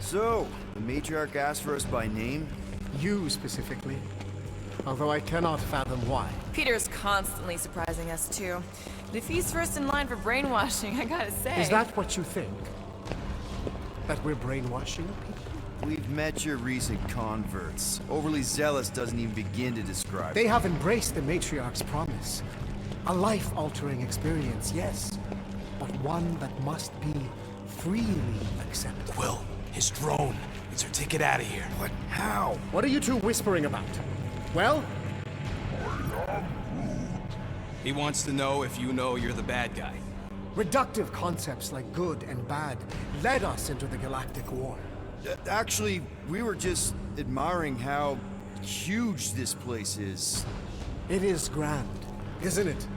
So, the matriarch asked for us by name? You specifically. Although I cannot fathom why. Peter's constantly surprising us, too. And if he's first in line for brainwashing, I gotta say... Is that what you think? That we're brainwashing people? We've met your recent converts. Overly zealous doesn't even begin to describe. They have embraced the matriarch's promise. A life-altering experience, yes. But one that must be freely accepted. Quill, his drone. It's our ticket out of here. What? How? What are you two whispering about? Well? He wants to know if you know you're the bad guy. Reductive concepts like good and bad led us into the galactic war. Actually, we were just admiring how huge this place is. It is grand, isn't it?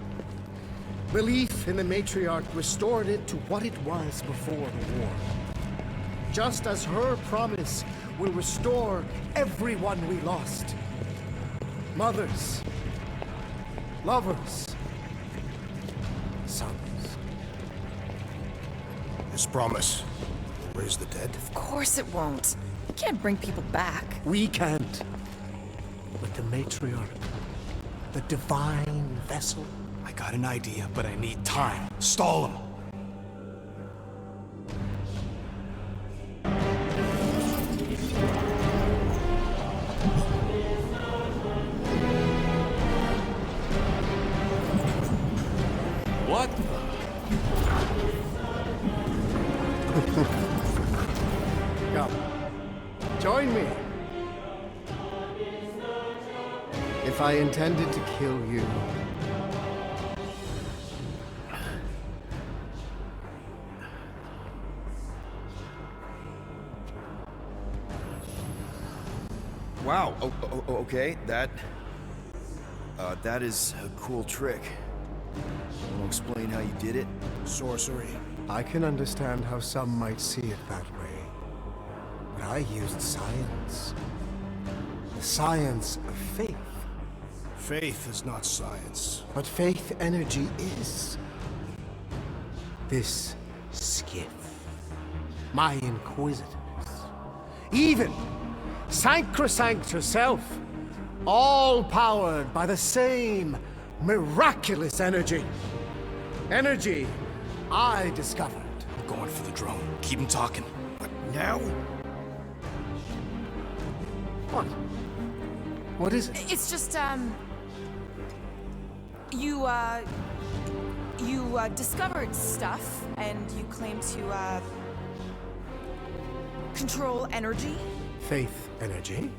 Belief in the matriarch restored it to what it was before the war. Just as her promise will restore everyone we lost. Mothers, lovers, sons. This promise will raise the dead? Of course it won't. You can't bring people back. We can't. But the matriarch, the divine vessel. I got an idea, but I need time. Stall him. What? Come, join me. If I intended to kill you, Wow. Okay. That is a cool trick. Want to explain how you did it? Sorcery. I can understand how some might see it that way. But I used science. The science of faith. Faith is not science. But faith energy is. This skiff. My inquisitors. Even Sacrosanct herself. All powered by the same miraculous energy. Energy I discovered. I'm going for the drone. Keep him talking. What now? What? What is it? It's just, You discovered stuff, and you claim to, control energy? Faith energy?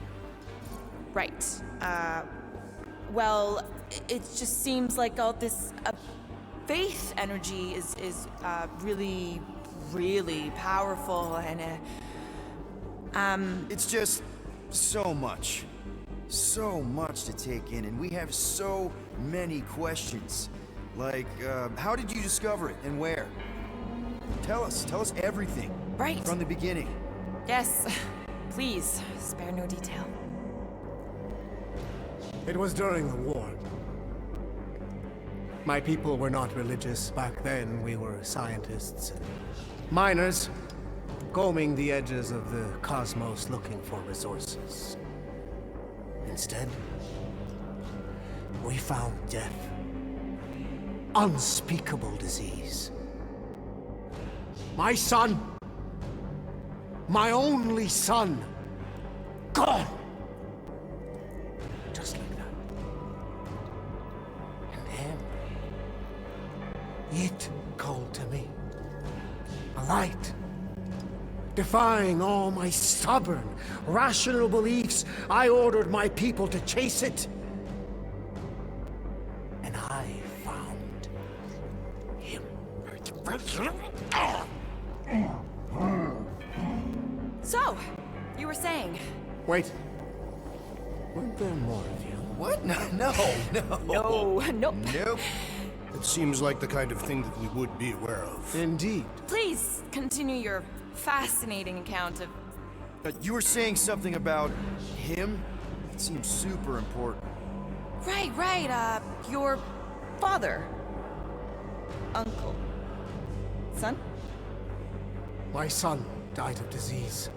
Right. Well, it just seems like all this, faith energy is really, really powerful, and, It's just so much. So much to take in, and we have so many questions. Like, how did you discover it, and where? Tell us everything. Right. From the beginning. Yes. Please, spare no detail. It was during the war. My people were not religious. Back then, we were scientists and miners, combing the edges of the cosmos looking for resources. Instead, we found death. Unspeakable disease. My son, my only son, gone. Just like that. And then, it called to me. A light. Defying all my stubborn, rational beliefs, I ordered my people to chase it. And I found him. So, you were saying? Wait. Weren't there more of you? What? No. No, nope. Nope. It seems like the kind of thing that we would be aware of. Indeed. Please continue your fascinating account of... You were saying something about him? It seems super important. Right, your father. Uncle. Son? My son died of disease.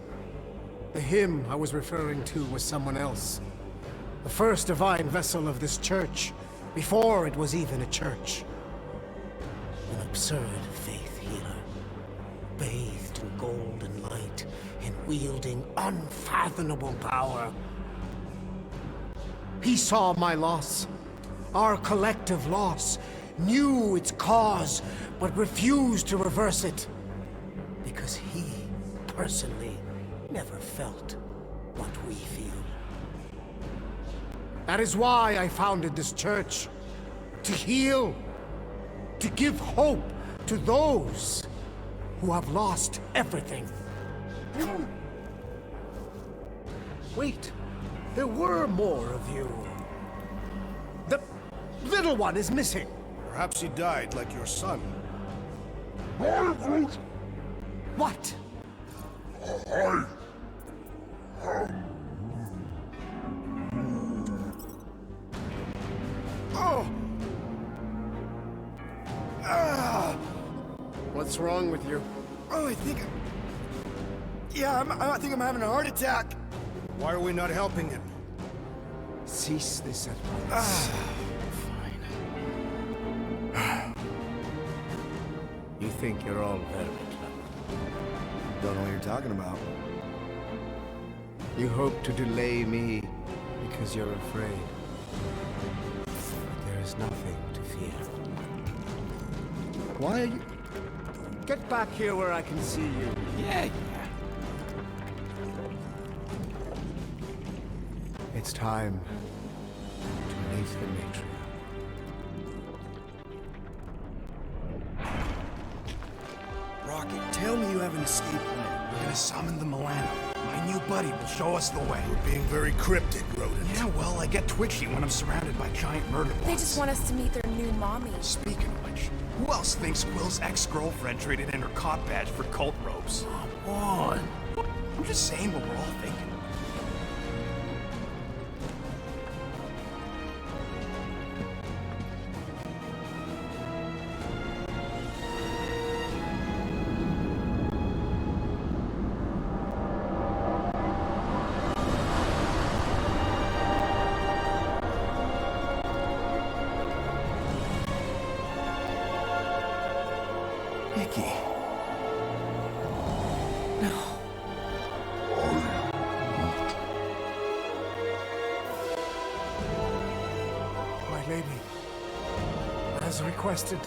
The him I was referring to was someone else. The first divine vessel of this church, before it was even a church. An absurd faith healer, bathed in golden light and wielding unfathomable power. He saw my loss, our collective loss, knew its cause, but refused to reverse it. Because he, personally, never felt what we feel. That is why I founded this church. To heal. To give hope to those who have lost everything. Wait, there were more of you. The little one is missing. Perhaps he died like your son. What? Oh! Ah! What's wrong with you? Oh, I think... Yeah, I think I'm having a heart attack. Why are we not helping him? Cease this at once. Fine. You think you're all very clever. Don't know what you're talking about. You hope to delay me because you're afraid. But there is nothing to fear. Why are you... Get back here where I can see you. Yeah. It's time to release the matriarch. Rocket, tell me you have an escape plan. We're gonna summon the Milano. My new buddy will show us the way. You're being very cryptic, rodent. Yeah, well, I get twitchy when I'm surrounded by giant murder bots. They just want us to meet their new mommy. Speaking of which, who else thinks Will's ex-girlfriend traded in her cop badge for cult robes? Come on. I'm just saying what we're all thinking. Nikki. My lady, as requested,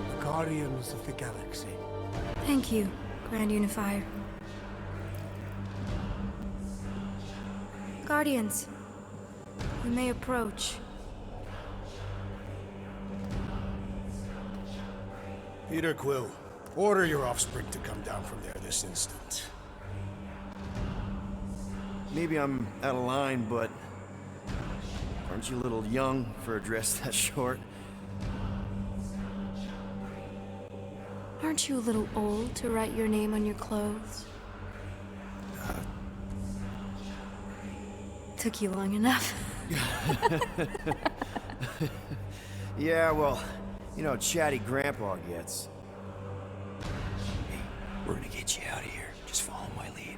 the Guardians of the Galaxy. Thank you, Grand Unifier. Guardians, you may approach. Peter Quill, order your offspring to come down from there this instant. Maybe I'm out of line, but... Aren't you a little young for a dress that short? Aren't you a little old to write your name on your clothes? Took you long enough. Yeah, well, you know how chatty Grandpa gets. Hey, we're gonna get you out of here. Just follow my lead.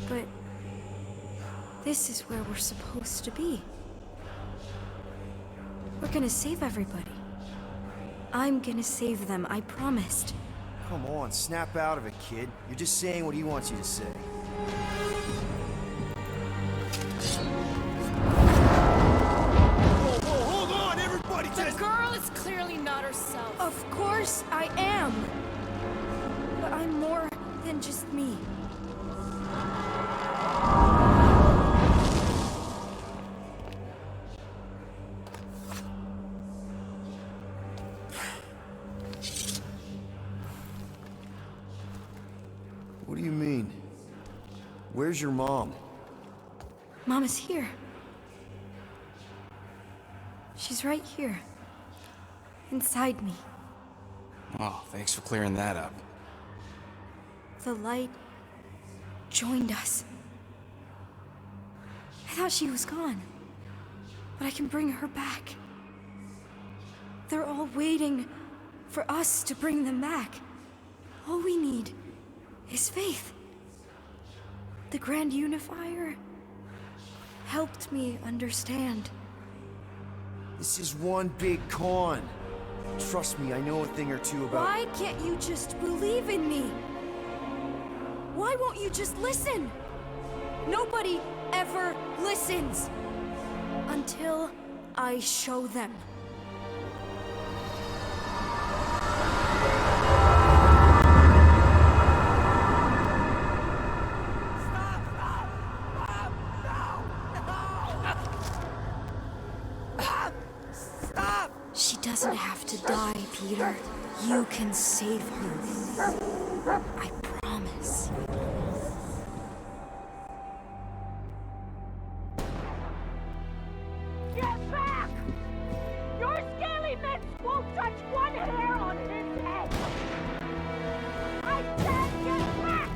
But this is where we're supposed to be. We're gonna save everybody. I'm gonna save them, I promised. Come on, snap out of it, kid. You're just saying what he wants you to say. Whoa, hold on, everybody! The girl is clearly not herself. Of course I am. But I'm more than just me. What do you mean? Where's your mom? Mama's here. She's right here. Inside me. Oh, thanks for clearing that up. The light joined us. I thought she was gone. But I can bring her back. They're all waiting for us to bring them back. All we need is faith. The Grand Unifier helped me understand. This is one big con. Trust me, I know a thing or two about... Why can't you just believe in me? Why won't you just listen? Nobody ever listens until I show them. She doesn't have to die, Peter. You can save her. I promise. Get back! Your scaly mitts won't touch one hair on his head! I said get back!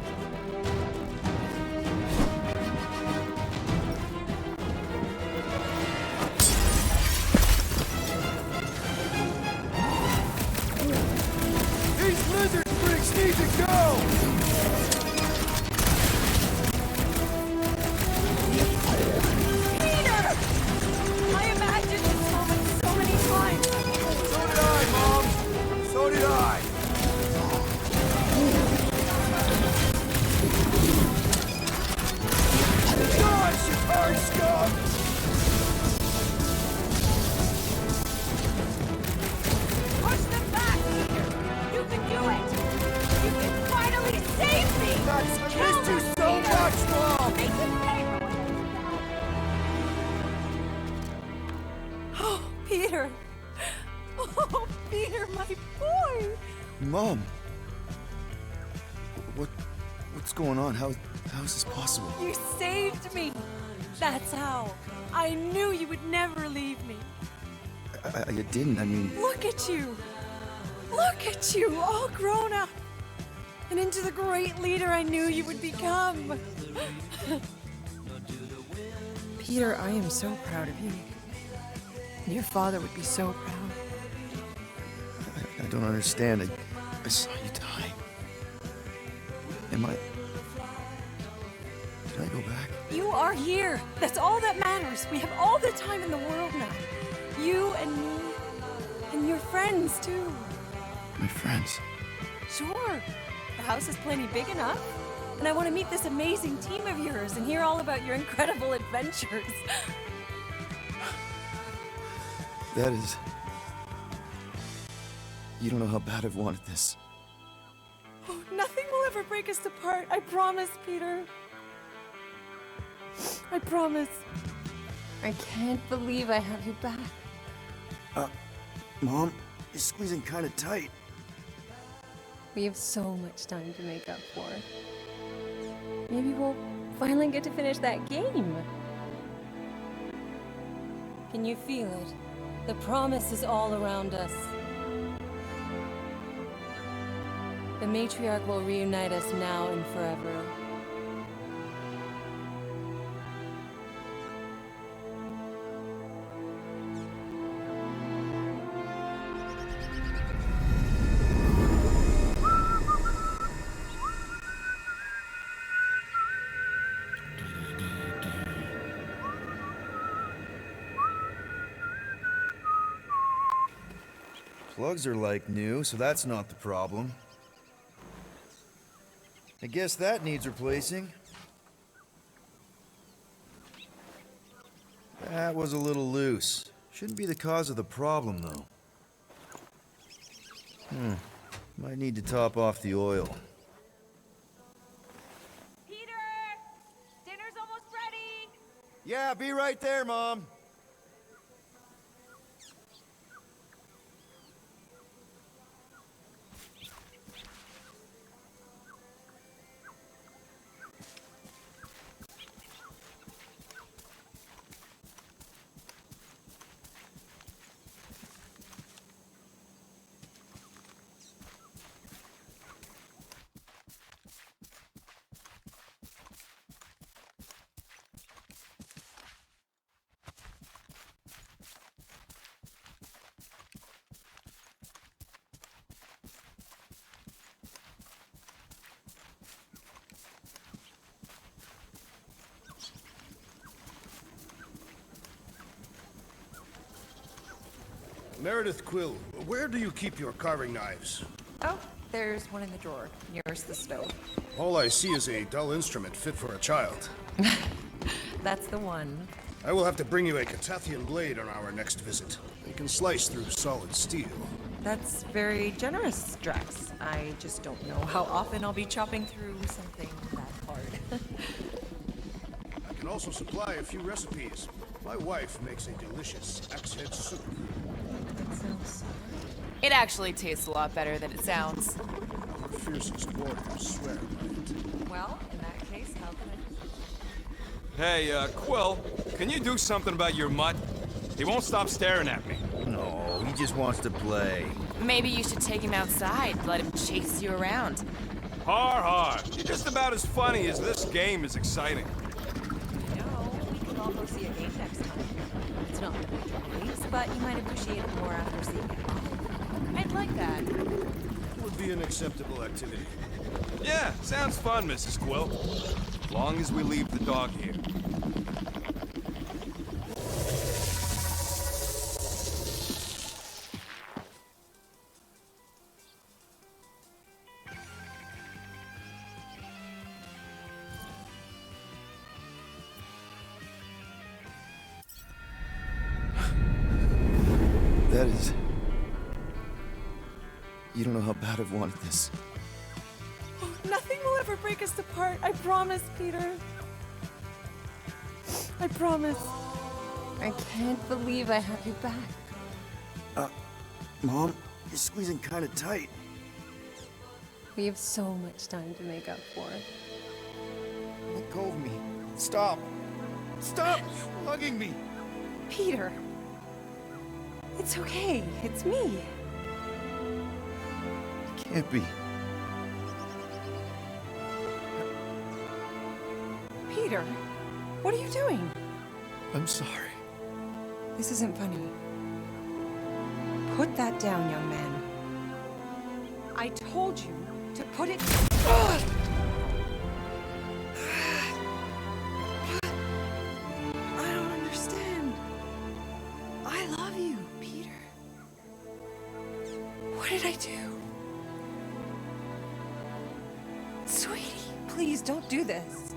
These lizard freaks need to go! Peter! I imagined this moment so many times. So did I, Mom! So did I! Gosh, you hard scum! Push them back, Peter! You can do it! You can finally save me! That's Kill missed you them, so Peter! much, Mom! Make them pay for what they've done! Oh, Peter! Oh, Peter, my boy! Mom! What's going on? How is this possible? You saved me! That's how! I knew you would never leave me! I didn't, I mean... Look at you! Look at you, all grown up! And into the great leader I knew you would become! Peter, I am so proud of you. Your father would be so proud. I don't understand. I saw you die. Am I... Did I go back? You are here! That's all that matters! We have all the time in the world now. You and me, and your friends too. My friends. Sure. The house is plenty big enough. And I want to meet this amazing team of yours and hear all about your incredible adventures. That is... You don't know how bad I've wanted this. Oh, nothing will ever break us apart. I promise, Peter. I promise. I can't believe I have you back. Mom, you're squeezing kind of tight. We have so much time to make up for. Maybe we'll finally get to finish that game. Can you feel it? The promise is all around us. The matriarch will reunite us now and forever. Plugs are like new, so that's not the problem. I guess that needs replacing. That was a little loose. Shouldn't be the cause of the problem, though. Might need to top off the oil. Peter! Dinner's almost ready! Yeah, be right there, Mom. Meredith Quill, where do you keep your carving knives? Oh, there's one in the drawer, nearest the stove. All I see is a dull instrument fit for a child. That's the one. I will have to bring you a Catathian blade on our next visit. They can slice through solid steel. That's very generous, Drax. I just don't know how often I'll be chopping through something that hard. I can also supply a few recipes. My wife makes a delicious axe head soup. That sounds... It actually tastes a lot better than it sounds. Our fiercest warriors swear by it. Well, in that case, how can I... Hey, Quill, can you do something about your mutt? He won't stop staring at me. No, he just wants to play. Maybe you should take him outside, let him chase you around. Har har. You're just about as funny as this game is exciting. No, we could all go see a game next time. It's not the major leagues, but you might appreciate it more after seeing it live. I'd like that. It would be an acceptable activity. Yeah, sounds fun, Mrs. Quill. As long as we leave the dog here. That is... You don't know how bad I've wanted this. Nothing will ever break us apart. I promise, Peter. I promise. I can't believe I have you back. Mom, you're squeezing kind of tight. We have so much time to make up for. Let go of me. Stop. Stop hugging me. Peter! It's okay. It's me. It can't be. Peter, what are you doing? I'm sorry. This isn't funny. Put that down, young man. I told you to put it... I don't understand. I love you, Peter. What did I do? Sweetie, please don't do this.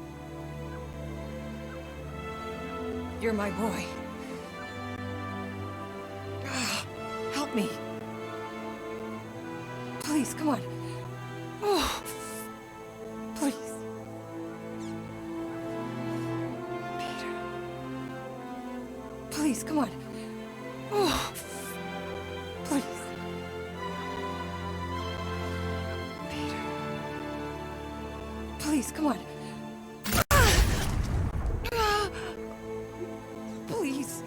You're my boy. Help me. Please, come on. Oh, please. Peter. Please, come on. Oh, please. Peter. Please, come on. Please.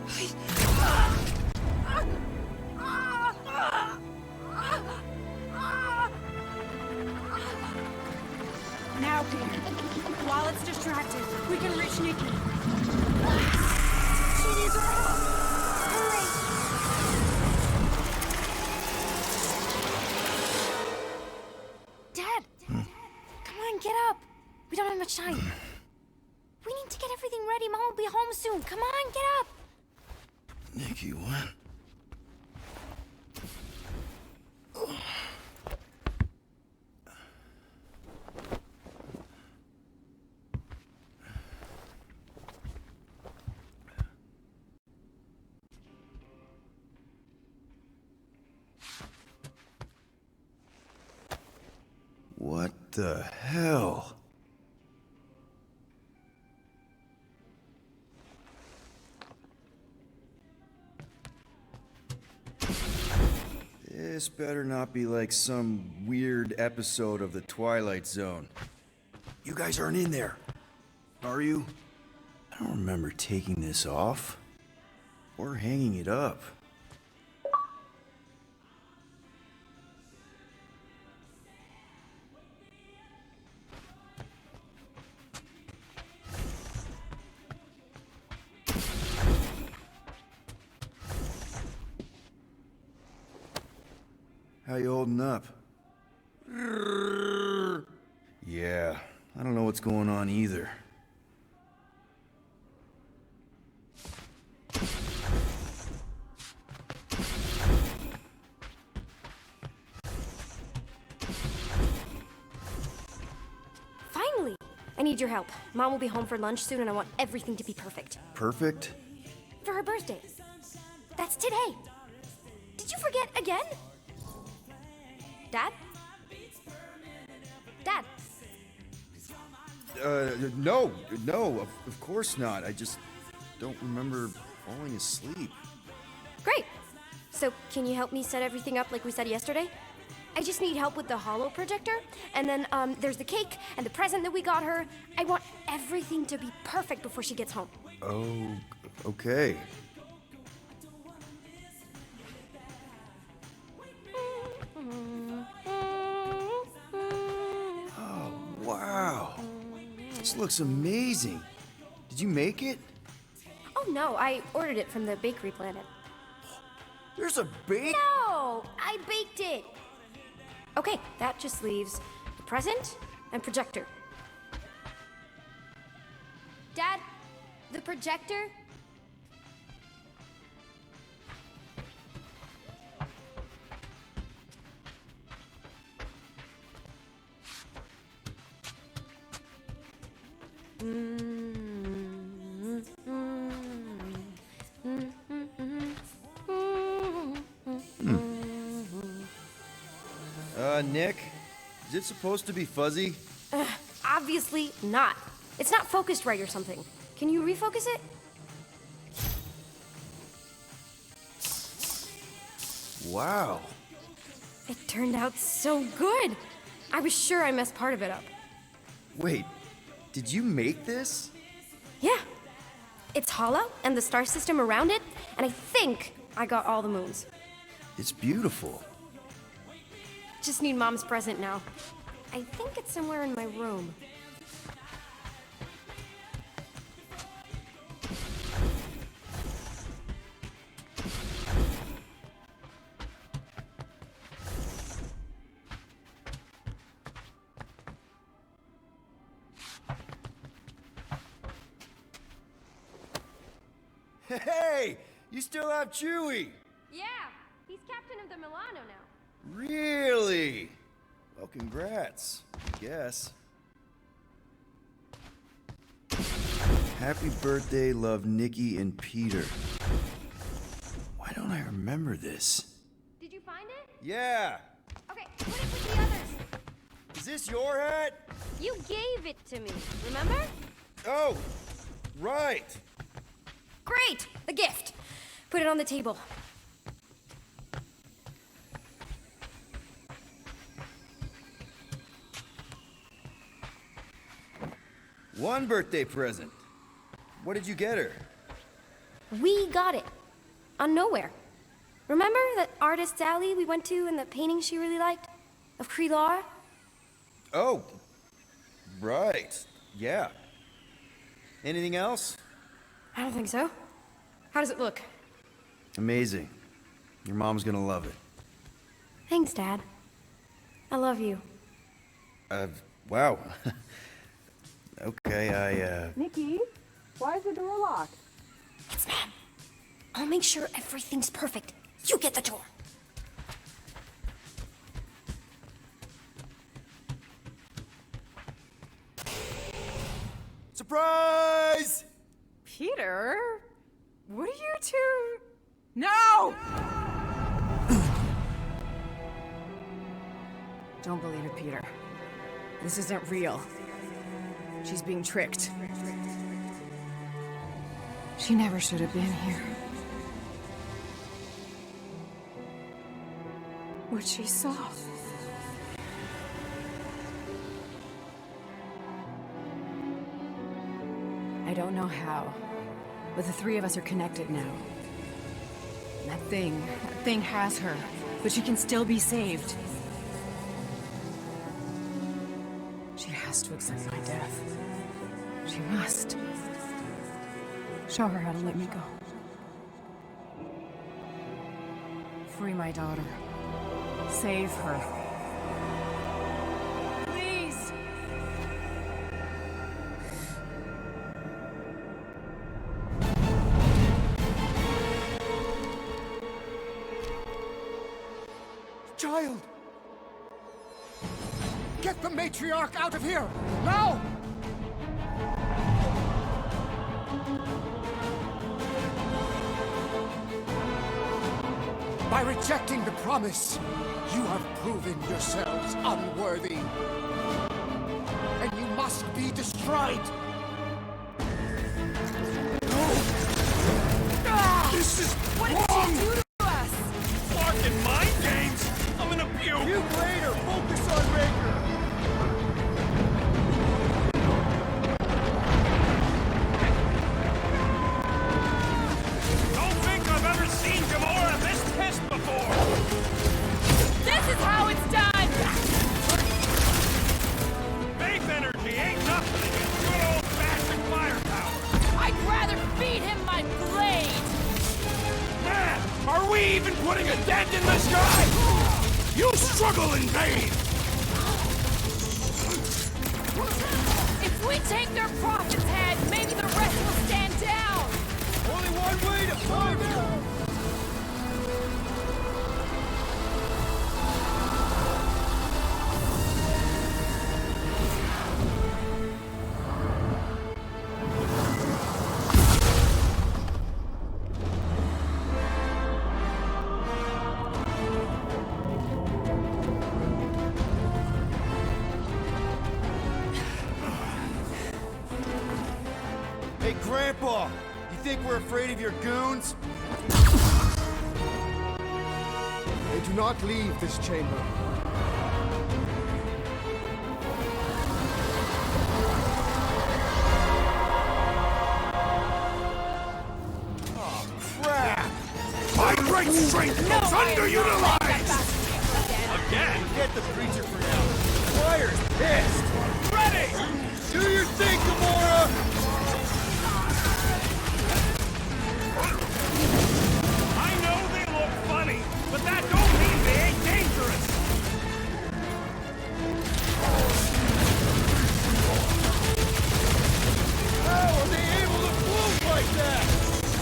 Please. Now, Peter. While it's distracted, we can reach Nikki. She needs our help. Hurry! Dad! Come on, get up. We don't have much time. We need to get everything ready. Mom will be home soon. Come on, get up. Nikki, what? What the hell? This better not be like some weird episode of The Twilight Zone. You guys aren't in there, are you? I don't remember taking this off or hanging it up. How you holding up? Yeah, I don't know what's going on either. need your help. Mom will be home for lunch soon and I want everything to be perfect. Perfect? For her birthday. That's today. Did you forget again? Dad? Dad? No, of course not. I just don't remember falling asleep. Great. So, can you help me set everything up like we said yesterday? I just need help with the holo projector, and then there's the cake and the present that we got her. I want everything to be perfect before she gets home. Oh, okay. Oh, wow. This looks amazing. Did you make it? Oh no, I ordered it from the Bakery Planet. There's a bake? No, I baked it. Okay, that just leaves the present and projector. Dad, the projector? Nick, is it supposed to be fuzzy? Obviously not. It's not focused right or something. Can you refocus it? Wow. It turned out so good. I was sure I messed part of it up. Wait, did you make this? Yeah. It's hollow and the star system around it, and I think I got all the moons. It's beautiful. Just need Mom's present now. I think it's somewhere in my room. Hey, you still have Chewie. Yeah, he's captain of the Milano now. Really? Well, congrats, I guess. Happy birthday, love Nikki and Peter. Why don't I remember this? Did you find it? Yeah. Okay, put it with the others. Is this your hat? You gave it to me, remember? Oh, right. Great! The gift! Put it on the table. One birthday present. What did you get her? We got it. On Nowhere. Remember that artist's alley we went to and the painting she really liked? Of Krelar? Oh, right. Yeah. Anything else? I don't think so. How does it look? Amazing. Your mom's gonna love it. Thanks, Dad. I love you. Wow. Okay, Nikki, why is the door locked? It's Mom. I'll make sure everything's perfect. You get the door. Surprise! Peter? What are you two... No! Don't believe it, Peter. This isn't real. She's being tricked. She never should have been here. What she saw. I don't know how, but the three of us are connected now. And that thing has her, but she can still be saved. She has to accept my death. She must. Show her how to let me go. Free my daughter. Save her. Please! Child! Get the matriarch out of here! Now! By rejecting the promise, you have proven yourselves unworthy. And you must be destroyed. This is What did wrong! you do to us? Fucking mind games! I'm gonna puke! You later! Focus on Raker! Don't think I've ever seen Gamora this pissed before! This is how it's done! Faith energy ain't nothing against good old-fashioned firepower! I'd rather feed him my blade! Man, are we even putting a dent in this guy? You struggle in vain! If we take their prophet's head, maybe the rest will stand down! Only one way to find him! Hey, Grandpa! You think we're afraid of your goons? They do not leave this chamber. Crap! My great strength goes underutilized! Again? Get the preacher for now. Fire's pissed! Ready! Do your thing, Gamora! I know they look funny, but that don't mean they ain't dangerous! How are they able to float like that?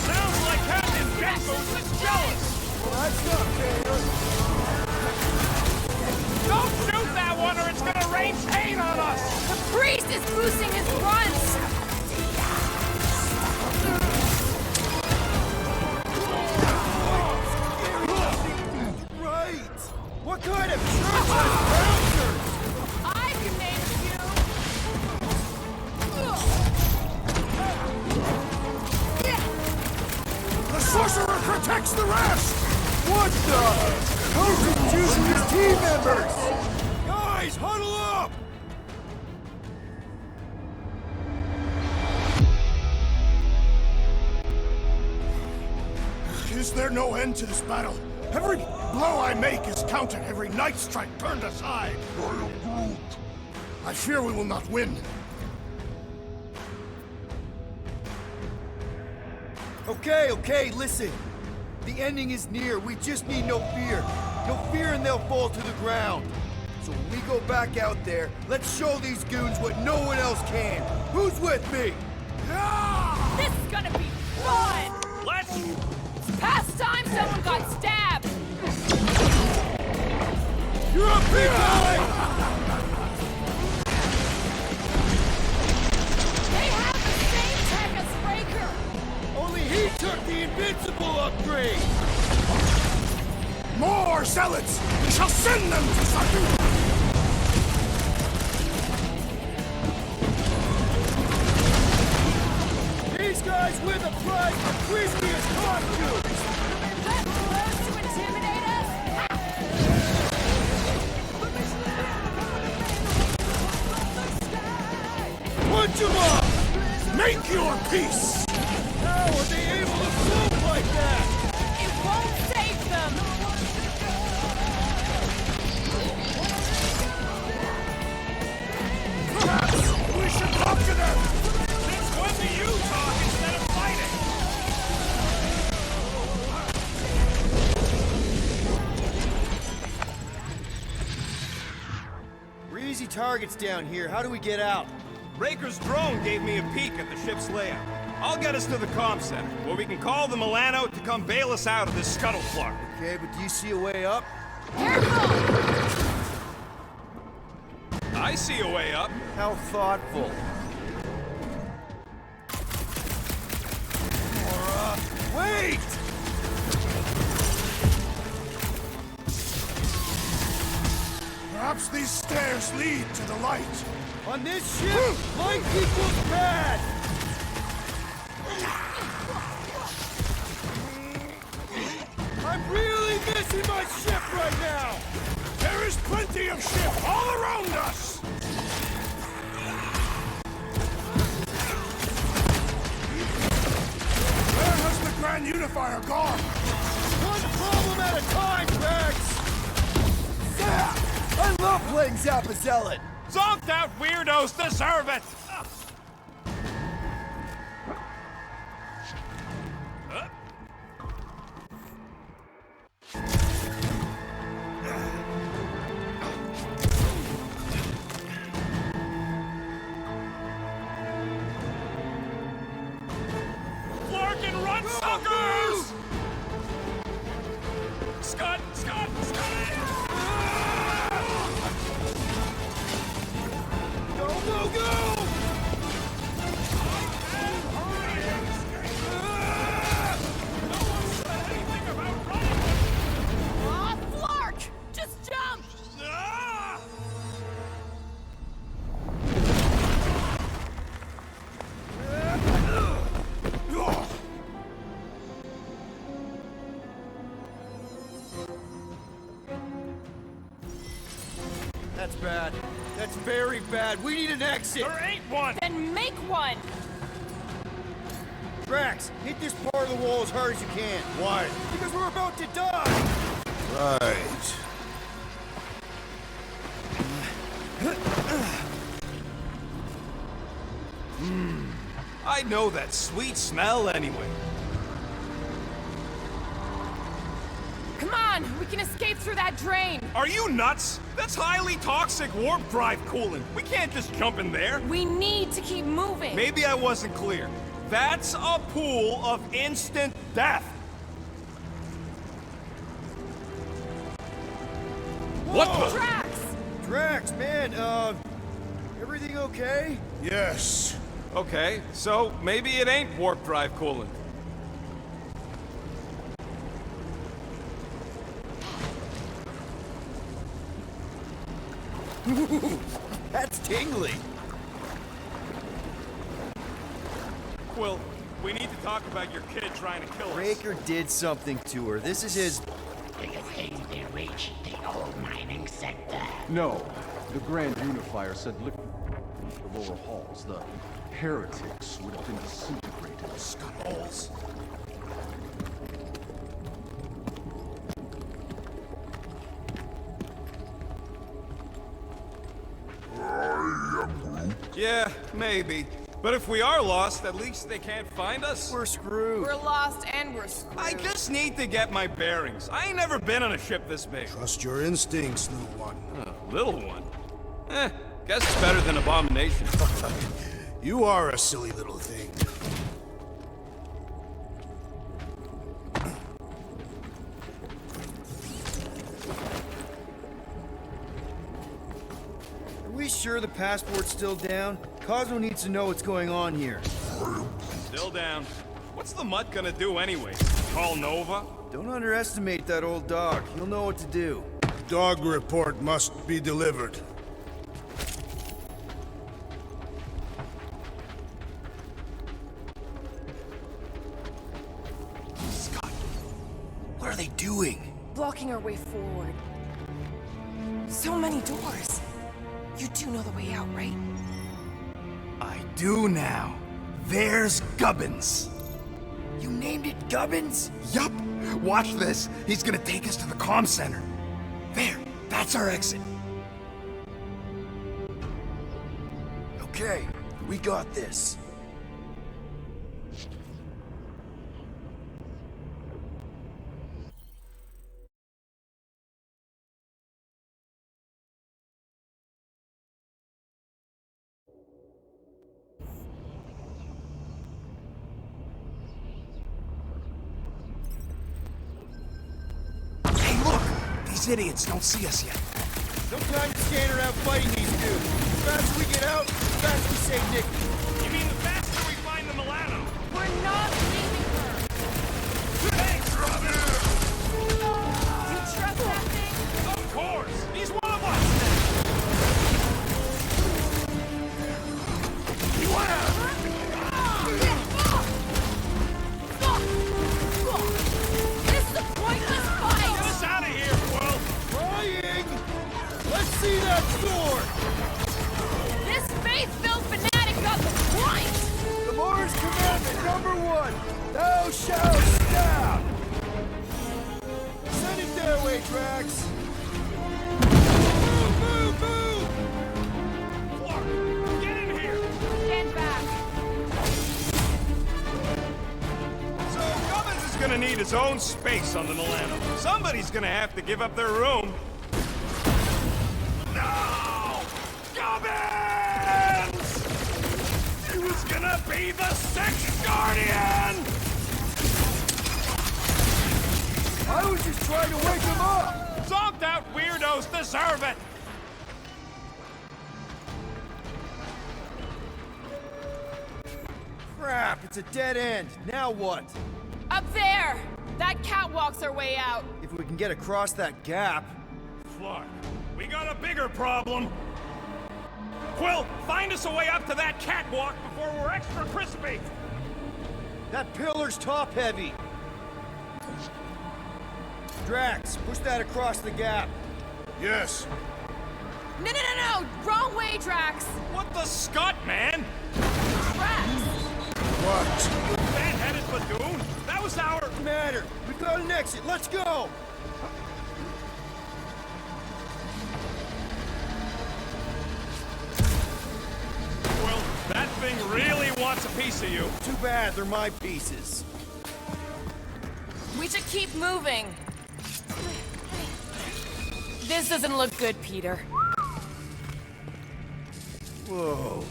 Sounds like Captain Geckos is jealous! Well, that's not fair. Don't shoot that one or it's gonna rain pain on us! The priest is boosting his runs! Right! What kind of church has bouncers? I can name a few! The sorcerer protects the rest! What the? Who's accusing his team members? Guys, huddle up! Is there no end to this battle? Every blow I make is counted, every night strike turned aside. I fear we will not win. Okay, listen. The ending is near. We just need no fear. No fear and they'll fall to the ground. So when we go back out there, let's show these goons what no one else can. Who's with me? This is gonna be fun! Let's... It's past time someone got stabbed! You're up, big guy! They have the same tech as Raker! Only he took the invincible upgrade! More zealots! We shall send them to Satu! These guys win the prize for crispiest costumes! Let loose to intimidate us? Punch him up! Make your peace! How are they able to float like that? It won't save them! Perhaps we should talk to them! Since when do you talk instead of fighting? We're easy targets down here. How do we get out? Raker's drone gave me a peek at the ship's layout. I'll get us to the comm center, where we can call the Milano to come bail us out of this scuttlefart. Okay, but do you see a way up? Careful! I see a way up. How thoughtful. Wait! Perhaps these stairs lead to the light. On this ship, light equals bad! I'm really missing my ship right now! There is plenty of ship all around us! Where has the Grand Unifier gone? One problem at a time, Rex! Yeah! I love playing Zappa Zealot! Zonked out weirdos deserve it! Larkin, run, suckers! Scud! Scud! Scud! Go, go, go! Aw, Flark! Just jump! That's bad. That's very bad. We need an exit! There ain't one! Then make one! Drax, hit this part of the wall as hard as you can. Why? Because we're about to die! Right. I know that sweet smell anyway. Come on! We can escape through that drain! Are you nuts? That's highly toxic warp drive coolant. We can't just jump in there. We need to keep moving! Maybe I wasn't clear. That's a pool of instant death. What the? Drax! Drax, man, everything okay? Yes. Okay, so maybe it ain't warp drive coolant. That's tingly. Quill, we need to talk about your kid trying to kill us. Breaker did something to her. This is his... They reached the old mining sector. No, the Grand Unifier said liquid the lower halls. The heretics would have been disintegrated. Scumballs. Yeah, maybe. But if we are lost, at least they can't find us. We're screwed. We're lost and we're screwed. I just need to get my bearings. I ain't never been on a ship this big. Trust your instincts, little one. Little one. Guess it's better than Abomination. You are a silly little thing. Are we sure the passport's still down? Cosmo needs to know what's going on here. Still down. What's the mutt gonna do anyway? Call Nova? Don't underestimate that old dog. He'll know what to do. Dog report must be delivered. Scott, what are they doing? Blocking our way forward. So many doors. You do know the way out, right? I do now. There's Gubbins. You named it Gubbins? Yup. Watch this. He's gonna take us to the comm center. There. That's our exit. Okay, we got this. Hey, look! These idiots don't see us yet. No time to stand around fighting these dudes. The faster we get out, the faster we save Nick. You mean the faster we find the Milano? We're not leaving her! See that sword! This faith-filled fanatic got the point! Gamora's commandment #1, thou shalt stab! Send it their way, Drax! Move, move, move! Clark, get in here! Stand back. So, Gubbins is gonna need his own space on the Milano. Somebody's gonna have to give up their room. No! Gubbins! He was gonna be the Sixth Guardian! I was just trying to wake him up! Zonked out weirdos deserve it! Crap, it's a dead end. Now what? Up there! That catwalk's our way out. If we can get across that gap... Clark, we got a bigger problem. Quill, find us a way up to that catwalk before we're extra crispy. That pillar's top-heavy. Drax, push that across the gap. Yes. No! Wrong way, Drax! What the scut, man? Drax! What? That headed Badoon? That was our... Matter. We've got an exit. Let's go! Well, that thing really wants a piece of you. Too bad, they're my pieces. We should keep moving. This doesn't look good, Peter. Whoa.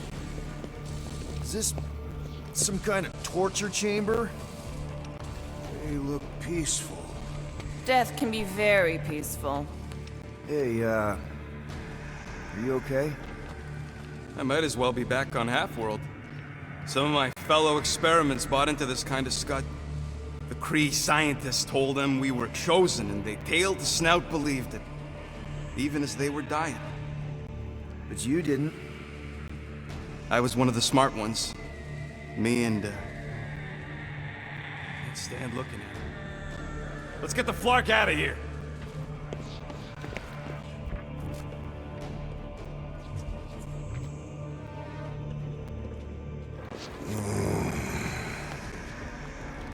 Is this some kind of torture chamber? They look peaceful. Death can be very peaceful. Hey, are you okay? I might as well be back on Half-World. Some of my fellow experiments bought into this kind of scut. The Kree scientists told them we were chosen, and they tailed the snout believed it. Even as they were dying. But you didn't. I was one of the smart ones. Me and, can't stand looking at her. Let's get the Flark out of here.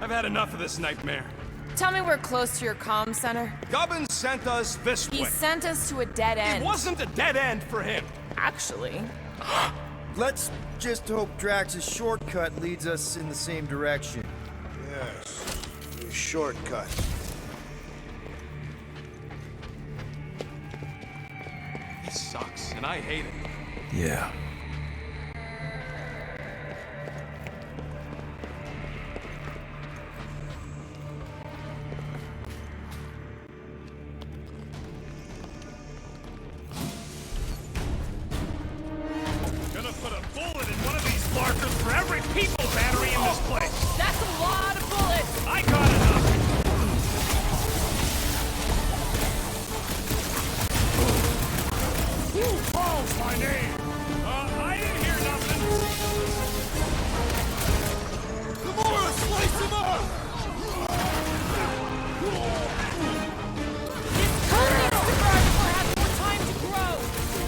I've had enough of this nightmare. Tell me we're close to your comm center. Gubbins sent us this way. He sent us to a dead end. It wasn't a dead end for him. Actually. Let's just hope Drax's shortcut leads us in the same direction. Yes. A shortcut. This sucks, and I hate it. Yeah. Gonna put a bullet in one of these Flarkers for every people battery in this place. That's a lot of bullets. I got enough. Who calls my name? I didn't hear nothing. Gamora, slice him up!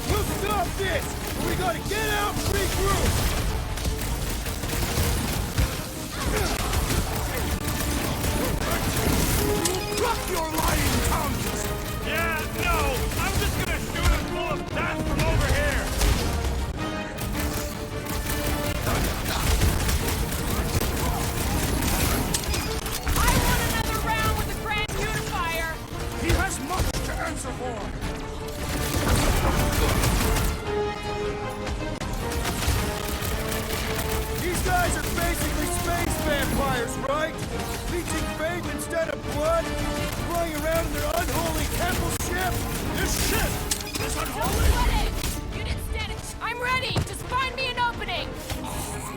We'll stop this! We gotta get out and regroup! Drop your lying tongues! Yeah, no. I'm just gonna shoot him full of death from over here. I want another round with the Grand Unifier. He has much to answer for! These guys are basically space vampires, right? Leeching faith instead of blood? Flying around in their unholy temple ship? This ship is unholy! You didn't stand it. I'm ready. Just find me an opening.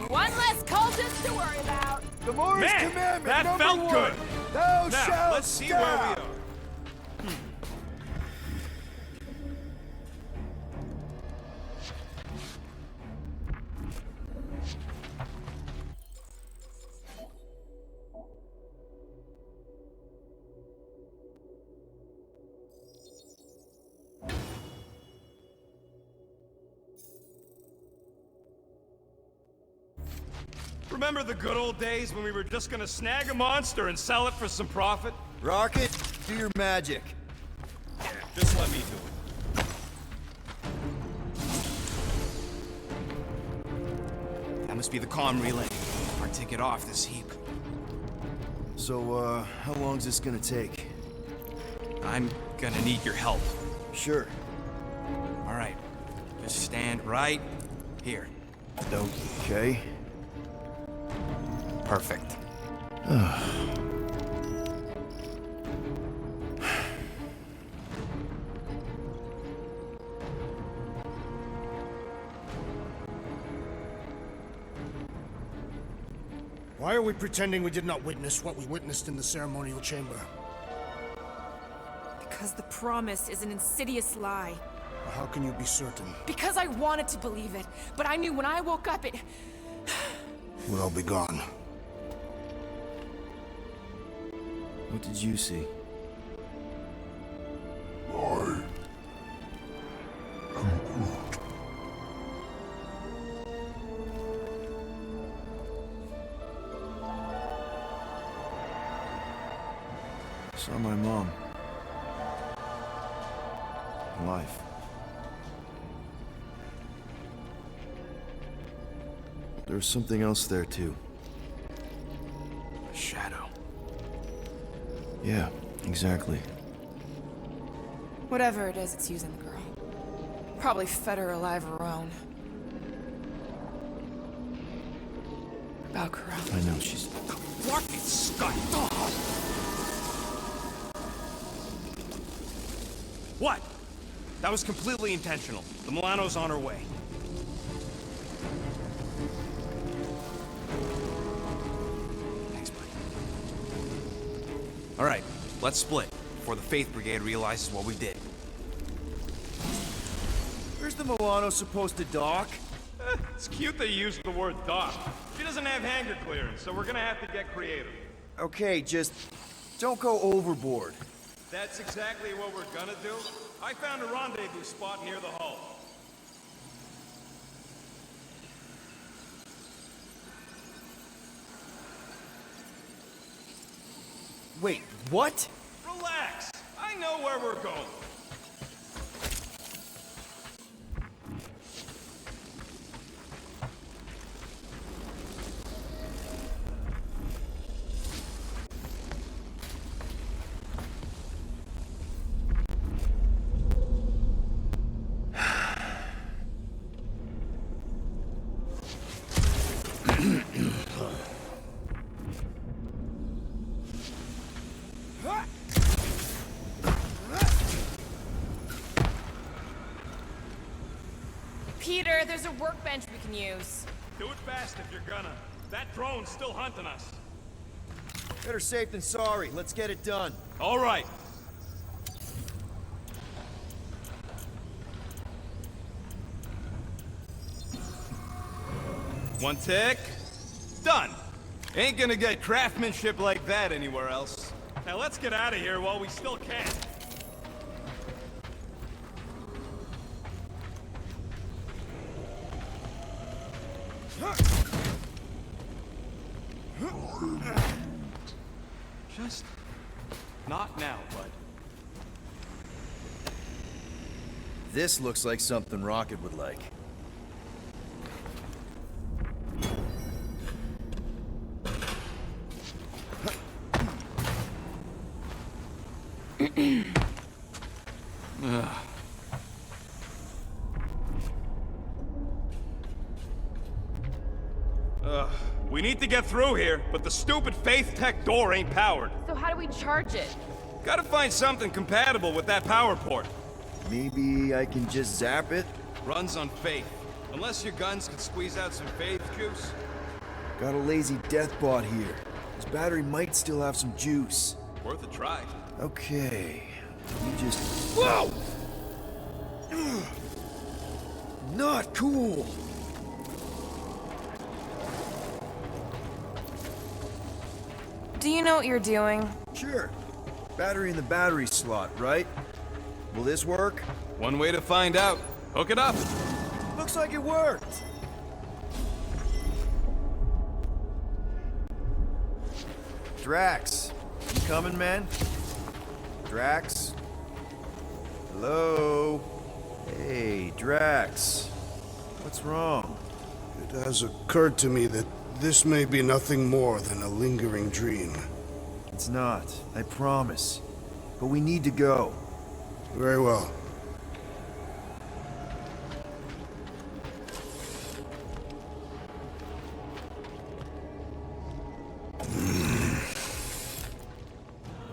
One less cultist to worry about. Gamora's Man, commandment that number felt 1. good. Thou Now, shalt let's see stab. where we are. Remember the good old days when we were just gonna snag a monster and sell it for some profit? Rocket, do your magic. Yeah, just let me do it. That must be the comm relay. Our ticket off this heap. So, how long's this gonna take? I'm gonna need your help. Sure. All right. Just stand right here. Okay. Perfect. Why are we pretending we did not witness what we witnessed in the ceremonial chamber? Because the promise is an insidious lie. How can you be certain? Because I wanted to believe it, but I knew when I woke up it... We'll all be gone. What did you see? Saw my mom. Alive. There was something else there, too. A shadow. Yeah, exactly. Whatever it is, it's using the girl. Probably fed her alive her own. Valkyra. I know, she's... Fucking Scott! What? That was completely intentional. The Milano's on her way. Thanks, buddy. All right, let's split before the Faith Brigade realizes what we did. Where's the Milano supposed to dock? It's cute they used the word dock. She doesn't have hangar clearance, so we're gonna have to get creative. Okay, just... don't go overboard. That's exactly what we're gonna do. I found a rendezvous spot near the hull. Wait, what? Relax. I know where we're going. Peter, there's a workbench we can use. Do it fast if you're gonna. That drone's still hunting us. Better safe than sorry. Let's get it done. All right. One tick. Done. Ain't gonna get craftsmanship like that anywhere else. Now let's get out of here while we still can. Just not now, bud. This looks like something Rocket would like. We need to get through here, but the stupid Faith Tech door ain't powered. So how do we charge it? Gotta find something compatible with that power port. Maybe I can just zap it? Runs on Faith. Unless your guns can squeeze out some Faith juice. Got a lazy death bot here. This battery might still have some juice. Worth a try. Okay. You just... Whoa! Not cool! Do you know what you're doing? Sure. Battery in the battery slot, right? Will this work? One way to find out. Hook it up. Looks like it worked. Drax, you coming, man? Drax? Hello? Hey, Drax. What's wrong? It has occurred to me that this may be nothing more than a lingering dream. It's not, I promise. But we need to go. Very well.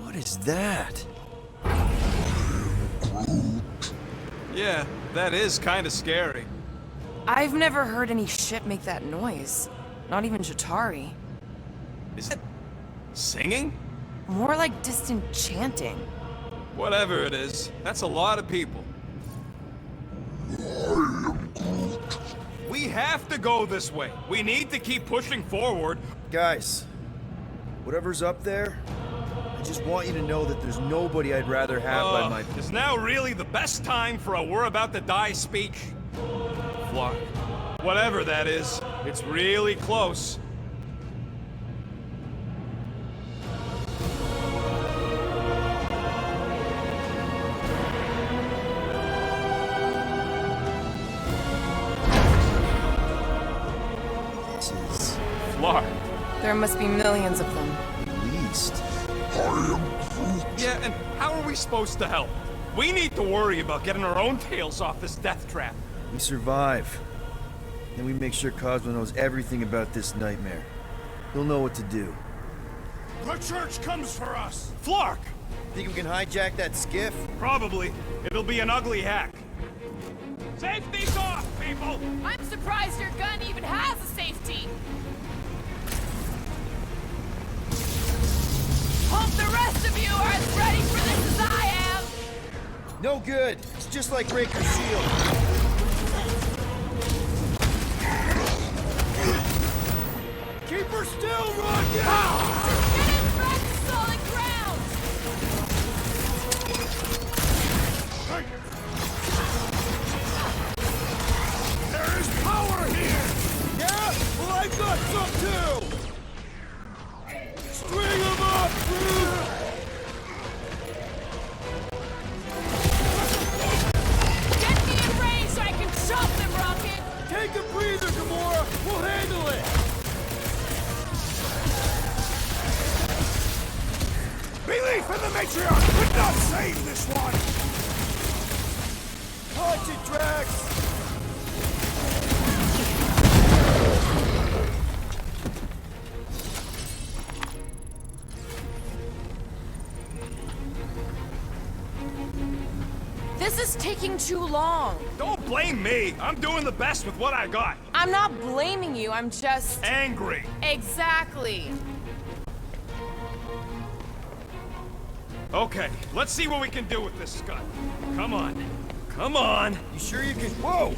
What is that? Yeah, that is kind of scary. I've never heard any ship make that noise. Not even Jatari. Is it singing? More like distant chanting. Whatever it is, that's a lot of people. We have to go this way. We need to keep pushing forward. Guys, whatever's up there, I just want you to know that there's nobody I'd rather have by my... Is now really the best time for a we're about to die speech? Flock. Whatever that is, it's really close. This is... Flock. There must be millions of them. At least. Yeah, and how are we supposed to help? We need to worry about getting our own tails off this death trap. We survive. Then we make sure Cosmo knows everything about this nightmare. He'll know what to do. The church comes for us! Flark! Think we can hijack that skiff? Probably. It'll be an ugly hack. Safety's off, people! I'm surprised your gun even has a safety. Hope the rest of you are as ready for this as I am. No good. It's just like Breaker's shield. Keep her still, Rocket! Just get it back to solid ground. There is power here! Yeah? Well, I've got some too! String them up, dude! Get me in range so I can chop them, Rocket. Take a breather, Gamora! We'll handle it! Belief in the matriarch could not save this one! Punch it, Drax! This is taking too long. Don't blame me. I'm doing the best with what I got. I'm not blaming you, I'm just... Angry. Exactly. Okay, let's see what we can do with this Scud. Come on. Come on. You sure you can... Whoa!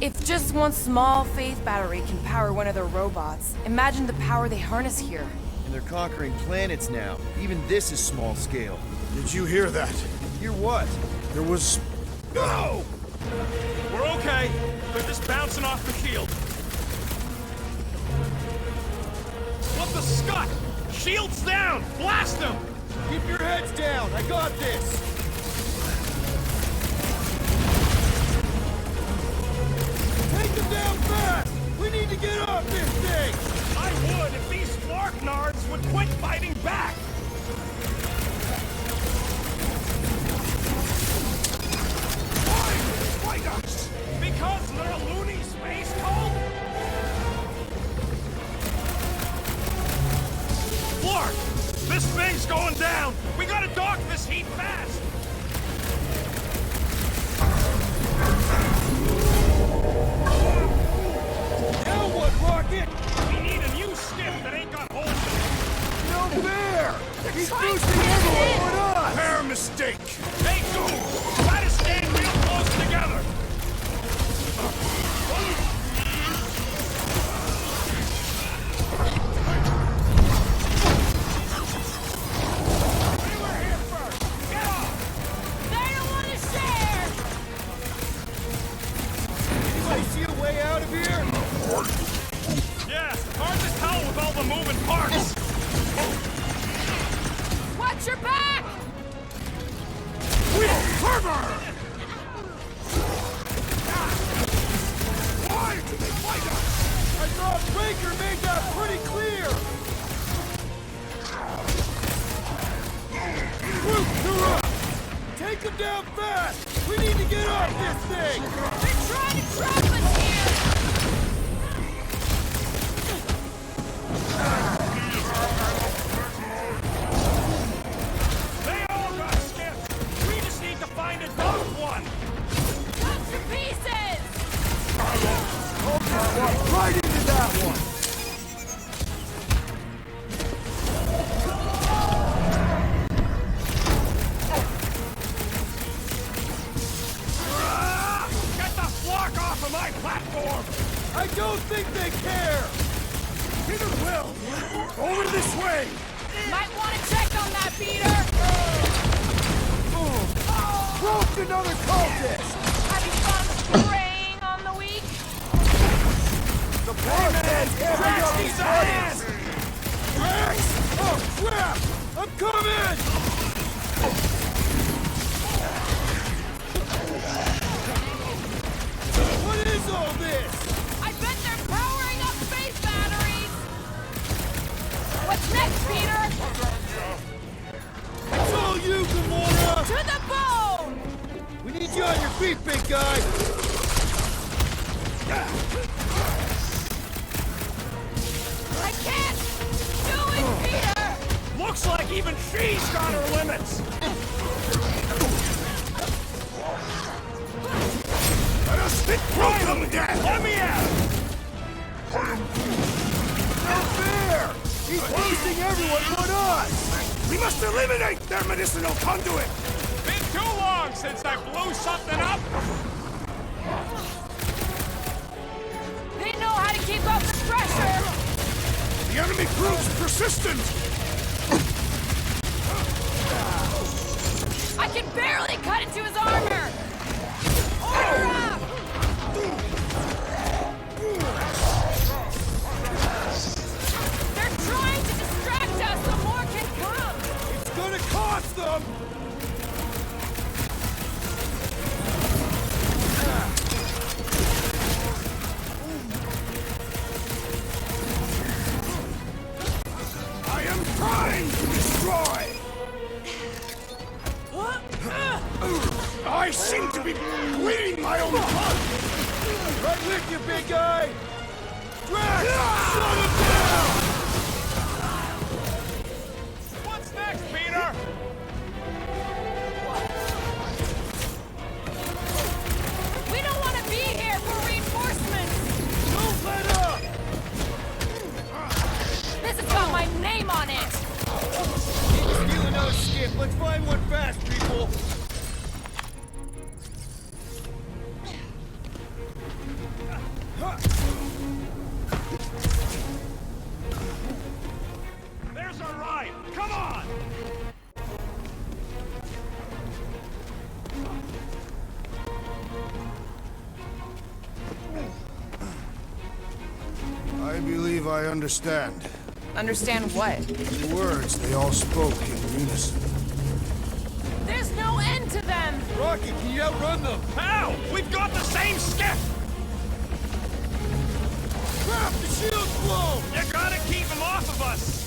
If just one small faith battery can power one of their robots, imagine the power they harness here. And they're conquering planets now. Even this is small scale. Did you hear that? Hear what? There was... No! We're okay. They're just bouncing off the shield. What the Scud? Shield's down! Blast them! Keep your heads down! I got this! Take them down fast! We need to get off this thing! I would if these Flarknards would quit fighting back! Why fight us? Because they're a loony space cult? Flark! This thing's going down! We gotta dock this heat fast! Now what, Rocket? We need a new skiff that ain't got holes in it! No fair! He's boosting everyone! What on? Fair mistake! Hey, dude! Try to stand real close together! We were here first! Get off! They don't want to share. Anybody see a way out of here? Yeah, hard to tell with all the moving parts! Watch your back! We'll fervor! Why do they fight us? I thought Baker made that pretty clear! Group, you're up! Take them down fast! We need to get off this thing! They're trying to trap us here! They all got skipped! We just need to find a dope one! Cut to pieces! Right into that one! Get the flock off of my platform! I don't think they care! Peter will! Over this way! Might want to check on that, Peter! Broke another cultist! Have you fun preying on the weak? The bloodhead's heavy on these heads! Rex! Oh, crap! I'm coming! What is all this? I bet they're powering up space batteries! What's next, Peter? It's all you, Gamora! To the bone! We need you on your feet, big guy! I can't do it, Peter! Looks like even she's got her limits! Let us stick through them down! Let me out! No fair! He's losing everyone but us! We must eliminate their medicinal conduit! Been too long since I blew something up! They know how to keep up the pressure! The enemy proves persistent! I can barely cut into his armor! Order up! They're trying to distract us so more can come! It's gonna cost them! I am trying to destroy! I seem to be bleeding my own blood! Right with you, big guy! Drax! Shut him down! What's next, Peter? We don't want to be here for reinforcements! Don't let up! This has got my name on it! Steal another skip. Let's find one fast, people! There's our ride! Come on! I believe I understand. Understand what? The words they all spoke in unison. There's no end to them! Rocky, can you outrun them? How? We've got the same skiff! Crap, the shield's blown! You gotta keep them off of us!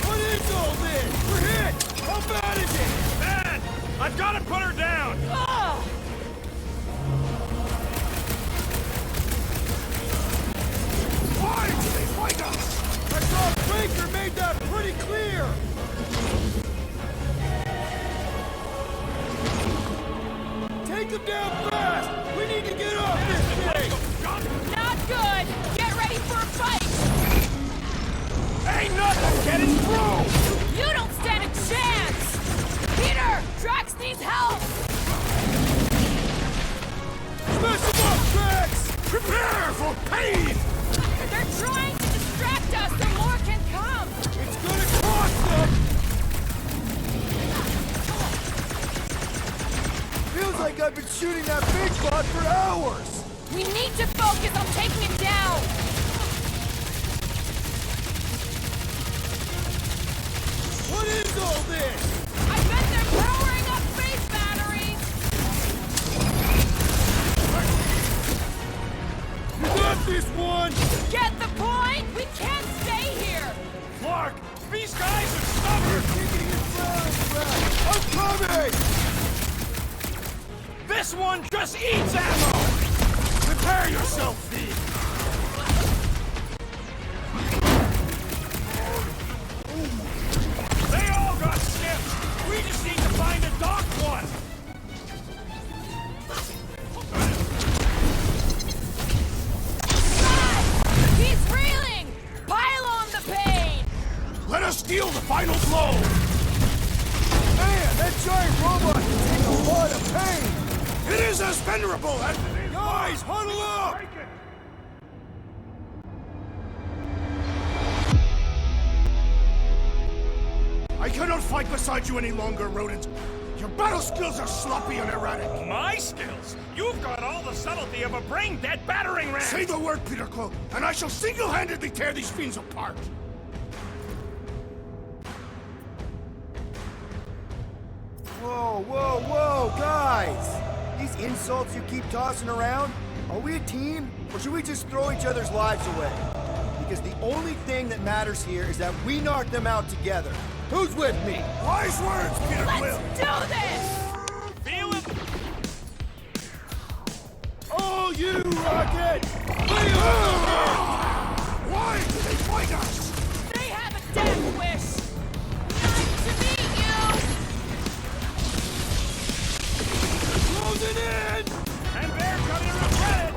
What is all this? We're hit! How bad is it? Bad! I've gotta put her down! Ugh! Why do they fight us? I thought Baker made that pretty clear! Take them down fast! We need to get off this thing! Not good! Get ready for a fight! Ain't nothing getting through! You don't stand a chance! Peter! Drax needs help! Smash them up, Drax! Prepare for pain! They're trying to distract us so more can come! It's gonna cost them! spot for hours! We need to focus on taking him down! What is all this? I bet they're powering up space batteries! You got this one! Get the point? We can't stay here! Clark, these guys are stubborn! I'm coming! This one just eats ammo! Prepare yourself, thief! They all got skipped! We just need to find a docked one! He's reeling! Pile on the pain! Let us deal the final blow! Man, that giant robot can take a lot of pain! It is as venerable as... Guys, huddle up! I cannot fight beside you any longer, rodent. Your battle skills are sloppy and erratic. My skills? You've got all the subtlety of a brain-dead battering ram! Say the word, Peter Quill, and I shall single-handedly tear these fiends apart! Whoa, whoa, whoa, guys! These insults you keep tossing around, are we a team, or should we just throw each other's lives away? Because the only thing that matters here is that we knock them out together. Who's with me? Wise words, Peter Quill! Let's do this! Feel it? Oh, you rocket! Why do they fight us? They have a death wish! Nice to meet you! Closing in! And they're gonna regret it!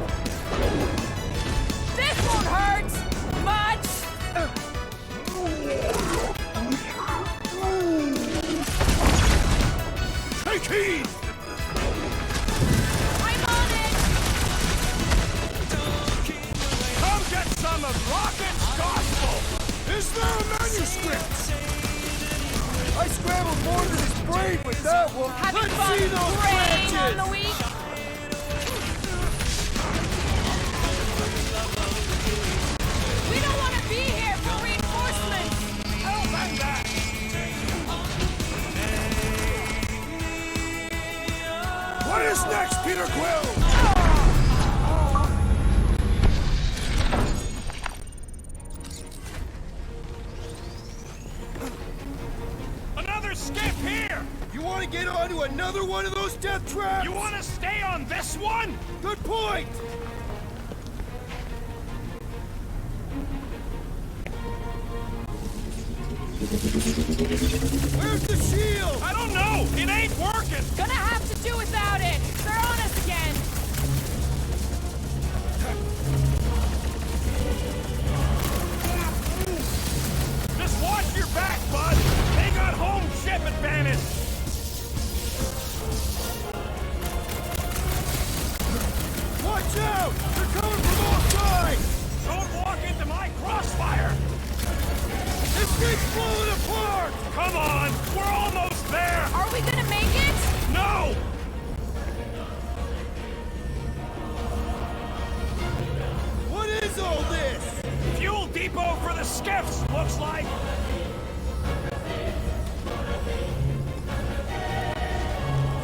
This won't hurt! Much! Take heed! I'm on it! Come get some of Rocket's gospel! Is there a manuscript? I scrambled more than his brain with that one! Having Let's fun see those preying on the branches! weak? We don't want to be here for reinforcements! I don't mind that! What is next, Peter Quill? Another skip here! You want to get onto another one of those death traps? You want to stay on this one? Good point! Where's the shield? I don't know! It ain't working! Gonna have to do without it! They're on us again! Just watch your back, bud! They got home ship advantage! Watch out! They're coming from all sides! Don't walk into my crossfire! This thing's falling apart! Come on! We're almost there! Are we gonna make it? No! What is all this? Fuel depot for the skiffs, looks like!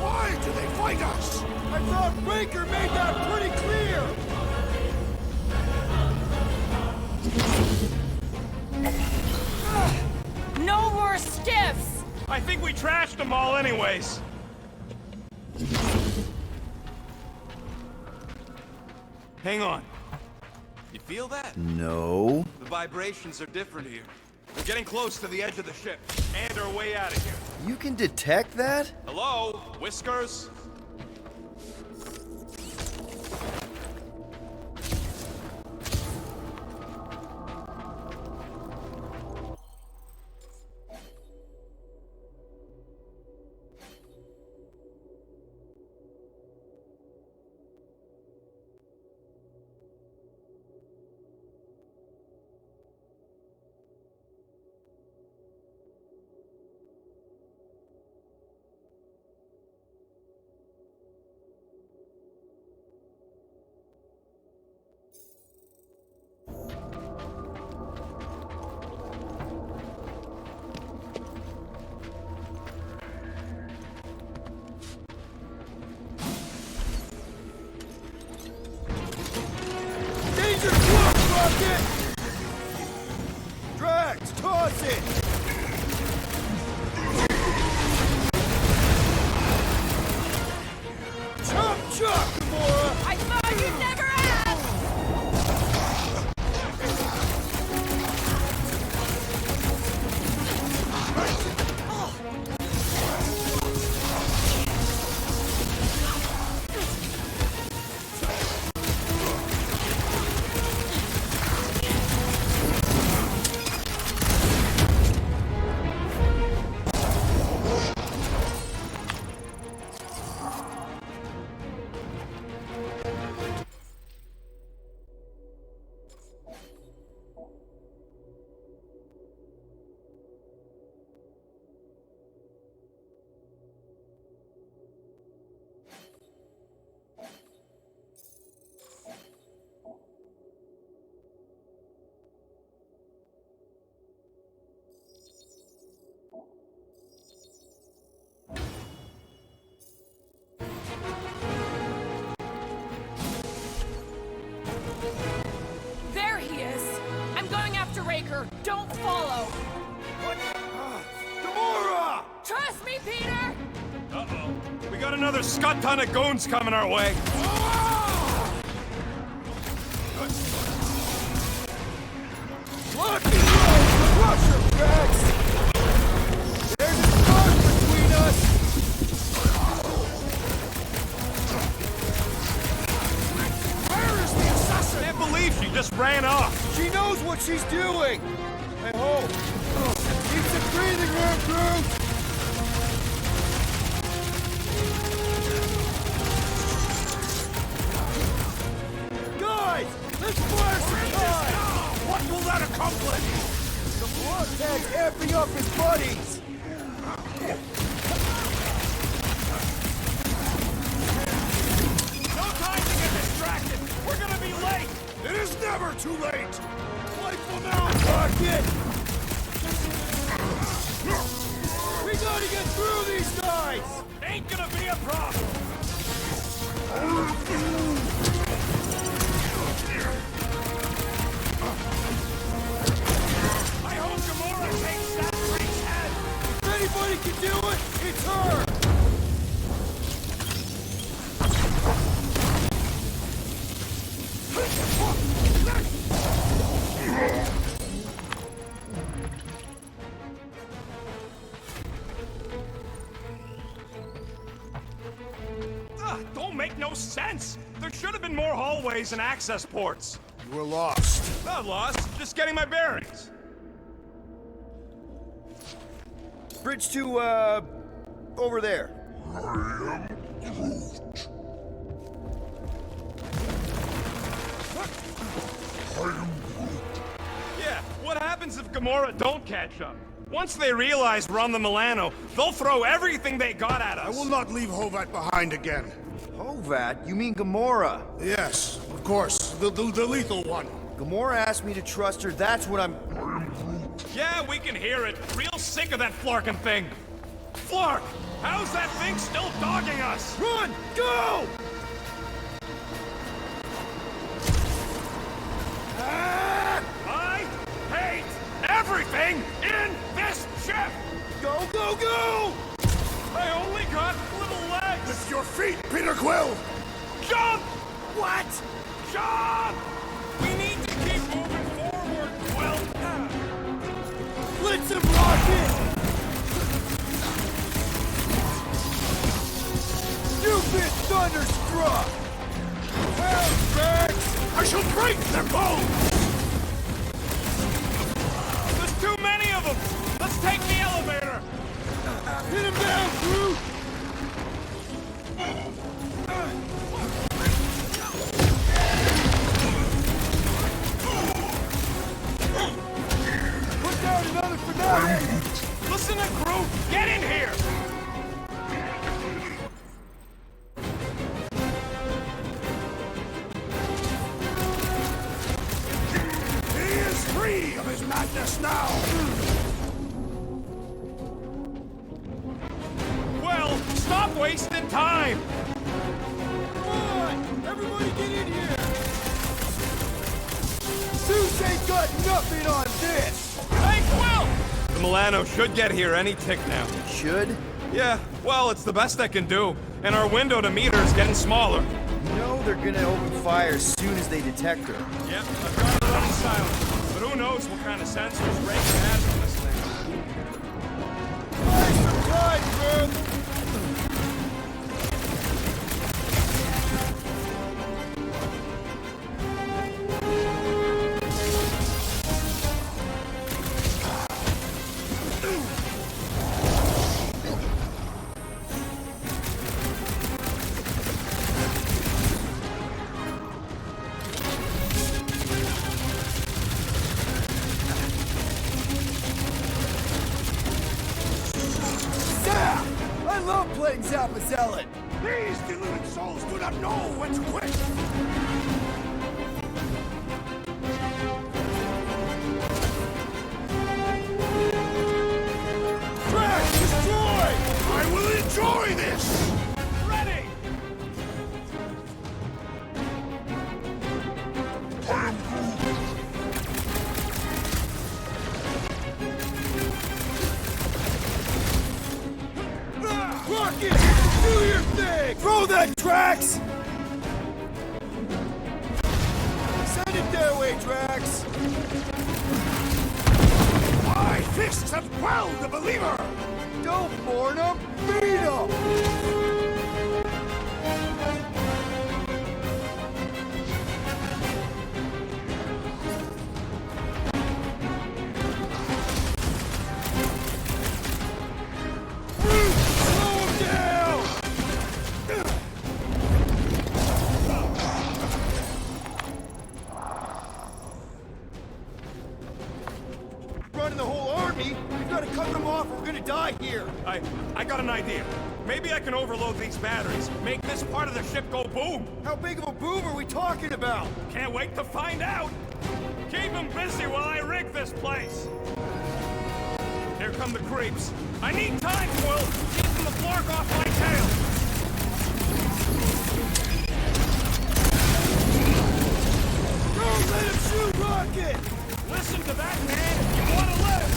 Why do they fight us? I thought Baker made that pretty clear! No more skiffs! I think we trashed them all anyways. Hang on. You feel that? No. The vibrations are different here. We're getting close to the edge of the ship, and our way out of here. You can detect that? Hello? Whiskers? Baker! Don't follow! What? Gamora! Trust me, Peter! Uh-oh. We got another scut ton of goons coming our way. Lock and roll the Russia, Rex! There's a spark between us! Where is the assassin? Can't believe she just ran off. She knows what she's doing! I hope. Keep some breathing room, Groot! Guys, let's fire some time! What will that accomplish? The blood tag's amping up his buddies! No time to get distracted. We're gonna be late. It is never too late! Life will now, Rocket! We gotta get through these guys! Ain't gonna be a problem. I hope Gamora takes that freak's head. If anybody can do it, it's her! Don't make no sense. There should have been more hallways and access ports. You were lost. Not lost, just getting my bearings. Bridge to, over there. Yeah, what happens if Gamora don't catch up? Once they realize we're on the Milano, they'll throw everything they got at us. I will not leave Hovat behind again. Hovat? You mean Gamora? Yes, of course. The lethal one. Gamora asked me to trust her, that's what I'm... Yeah, we can hear it. Real sick of that Flarkin thing. Flark, how's that thing still dogging us? Run! Go! I hate everything in this ship! Go, go, go! I only got little legs! With your feet, Peter Quill! Jump! What? Jump! We need to keep moving forward, Quill! Blitz him, Rocket! You've been thunderstruck! Help, Rex! I shall break their bones! There's too many of them! Let's take the elevator! Hit him down, Groot! Put down another for now! Listen to Groot! Get in here! He is free of his madness now! Well, stop wasting time! Come on! Everybody get in here! Zeus ain't got nothing on this! Hey, Quill! The Milano should get here any tick now. Should? Yeah, well, it's the best I can do. And our window to meet her is getting smaller. You know they're gonna open fire as soon as they detect her. Yep, I've got her running silent. But who knows what kind of sensors Reagan has on this thing. Buy some time, Groot! I love playing Zappazellan! These deluded souls do not know when to quit! Crash! Destroy! I will enjoy this! Ready! that, Drax! Send it their way, Drax! My fists have quelled the believer! Don't mourn him, beat him! Running the whole army? We've got to cut them off or we're gonna die here. I got an idea. Maybe I can overload these batteries. Make this part of the ship go boom. How big of a boom are we talking about? Can't wait to find out. Keep them busy while I rig this place. Here come the creeps. I need time, Quill. Keeping the flark off my tail. Don't let him shoot Rocket! Listen to that, man, if you want to live!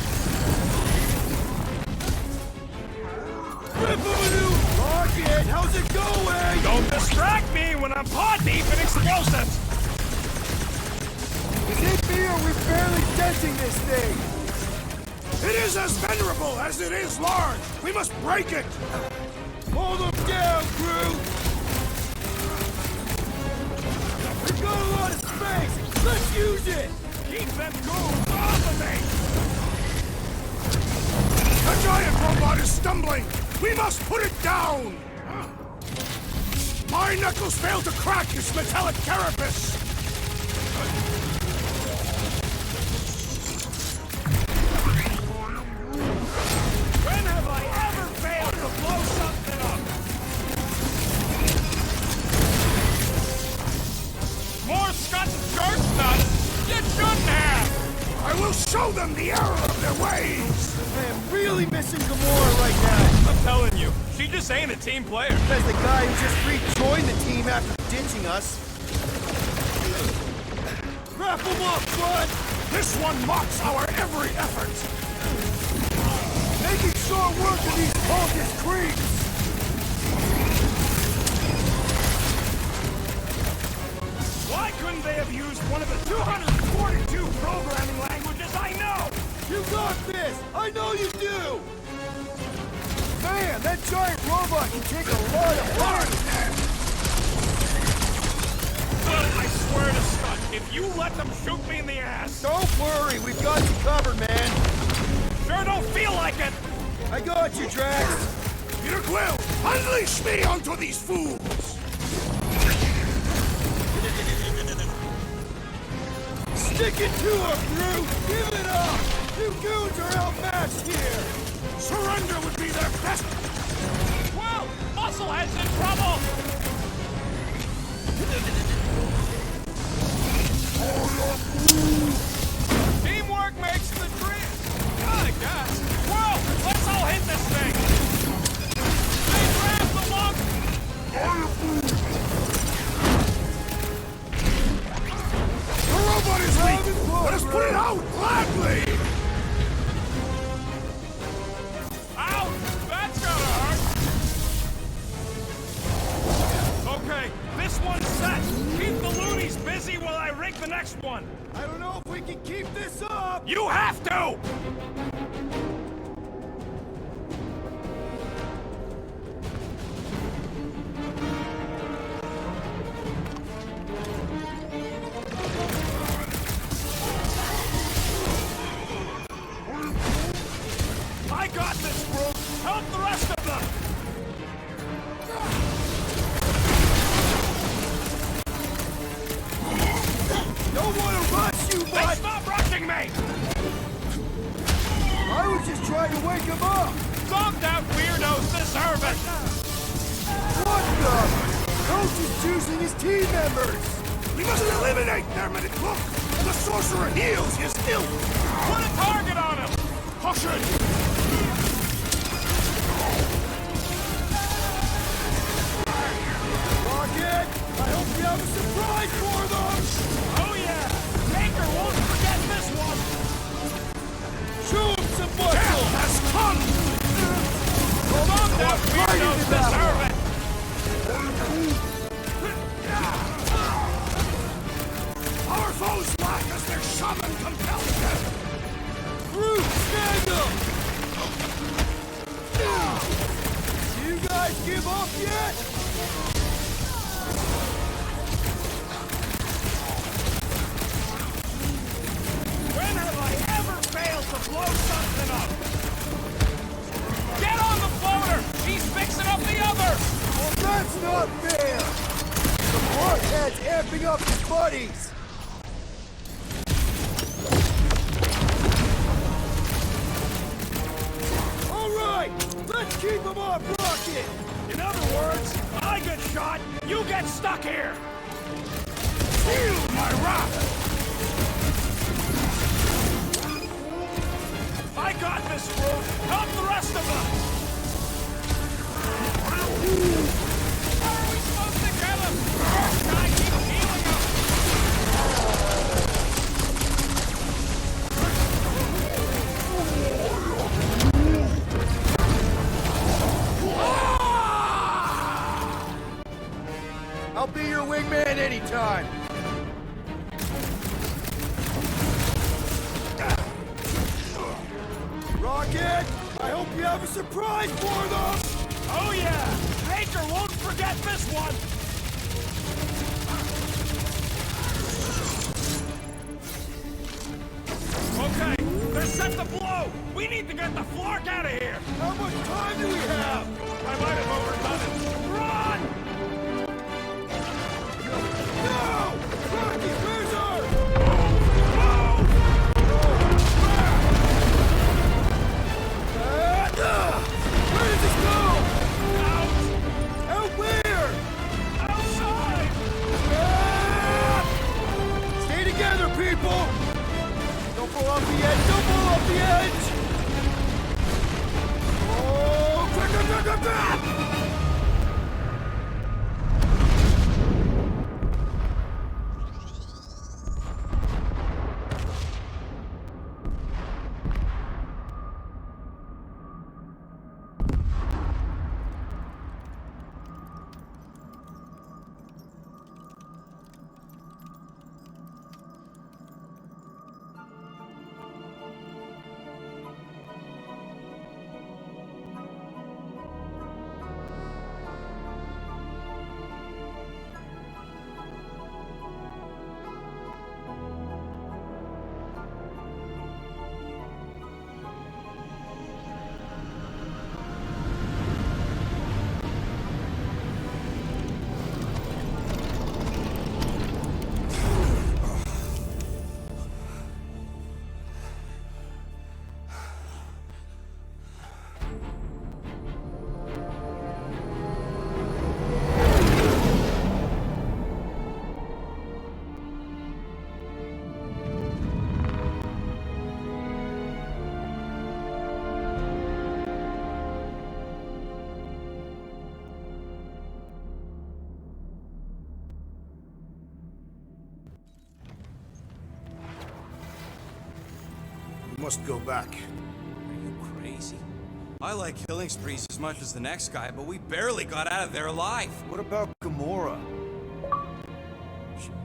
Rip him a new Rocket! How's it going? Don't distract me when I'm paw deep in explosives! Is it me or we're barely denting this thing? It is as venerable as it is large! We must break it! Hold them down, crew! We've got a lot of space! Let's use it! Keep them goons off of me! The giant robot is stumbling! We must put it down! My knuckles fail to crack its metallic carapace! When have I ever failed to blow something up? More Scots church nuts? You shouldn't have! I will show them the error of their ways! I am really missing Gamora right now. I'm telling you, she just ain't a team player. As the guy who just rejoined the team after ditching us. Wrap him up, bud! This one mocks our every effort! Making short work of these cultist creeps! Why couldn't they have used one of the 242 programming languages I know? You got this! I know you do! Man, that giant robot can take a lot of hurt! Well, I swear to Scott, if you let them shoot me in the ass... Don't worry, we've got you covered, man. Sure don't feel like it! I got you, Drax. Peter Quill, unleash me onto these fools! Stick it to him, Groot! Give it up! You goons are outmatched here! Surrender would be their best... Well, Musclehead's in trouble! Teamwork makes the dream! I guess. Well, let's all hit this thing! They grab the log! The robot is weak! Let us put it out gladly! Ow! That's gotta hurt! Okay, this one's set! Keep the loonies busy while I rig the next one! I don't know if we can keep this up! You have to! I got this, group! Help the rest of them! Don't want to rush you, They but stop rushing me! I was just trying to wake him up! Zombed out weirdos deserve it! What the? Coach is choosing his team members! We must eliminate their medic. Look! The sorcerer heals his ill! Put a target on him! Caution! Rocket! I hope you have a surprise for them! Oh yeah! Baker won't forget this one! Show him some muscle! Death has come! Zombed out weirdos deserve it! give up yet? When have I ever failed to blow something up? Get on the floater! He's fixing up the other! Well, that's not fair! The Blockhead's amping up his buddies! Alright! Let's keep him off rocket! In other words, I get shot, you get stuck here! Feel my wrath! I got this, Fruit! Help the rest of us! How are we supposed to get him? First guy keeps healing him! I'll be your wingman anytime! Rocket! I hope you have a surprise for them! Oh yeah! Baker won't forget this one! Okay, they're set to blow! We need to get the Flark out of here! How much time do we have? I might have overdone it. Run! No! Rocky, where's our... Where does this go? Out! Out where? Outside! Stay together, people! Don't fall off the edge! Don't fall off the edge! Oh, quick, quick, quick, quick, quick! Must go back. Are you crazy? I like killing sprees as much as the next guy, but we barely got out of there alive. What about Gamora?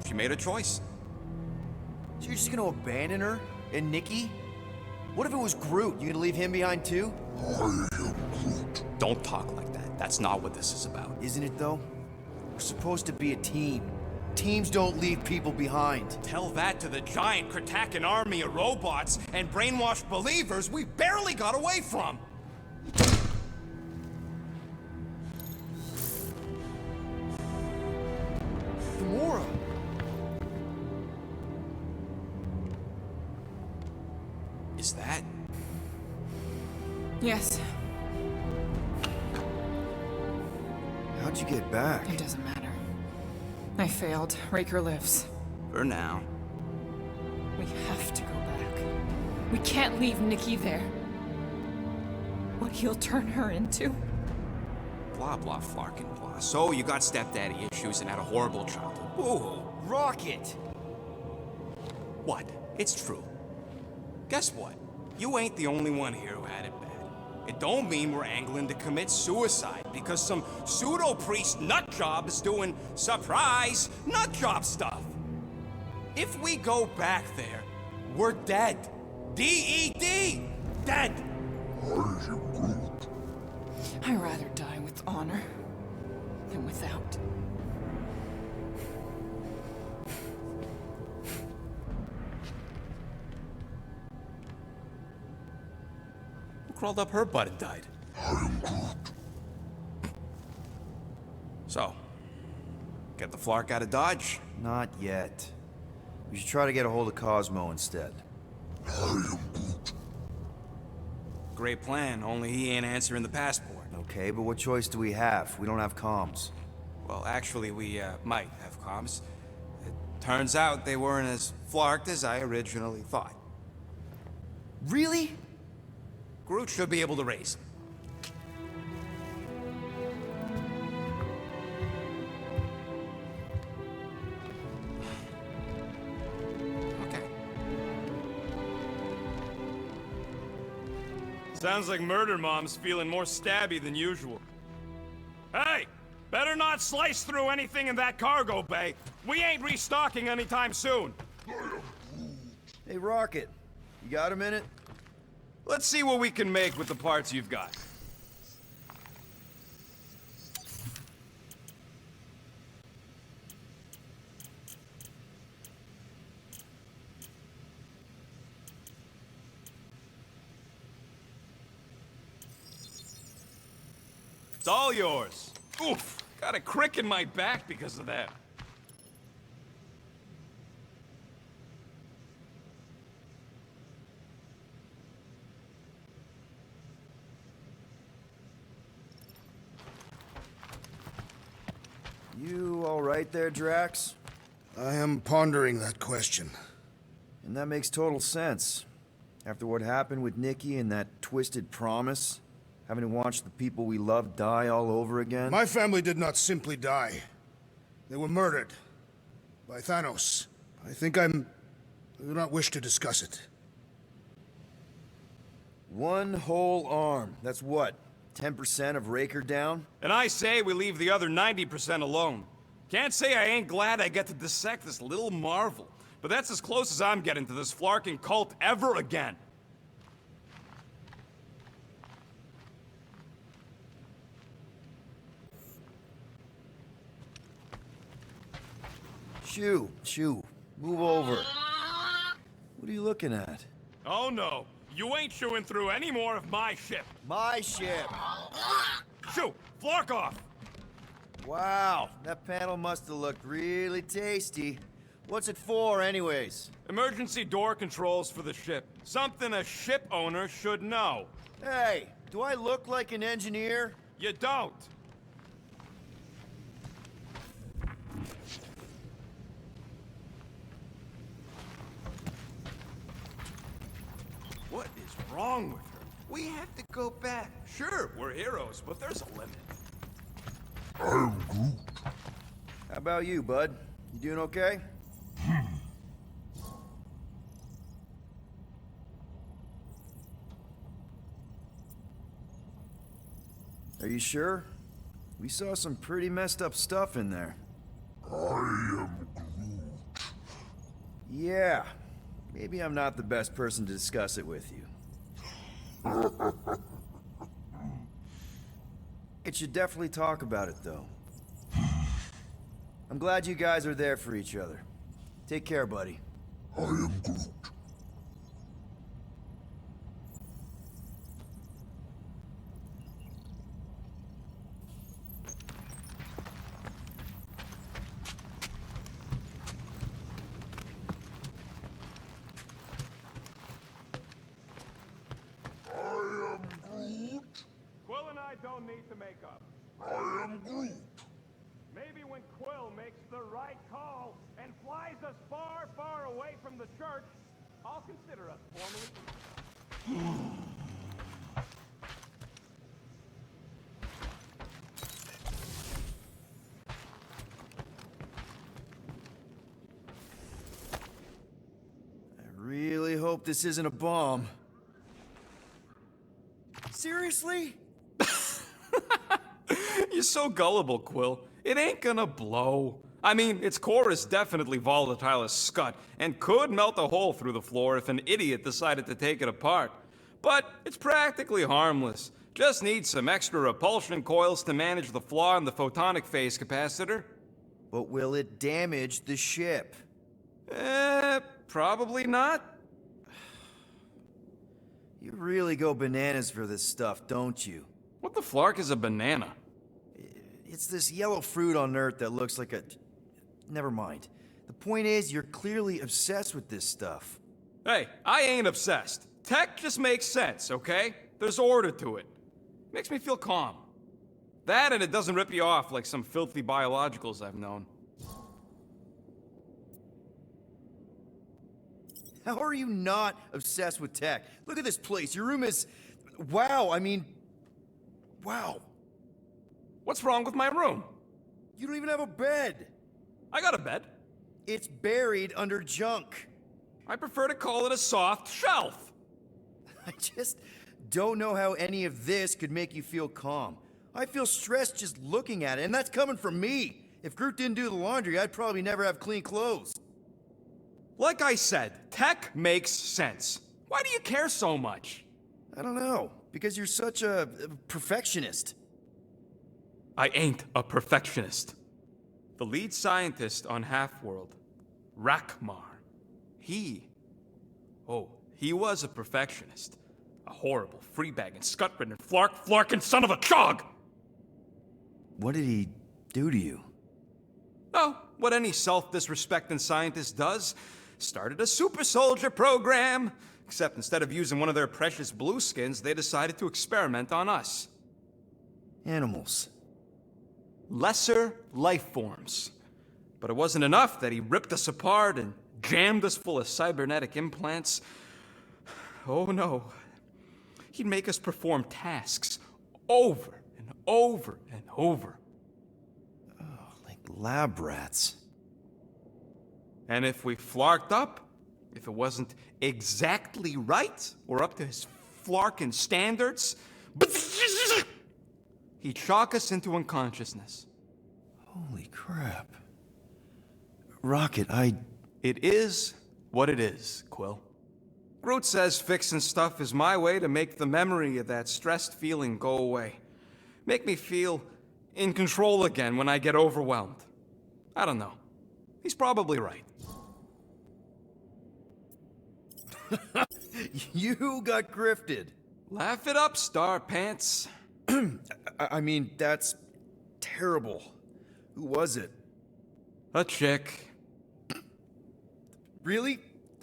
She made a choice. So you're just gonna abandon her? And Nikki? What if it was Groot? You gonna leave him behind too? Don't talk like that. That's not what this is about. Isn't it though? We're supposed to be a team. Teams don't leave people behind. Tell that to the giant Kratakan army of robots and brainwashed believers we barely got away from. Gamora! Is that? Yes. How'd you get back? It doesn't matter. I failed. Raker lives. For now. We have to go back. We can't leave Nikki there. What he'll turn her into? Blah, blah, flarkin' blah. So you got stepdaddy issues and had a horrible childhood. Ooh. Rocket! What? It's true. Guess what? You ain't the only one here who had it bad. It don't mean we're angling to commit suicide because some pseudo-priest nutjob is doing surprise nutjob stuff. If we go back there, we're dead. D-E-D! Dead! I'd rather die with honor than without. Who crawled up her butt and died? So, get the Flark out of Dodge? Not yet. We should try to get a hold of Cosmo instead. Great plan, only he ain't answering the passport. Okay, but what choice do we have? We don't have comms. Well, actually, we might have comms. It turns out they weren't as flarked as I originally thought. Really? Groot should be able to raise them. Sounds like Murder Mom's feeling more stabby than usual. Hey! Better not slice through anything in that cargo bay. We ain't restocking anytime soon. Hey, Rocket. You got a minute? Let's see what we can make with the parts you've got. It's all yours. Oof, got a crick in my back because of that. You all right there, Drax? I am pondering that question. And that makes total sense. After what happened with Nikki and that twisted promise, having to watch the people we love die all over again. My family did not simply die. They were murdered. By Thanos. I do not wish to discuss it. One whole arm. That's what? 10% of Raker down? And I say we leave the other 90% alone. Can't say I ain't glad I get to dissect this little marvel, but that's as close as I'm getting to this flarking cult ever again. Shoo, move over. What are you looking at? Oh no, you ain't chewing through any more of my ship. My ship! Shoo, flark off! Wow, that panel must have looked really tasty. What's it for, anyways? Emergency door controls for the ship. Something a ship owner should know. Hey, do I look like an engineer? You don't. What is wrong with her? We have to go back. Sure, we're heroes, but there's a limit. How about you, bud? You doing okay? Are you sure? We saw some pretty messed up stuff in there. Yeah. Maybe I'm not the best person to discuss it with you. It should definitely talk about it, though. I'm glad you guys are there for each other. Take care, buddy. I am Groot. Quill and I don't need to make up. I am Groot. Maybe when Quill makes the right call and flies us far, far away from the church, I'll consider us formally. I really hope this isn't a bomb. Seriously? You're so gullible, Quill. It ain't gonna blow. I mean, its core is definitely volatile as scut, and could melt a hole through the floor if an idiot decided to take it apart. But it's practically harmless. Just need some extra repulsion coils to manage the flaw in the photonic phase capacitor. But will it damage the ship? Probably not. You really go bananas for this stuff, don't you? What the flark is a banana? It's this yellow fruit on Earth that looks like a... Never mind. The point is, you're clearly obsessed with this stuff. Hey, I ain't obsessed. Tech just makes sense, okay? There's order to it. Makes me feel calm. That and it doesn't rip you off like some filthy biologicals I've known. How are you not obsessed with tech? Look at this place. Your room is... Wow, I mean... Wow. What's wrong with my room? You don't even have a bed. I got a bed. It's buried under junk. I prefer to call it a soft shelf. I just don't know how any of this could make you feel calm. I feel stressed just looking at it, and that's coming from me. If Groot didn't do the laundry, I'd probably never have clean clothes. Like I said, tech makes sense. Why do you care so much? I don't know. Because you're such a perfectionist. I ain't a perfectionist. The lead scientist on Halfworld, Rakmar, he was a perfectionist. A horrible, free-bagging, scut-ridden, flarking son of a chog! What did he do to you? Oh, what any self-disrespecting scientist does. Started a super soldier program. Except instead of using one of their precious blueskins, they decided to experiment on us. Animals. Lesser life forms. But it wasn't enough that he ripped us apart and jammed us full of cybernetic implants. Oh no. He'd make us perform tasks over and over and over. Oh, like lab rats. And if we flarked up, if it wasn't exactly right or up to his flarkin' standards, he'd shock us into unconsciousness. Holy crap. Rocket, It is what it is, Quill. Groot says fixing stuff is my way to make the memory of that stressed feeling go away. Make me feel in control again when I get overwhelmed. I don't know. He's probably right. You got grifted. Laugh it up, Star Pants. I mean, that's terrible. Who was it? A chick. Really?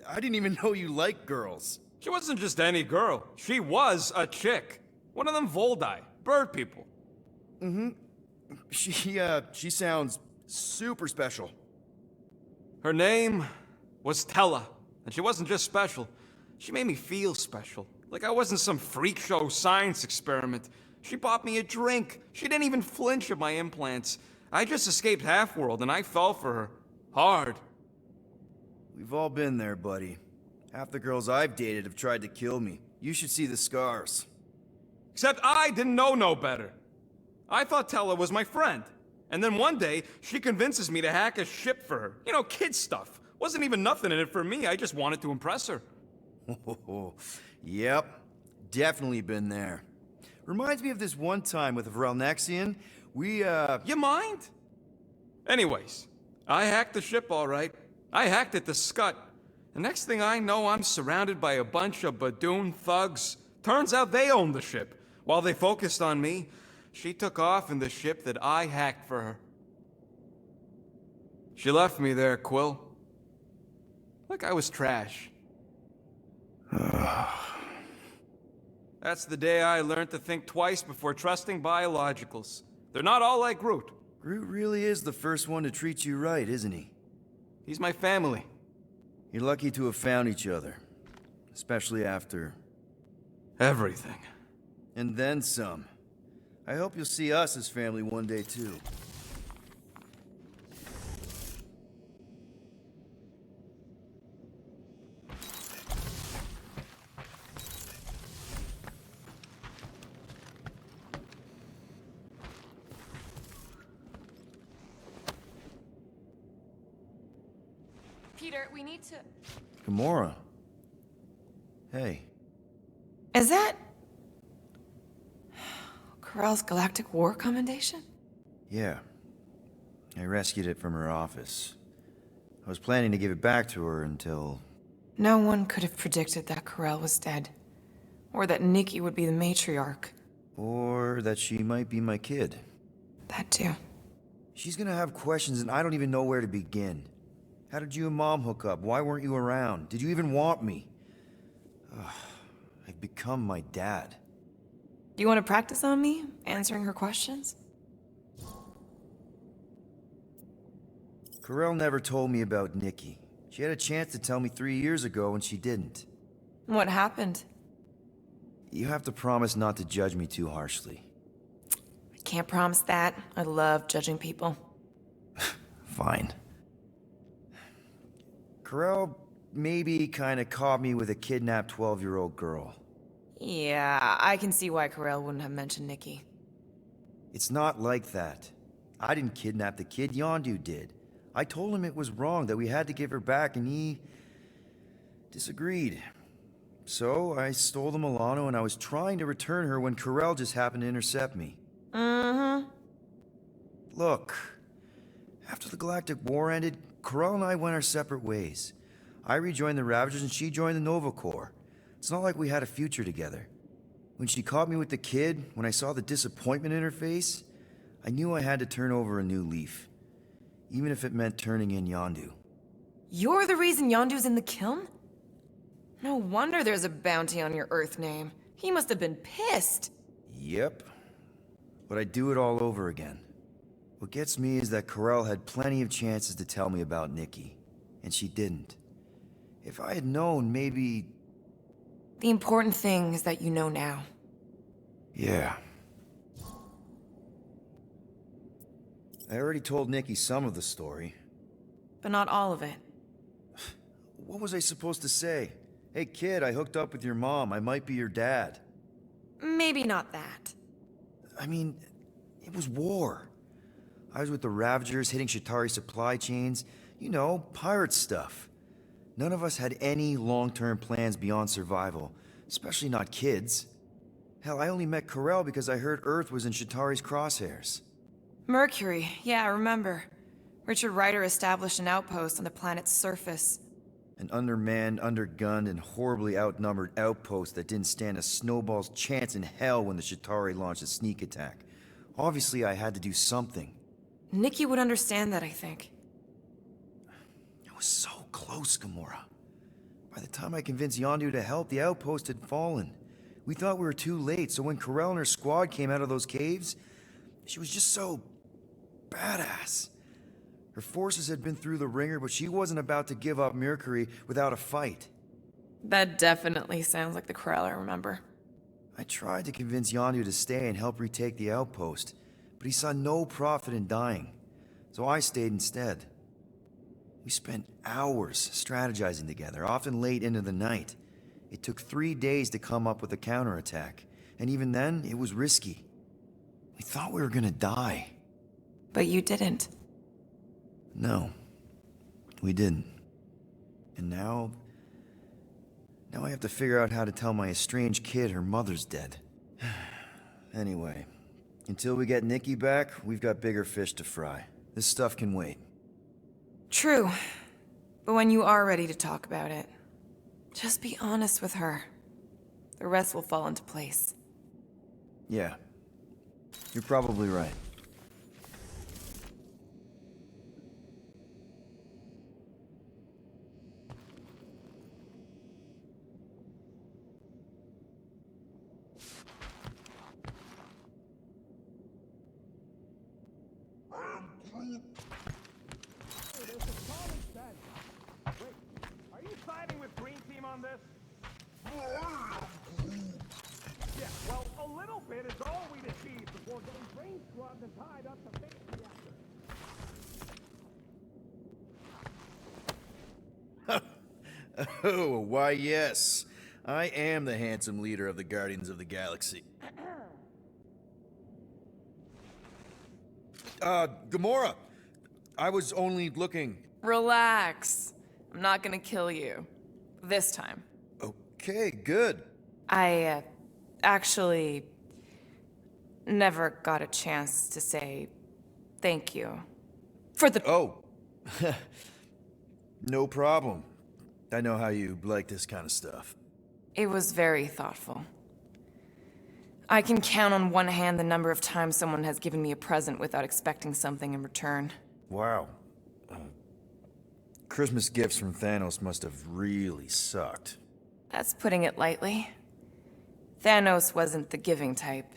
I didn't even know you liked girls. She wasn't just any girl. She was a chick. One of them Voldi, bird people. Mm-hmm. She sounds super special. Her name was Tella, and she wasn't just special. She made me feel special, like I wasn't some freak show science experiment. She bought me a drink. She didn't even flinch at my implants. I just escaped Halfworld, and I fell for her. Hard. We've all been there, buddy. Half the girls I've dated have tried to kill me. You should see the scars. Except I didn't know no better. I thought Tella was my friend. And then one day, she convinces me to hack a ship for her. You know, kid stuff. Wasn't even nothing in it for me, I just wanted to impress her. Yep, definitely been there. Reminds me of this one time with Vrelnexian. You mind? Anyways, I hacked the ship all right. I hacked it to Scut. The next thing I know, I'm surrounded by a bunch of Badoon thugs. Turns out they owned the ship. While they focused on me, she took off in the ship that I hacked for her. She left me there, Quill. Like I was trash. That's the day I learned to think twice before trusting biologicals. They're not all like Groot. Groot really is the first one to treat you right, isn't he? He's my family. You're lucky to have found each other. Especially after... everything. And then some. I hope you'll see us as family one day, too. Peter, we need to... Gamora. Hey. Is that... Corell's Galactic War Commendation? Yeah. I rescued it from her office. I was planning to give it back to her until... No one could have predicted that Corell was dead. Or that Nikki would be the matriarch. Or that she might be my kid. That too. She's gonna have questions and I don't even know where to begin. How did you and Mom hook up? Why weren't you around? Did you even want me? Ugh, I've become my dad. Do you want to practice on me, answering her questions? Corell never told me about Nikki. She had a chance to tell me 3 years ago and she didn't. What happened? You have to promise not to judge me too harshly. I can't promise that. I love judging people. Fine. Corell maybe kinda caught me with a kidnapped 12-year-old girl. Yeah, I can see why Corell wouldn't have mentioned Nikki. It's not like that. I didn't kidnap the kid, Yondu did. I told him it was wrong, that we had to give her back, and he... disagreed. So, I stole the Milano and I was trying to return her when Corell just happened to intercept me. Mm-hmm. Look, after the Galactic War ended, Corell and I went our separate ways. I rejoined the Ravagers and she joined the Nova Corps. It's not like we had a future together. When she caught me with the kid, when I saw the disappointment in her face, I knew I had to turn over a new leaf. Even if it meant turning in Yondu. You're the reason Yondu's in the kiln? No wonder there's a bounty on your Earth name. He must have been pissed. Yep. But I'd do it all over again. What gets me is that Corell had plenty of chances to tell me about Nikki, and she didn't. If I had known, maybe... The important thing is that you know now. Yeah. I already told Nikki some of the story. But not all of it. What was I supposed to say? Hey kid, I hooked up with your mom. I might be your dad. Maybe not that. I mean, it was war. I was with the Ravagers, hitting Shatari supply chains. You know, pirate stuff. None of us had any long-term plans beyond survival, especially not kids. Hell, I only met Corell because I heard Earth was in Shatari's crosshairs. Mercury, yeah, I remember. Richard Ryder established an outpost on the planet's surface. An undermanned, undergunned, and horribly outnumbered outpost that didn't stand a snowball's chance in hell when the Shatari launched a sneak attack. Obviously, I had to do something. Nikki would understand that, I think. It was so close, Gamora. By the time I convinced Yondu to help, the outpost had fallen. We thought we were too late, so when Corell and her squad came out of those caves, she was just so... badass. Her forces had been through the ringer, but she wasn't about to give up Mercury without a fight. That definitely sounds like the Corell I remember. I tried to convince Yondu to stay and help retake the outpost, but he saw no profit in dying, so I stayed instead. We spent hours strategizing together, often late into the night. It took 3 days to come up with a counterattack, and even then, it was risky. We thought we were gonna die. But you didn't. No, we didn't. And now I have to figure out how to tell my estranged kid her mother's dead. Anyway, until we get Nikki back, we've got bigger fish to fry. This stuff can wait. True. But when you are ready to talk about it, just be honest with her. The rest will fall into place. Yeah, you're probably right. Are you siding with Green Team on this? Yeah, well, a little bit is all we'd achieve before getting brain scrubbed and tied up to fix the reactor. Oh, why yes. I am the handsome leader of the Guardians of the Galaxy. Gamora! I was only looking... Relax. I'm not gonna kill you. This time. Okay, good. Actually... never got a chance to say thank you. For the. Oh. No problem. I know how you like this kind of stuff. It was very thoughtful. I can count on one hand the number of times someone has given me a present without expecting something in return. Wow. Christmas gifts from Thanos must have really sucked. That's putting it lightly. Thanos wasn't the giving type.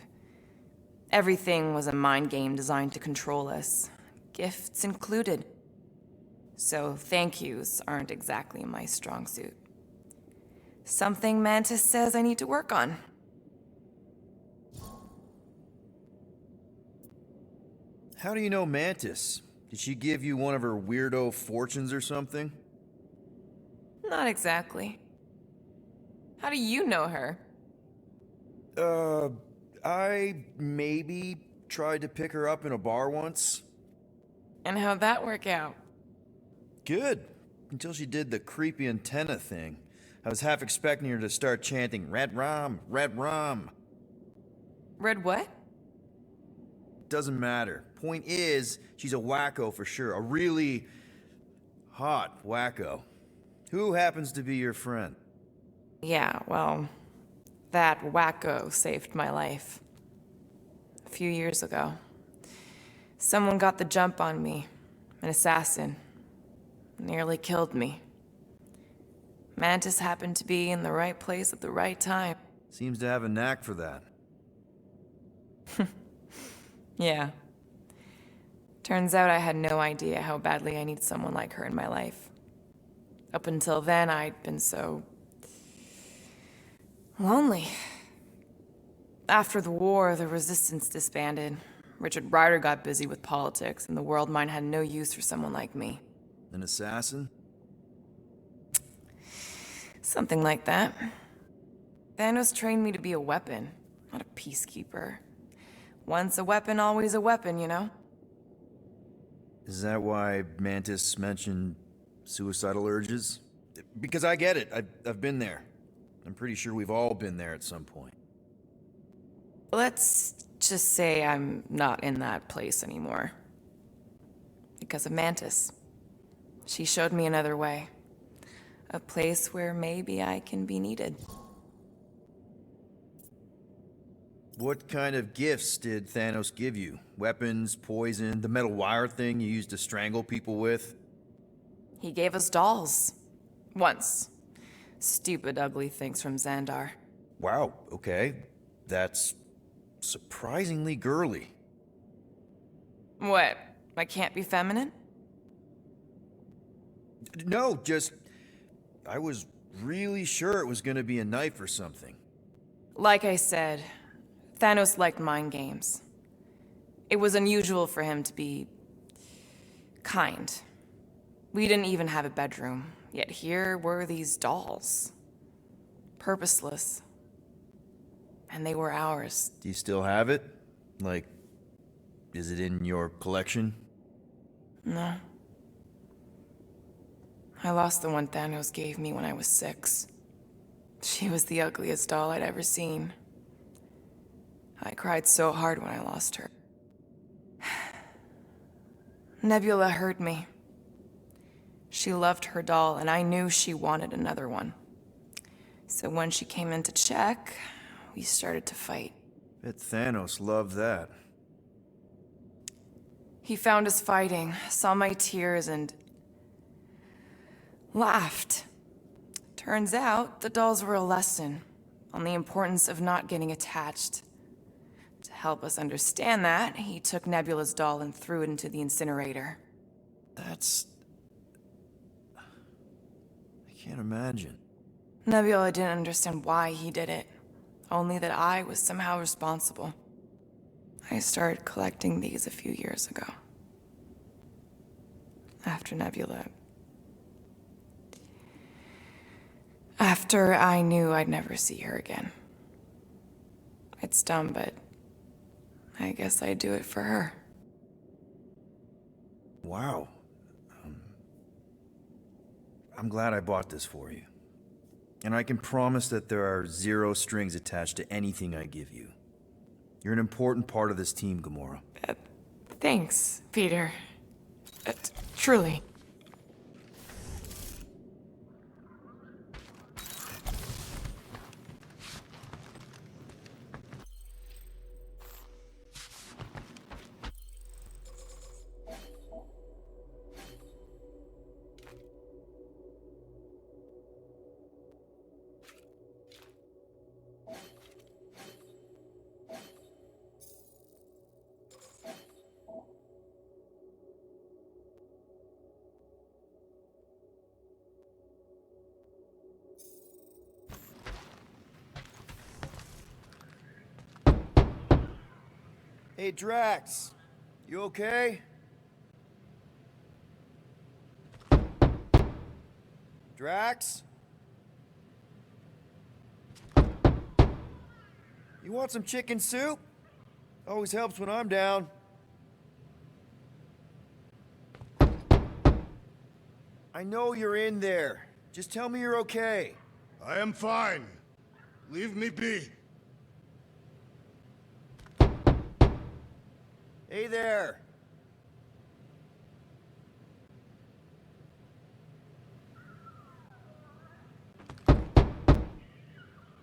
Everything was a mind game designed to control us, gifts included. So thank yous aren't exactly my strong suit. Something Mantis says I need to work on. How do you know Mantis? Did she give you one of her weirdo fortunes or something? Not exactly. How do you know her? I maybe tried to pick her up in a bar once. And how'd that work out? Good. Until she did the creepy antenna thing. I was half expecting her to start chanting, "Red rum, red rum." Red what? Doesn't matter. Point is, she's a wacko for sure. A really hot wacko. Who happens to be your friend? Yeah, well, that wacko saved my life. A few years ago. Someone got the jump on me. An assassin. Nearly killed me. Mantis happened to be in the right place at the right time. Seems to have a knack for that. Yeah. Turns out I had no idea how badly I needed someone like her in my life. Up until then, I'd been so lonely. After the war, the resistance disbanded. Richard Ryder got busy with politics, and the world mine had no use for someone like me. An assassin? Something like that. Thanos trained me to be a weapon, not a peacekeeper. Once a weapon, always a weapon, you know? Is that why Mantis mentioned suicidal urges? Because I get it. I've been there. I'm pretty sure we've all been there at some point. Let's just say I'm not in that place anymore. Because of Mantis. She showed me another way. A place where maybe I can be needed. What kind of gifts did Thanos give you? Weapons, poison, the metal wire thing you used to strangle people with? He gave us dolls. Once. Stupid, ugly things from Xandar. Wow, okay. That's surprisingly girly. What? I can't be feminine? No, just... I was really sure it was gonna be a knife or something. Like I said, Thanos liked mind games. It was unusual for him to be kind. We didn't even have a bedroom, yet here were these dolls. Purposeless. And they were ours. Do you still have it? Like, is it in your collection? No. I lost the one Thanos gave me when I was 6. She was the ugliest doll I'd ever seen. I cried so hard when I lost her. Nebula hurt me. She loved her doll, and I knew she wanted another one. So when she came in to check, we started to fight. Bet Thanos loved that. He found us fighting, saw my tears, and laughed. Turns out, the dolls were a lesson on the importance of not getting attached. To help us understand that, he took Nebula's doll and threw it into the incinerator. That's... I can't imagine. Nebula didn't understand why he did it, only that I was somehow responsible. I started collecting these a few years ago. After Nebula. After I knew I'd never see her again. It's dumb, but I guess I'd do it for her. Wow. I'm glad I bought this for you. And I can promise that there are 0 strings attached to anything I give you. You're an important part of this team, Gamora. Thanks, Peter. Truly. Hey, Drax. You okay? Drax? You want some chicken soup? Always helps when I'm down. I know you're in there. Just tell me you're okay. I am fine. Leave me be. Hey there.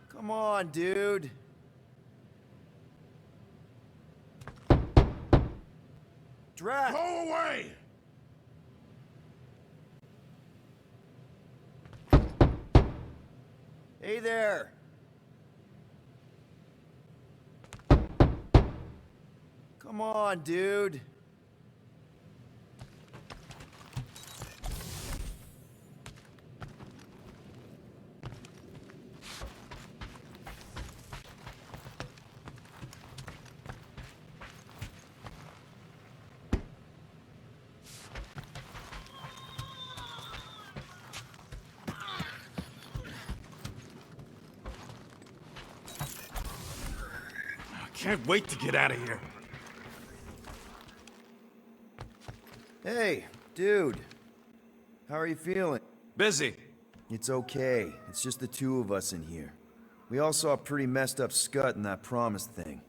Come on, dude. Drax! Go away! Hey there. Come on, dude. Can't wait to get out of here. Hey, dude. How are you feeling? Busy. It's okay. It's just the two of us in here. We all saw a pretty messed up scut in that promise thing.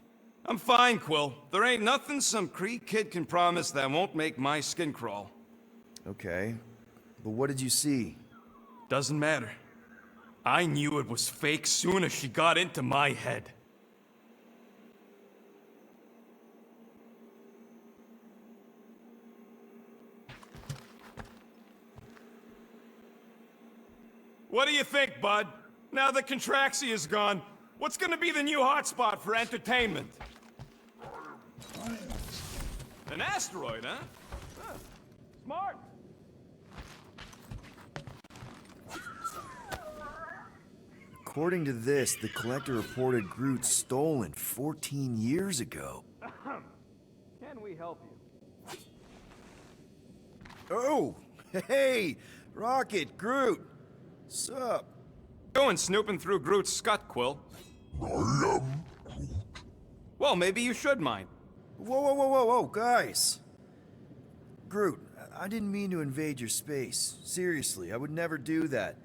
I'm fine, Quill. There ain't nothing some Kree kid can promise that won't make my skin crawl. Okay. But what did you see? Doesn't matter. I knew it was fake soon as she got into my head. What do you think, bud? Now that Contraxi is gone, what's gonna be the new hotspot for entertainment? An asteroid, huh? Smart! According to this, the Collector reported Groot stolen 14 years ago. Can we help you? Oh! Hey! Rocket, Groot! Sup? Going snooping through Groot's scut, Quill. I am Groot. Well, maybe you should mind. Whoa, guys! Groot, I didn't mean to invade your space. Seriously, I would never do that.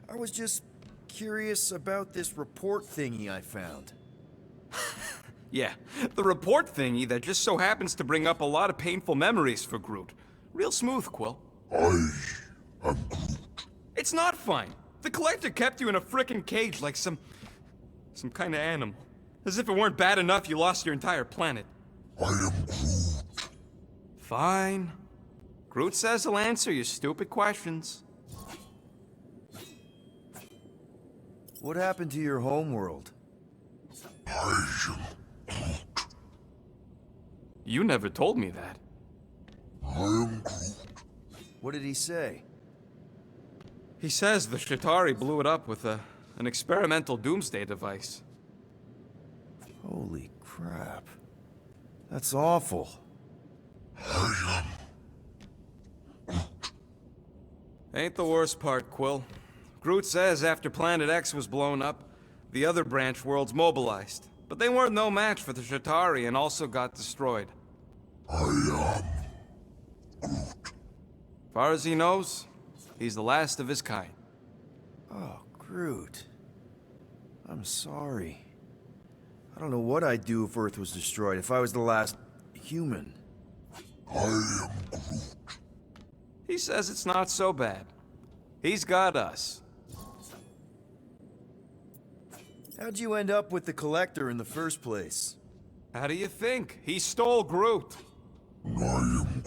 I was just curious about this report thingy I found. Yeah, the report thingy that just so happens to bring up a lot of painful memories for Groot. Real smooth, Quill. I am Groot. It's not fine. The Collector kept you in a frickin' cage like some kind of animal. As if it weren't bad enough you lost your entire planet. I am Groot. Fine. Groot says he'll answer your stupid questions. What happened to your homeworld? You never told me that. I am Groot. What did he say? He says the Chitauri blew it up with an experimental doomsday device. Holy crap. That's awful. Ain't the worst part, Quill. Groot says after Planet X was blown up, the other branch worlds mobilized. But they weren't no match for the Chitauri and also got destroyed. I am Groot. Far as he knows, he's the last of his kind. Oh, Groot. I'm sorry. I don't know what I'd do if Earth was destroyed, if I was the last human. I am Groot. He says it's not so bad. He's got us. How'd you end up with the Collector in the first place? How do you think? He stole Groot. I am Groot.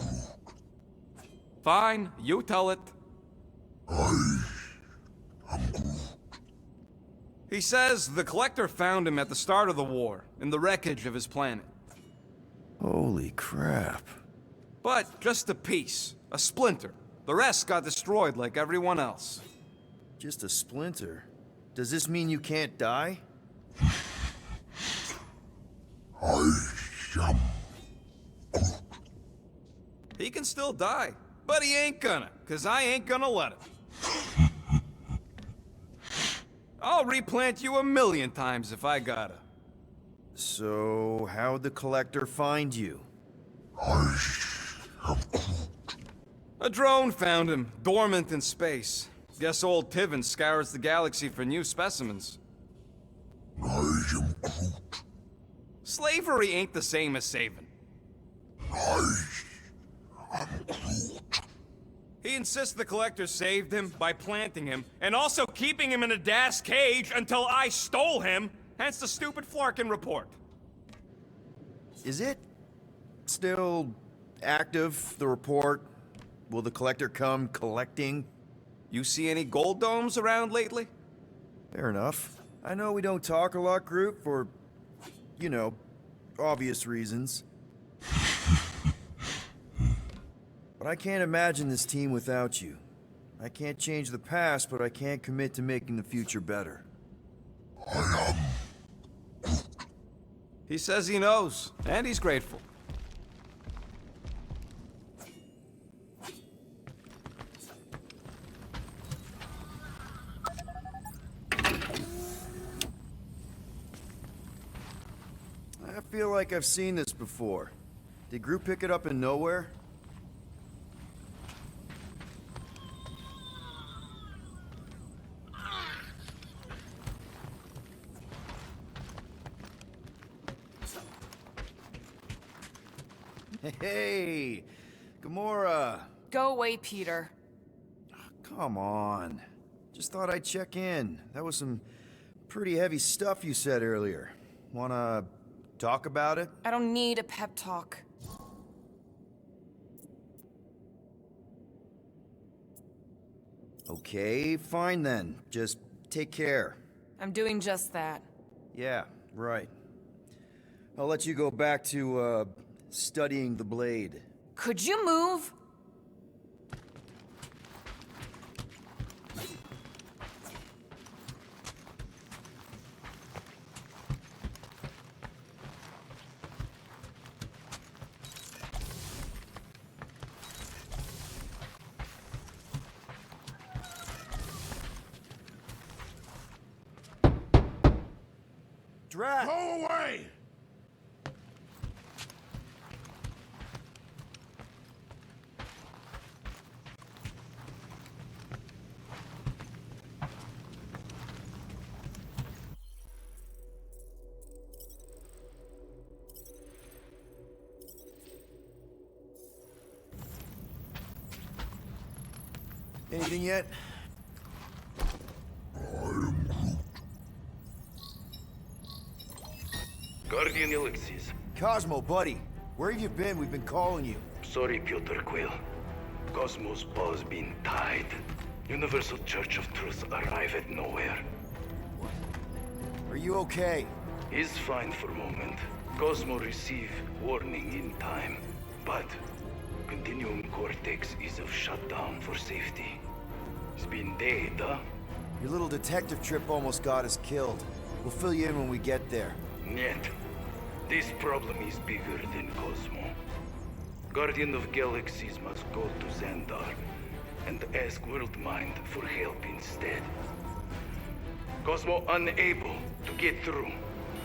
Fine, you tell it. I am Groot. He says the Collector found him at the start of the war, in the wreckage of his planet. Holy crap. But just a piece, a splinter. The rest got destroyed like everyone else. Just a splinter? Does this mean you can't die? I am Groot. He can still die, but he ain't gonna, 'cause I ain't gonna let him. I'll replant you 1,000,000 times if I gotta. So, how'd the Collector find you? I am Groot. A drone found him, dormant in space. Guess old Tiven scours the galaxy for new specimens. I am Groot. Slavery ain't the same as saving. I am Groot. He insists the Collector saved him by planting him, and also keeping him in a das cage until I stole him, hence the stupid Flarkin report. Is it still active, the report? Will the Collector come collecting? You see any gold domes around lately? Fair enough. I know we don't talk a lot, Groot, for, you know, obvious reasons. But I can't imagine this team without you. I can't change the past, but I can't commit to making the future better. I am. He says he knows, and he's grateful. I feel like I've seen this before. Did Groot pick it up in nowhere? Hey, Gamora. Go away, Peter. Come on. Just thought I'd check in. That was some pretty heavy stuff you said earlier. Wanna talk about it? I don't need a pep talk. Okay, fine then. Just take care. I'm doing just that. Yeah, right. I'll let you go back to, studying the blade. Could you move? Drat! Go away! Anything yet? Guardian Galaxies. Cosmo, buddy. Where have you been? We've been calling you. Sorry, Piotr Quill. Cosmos ball's been tied. Universal Church of Truth arrive at nowhere. Are you okay? He's fine for a moment. Cosmo receive warning in time. But Continuum Cortex is of shutdown for safety. It's been dead, huh? Your little detective trip almost got us killed. We'll fill you in when we get there. Yet, this problem is bigger than Cosmo. Guardian of Galaxies must go to Xandar and ask Worldmind for help instead. Cosmo unable to get through.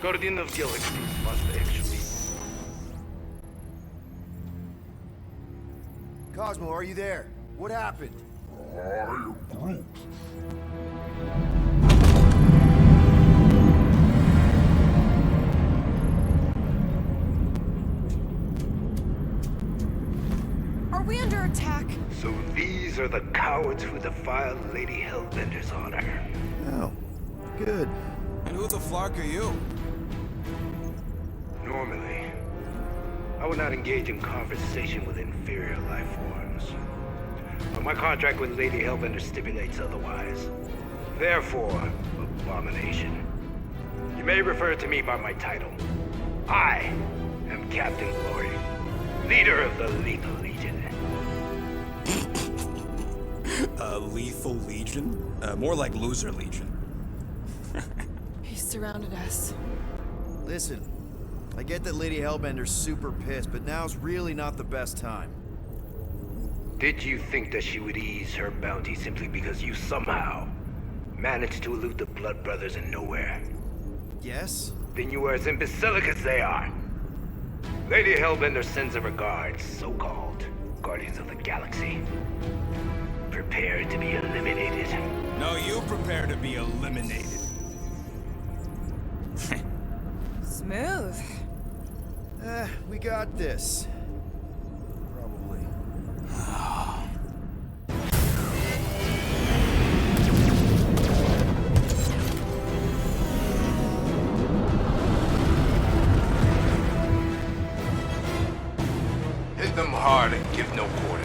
Guardian of Galaxies must actually... Cosmo, are you there? What happened? I am Groot. These are the cowards who defile Lady Hellbender's honor. Oh, good. And who the flark are you? Normally, I would not engage in conversation with inferior life forms. But my contract with Lady Hellbender stipulates otherwise. Therefore, abomination. You may refer to me by my title. I am Captain Glory, leader of the Lethal Legion. Lethal Legion? More like Loser Legion. He surrounded us. Listen, I get that Lady Hellbender's super pissed, but now's really not the best time. Did you think that she would ease her bounty simply because you somehow managed to elude the Blood Brothers in nowhere? Yes? Then you are as imbecilic as they are. Lady Hellbender sends her regards, so-called Guardians of the Galaxy. Prepare to be eliminated. No, you prepare to be eliminated. Smooth. We got this. Probably. Hit them hard and give no quarter.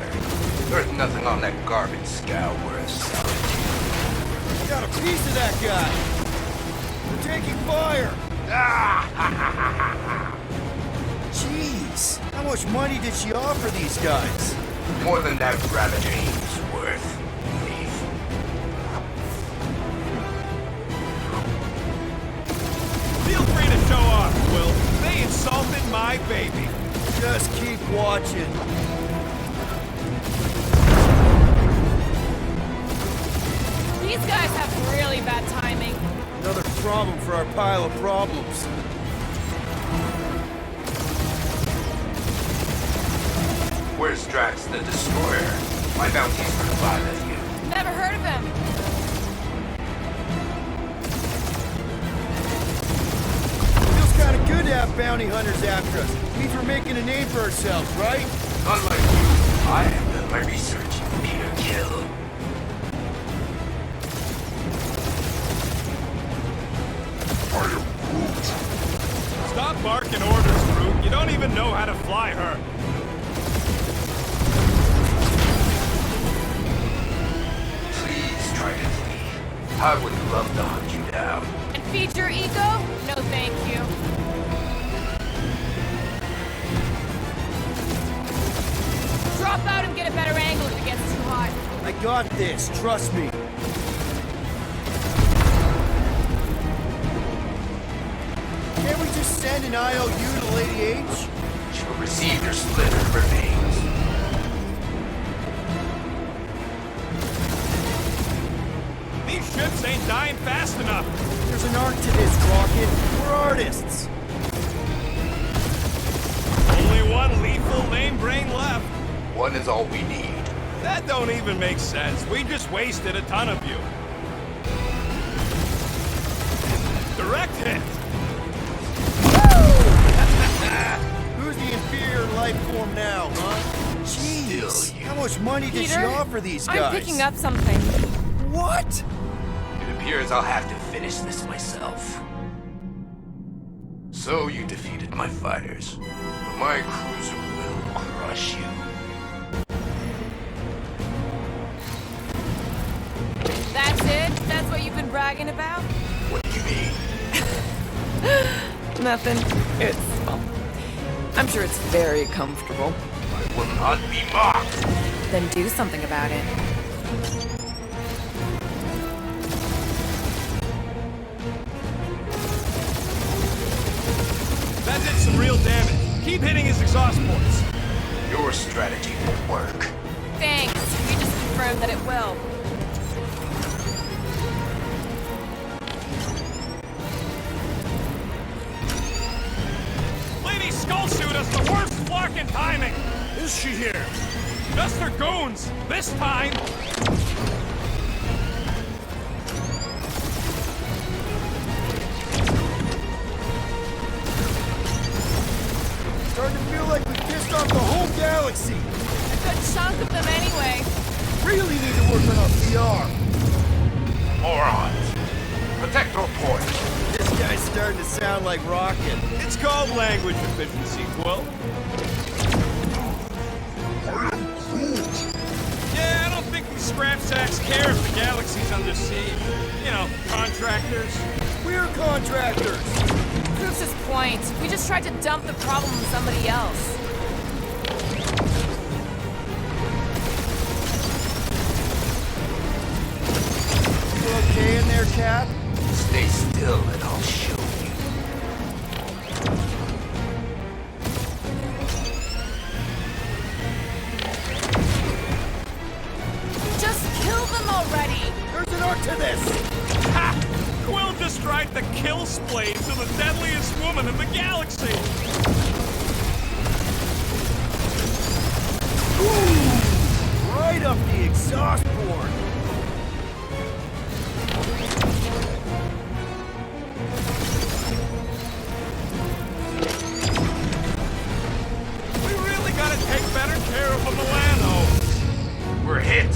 There's nothing on that garbage scow worth selling. Got a piece of that guy! We're taking fire! Jeez, how much money did she offer these guys? More than that Ravager he's worth. Thief. Feel free to show off, Will. They insulted my baby. Just keep watching. These guys have really bad timing. Another problem for our pile of problems. Where's Drax the Destroyer? My bounty's for 5 of you. Never heard of him. Feels kind of good to have bounty hunters after us. Means we're making a name for ourselves, right? Unlike you, I have done my research. Pure kill. Stop barking orders, Groot. You don't even know how to fly her. Please try to flee. I would love to hunt you down. And feed your ego? No thank you. Drop out and get a better angle if it gets too hot. I got this, trust me. Can't we just send an IOU to Lady H? She will receive your splintered remains. These ships ain't dying fast enough. There's an art to this, Rocket. We're artists. Only one lethal lame brain left. One is all we need. That don't even make sense. We just wasted a ton of you. Direct hit. Who's the inferior life form now, huh? Jeez, how much money did she Peter, offer these guys? I'm picking up something. What? It appears I'll have to finish this myself. So you defeated my fighters. But my cruiser will crush you. That's it? That's what you've been bragging about? What do you mean? Nothing. It's... well, I'm sure it's very comfortable. I will not be mocked. Then do something about it. That did some real damage. Keep hitting his exhaust ports. Your strategy won't work. Thanks. You just confirmed that it will. Lady Skullsuit has the worst flarkin' timing. Is she here? Just her goons. This time. Starting to feel like we pissed off the whole galaxy. A good chunk of them anyway. really need to work on our PR. Morons. Protector point. This guy's starting to sound like Rocket. It's called language efficiency, Quill. Yeah, I don't think we scrap sacks care if the galaxy's under siege. You know, contractors. We're contractors! Proves point. We just tried to dump the problem on somebody else. You okay in there, Cap? Stay still and I'll show you. Just kill them already! There's an art to this! Ha! Quill described the kill splay to the deadliest woman in the galaxy! Ooh! Right up the exhaust port! We really gotta take better care of the Milano. We're hit.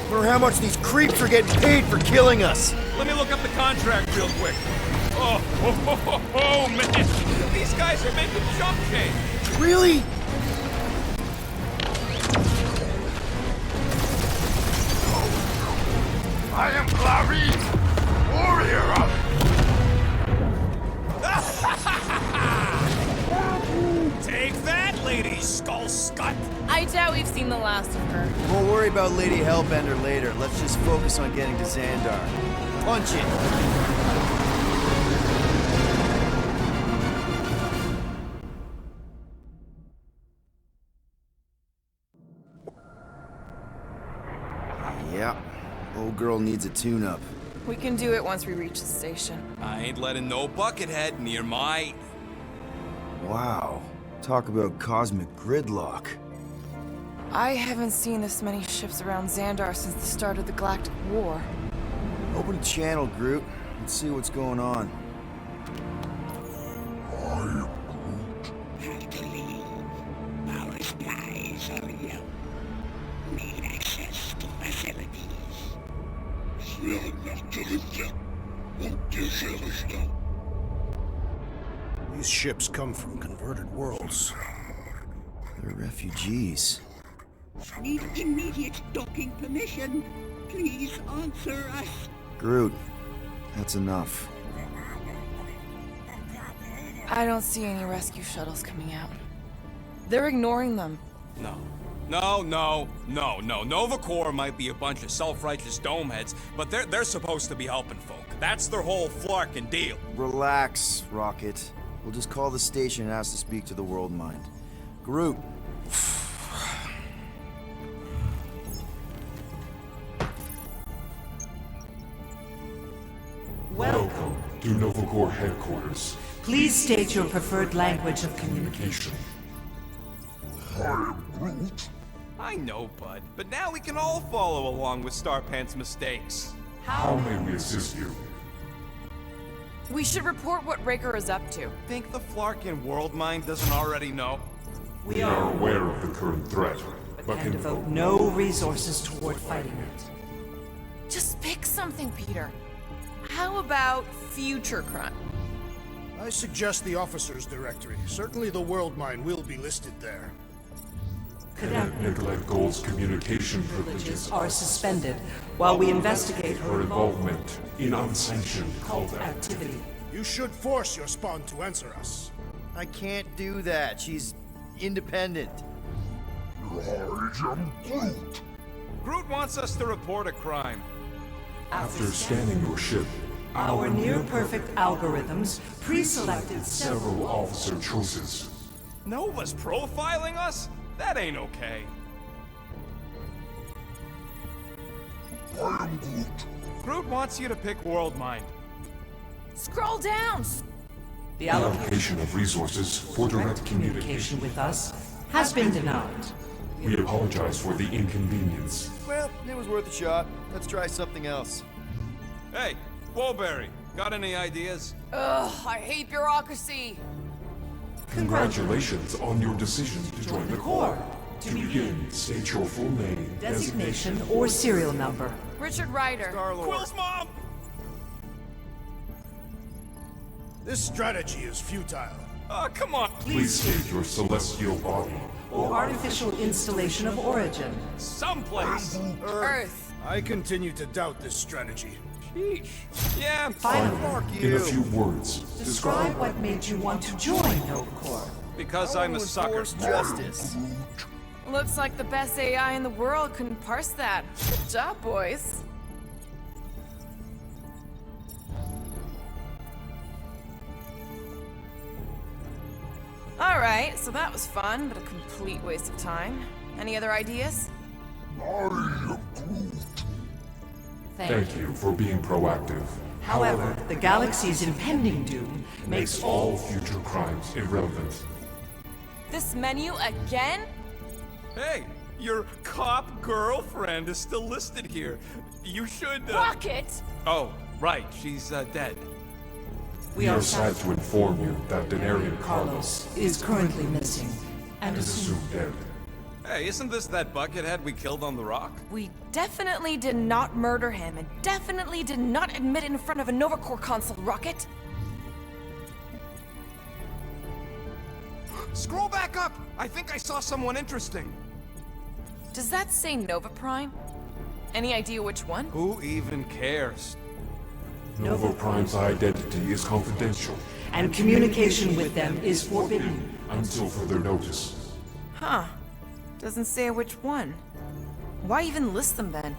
I wonder how much these creeps are getting paid for killing us. Let me look up the contract real quick. Oh, man! These guys are making jump change! Really? I am Clarice, warrior of... Take that, Lady Skull Scut! I doubt we've seen the last of her. We'll worry about Lady Hellbender later. Let's just focus on getting to Xandar. Punch it! Yeah, old girl needs a tune-up. We can do it once we reach the station. I ain't letting no buckethead near my... Wow, talk about cosmic gridlock. I haven't seen this many ships around Xandar since the start of the Galactic War. Open a channel, Groot. Let's see what's going on. Have to leave. Our supplies are low. Need access to facilities. These ships come from converted worlds. They're refugees. Need immediate docking permission. Please answer us. Groot, that's enough. I don't see any rescue shuttles coming out. They're ignoring them. No. Nova Corps might be a bunch of self-righteous domeheads, but they're supposed to be helping folk. That's their whole flarkin' deal. Relax, Rocket. We'll just call the station and ask to speak to the World Mind. Groot. Welcome to Nova Corps headquarters. Please state your preferred language of communication. I know, bud, but now we can all follow along with Starpant's mistakes. How may we assist you? We should report what Raker is up to. Think the Flarkin World Mind doesn't already know? We are aware of the current threat, but can devote no resources toward fighting it. Just pick something, Peter. How about future crime? I suggest the officers' directory. Certainly the World Mine will be listed there. Cadet Nicolette Gold's communication privileges are suspended while we investigate her involvement in unsanctioned cult activity. You should force your spawn to answer us. I can't do that. She's independent. Groot wants us to report a crime. After scanning your ship, our near-perfect algorithms pre-selected several officer choices. Nova's profiling us? That ain't okay. Groot wants you to pick World Mind. Scroll down! The allocation of resources for direct communication with us has been denied. We apologize for the inconvenience. Well, it was worth a shot. Let's try something else. Hey, Woolberry, got any ideas? Ugh, I hate bureaucracy. Congratulations on your decision to join the Corps. To begin, state your full name, Designation or serial number. Richard Ryder. Quill's mom! This strategy is futile. Oh, come on. Please state your celestial body. Or artificial installation of origin. Someplace. Earth. I continue to doubt this strategy. Sheesh. Yeah, Finally, In a few words, describe what made you want to join Nova Corps. Because I'm a sucker. Enforce justice. Looks like the best AI in the world couldn't parse that. Good job, boys. Alright, so that was fun, but a complete waste of time. Any other ideas? thank you for being proactive. However, the galaxy's impending doom Makes all future crimes irrelevant. This menu again? Hey, your cop girlfriend is still listed here. You should, Rocket! Oh, right, she's, dead. We are sad to inform you that Denarian Carlos is currently missing and is assumed dead. Hey, isn't this that buckethead we killed on the rock? We definitely did not murder him, and definitely did not admit it in front of a Nova Corps console, Rocket. Scroll back up! I think I saw someone interesting. Does that say Nova Prime? Any idea which one? Who even cares? Nova Prime's identity is confidential. and communication with them is forbidden. Until further notice. Huh. Doesn't say which one. Why even list them then?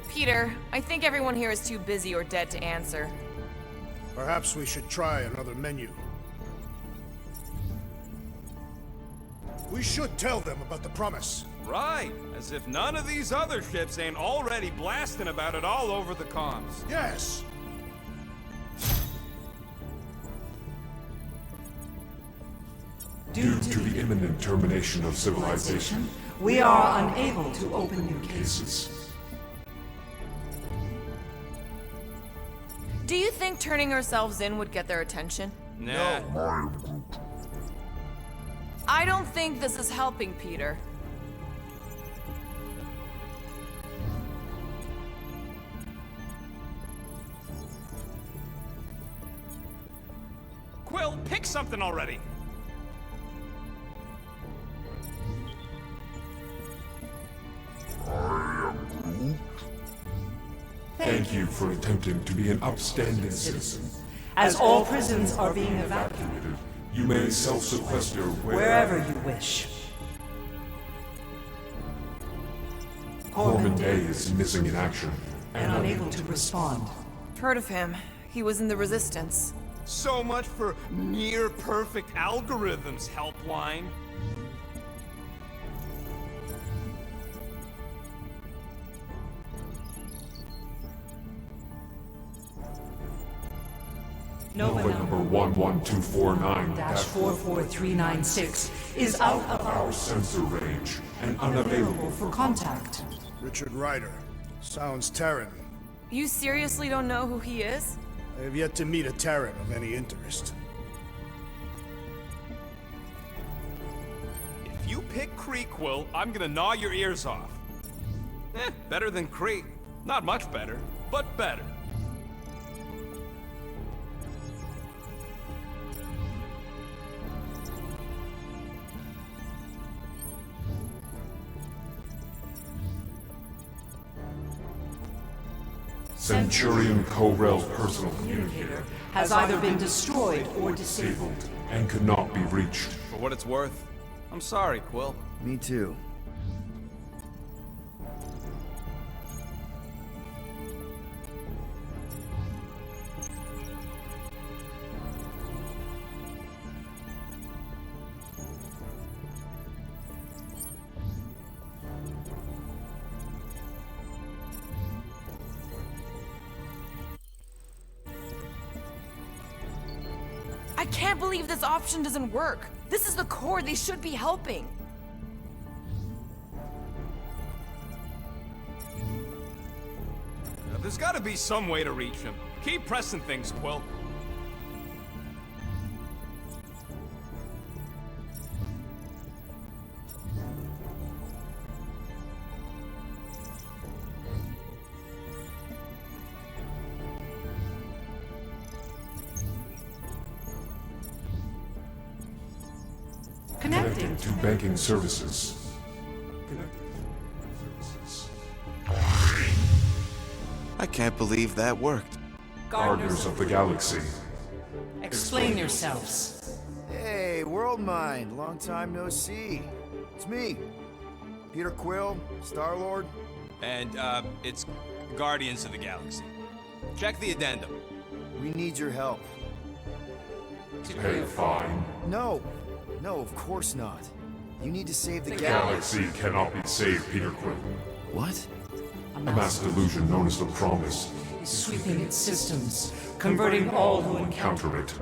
Peter, I think everyone here is too busy or dead to answer. Perhaps we should try another menu. We should tell them about the promise. Right, as if none of these other ships ain't already blasting about it all over the comms. Yes! Due to the imminent termination of civilization, we are unable to open new cases. Do you think turning ourselves in would get their attention? Nah. I don't think this is helping, Peter. Quill, pick something already! Thank you for attempting to be an upstanding citizen. As all prisons are being evacuated, You may self-sequester wherever you wish. Corman Day is missing in action. And unable to respond. Heard of him. He was in the Resistance. So much for near-perfect algorithms, Helpline. Nova number 11249-44396 is out of our sensor range and unavailable for contact. Richard Ryder. Sounds Terran. You seriously don't know who he is? I have yet to meet a Terran of any interest. If you pick Kree, Quill, I'm gonna gnaw your ears off. Better than Kree. Not much better, but better. Centurion Corell's personal communicator Has either been destroyed or disabled. and could not be reached. For what it's worth, I'm sorry, Quill. Me too. I can't believe this option doesn't work. This is the core. They should be helping. There's gotta be some way to reach him. Keep pressing things, Quill. Connecting to banking services. I can't believe that worked. Gardeners of the Galaxy. Explain yourselves. Hey, World Mind, long time no see. It's me, Peter Quill, Star-Lord. And, it's Guardians of the Galaxy. Check the addendum. We need your help. To pay a fine. No, of course not. You need to save the The galaxy. Galaxy cannot be saved, Peter Quill. What? A mass delusion known as the Promise Is sweeping its systems, converting all who encounter counter it.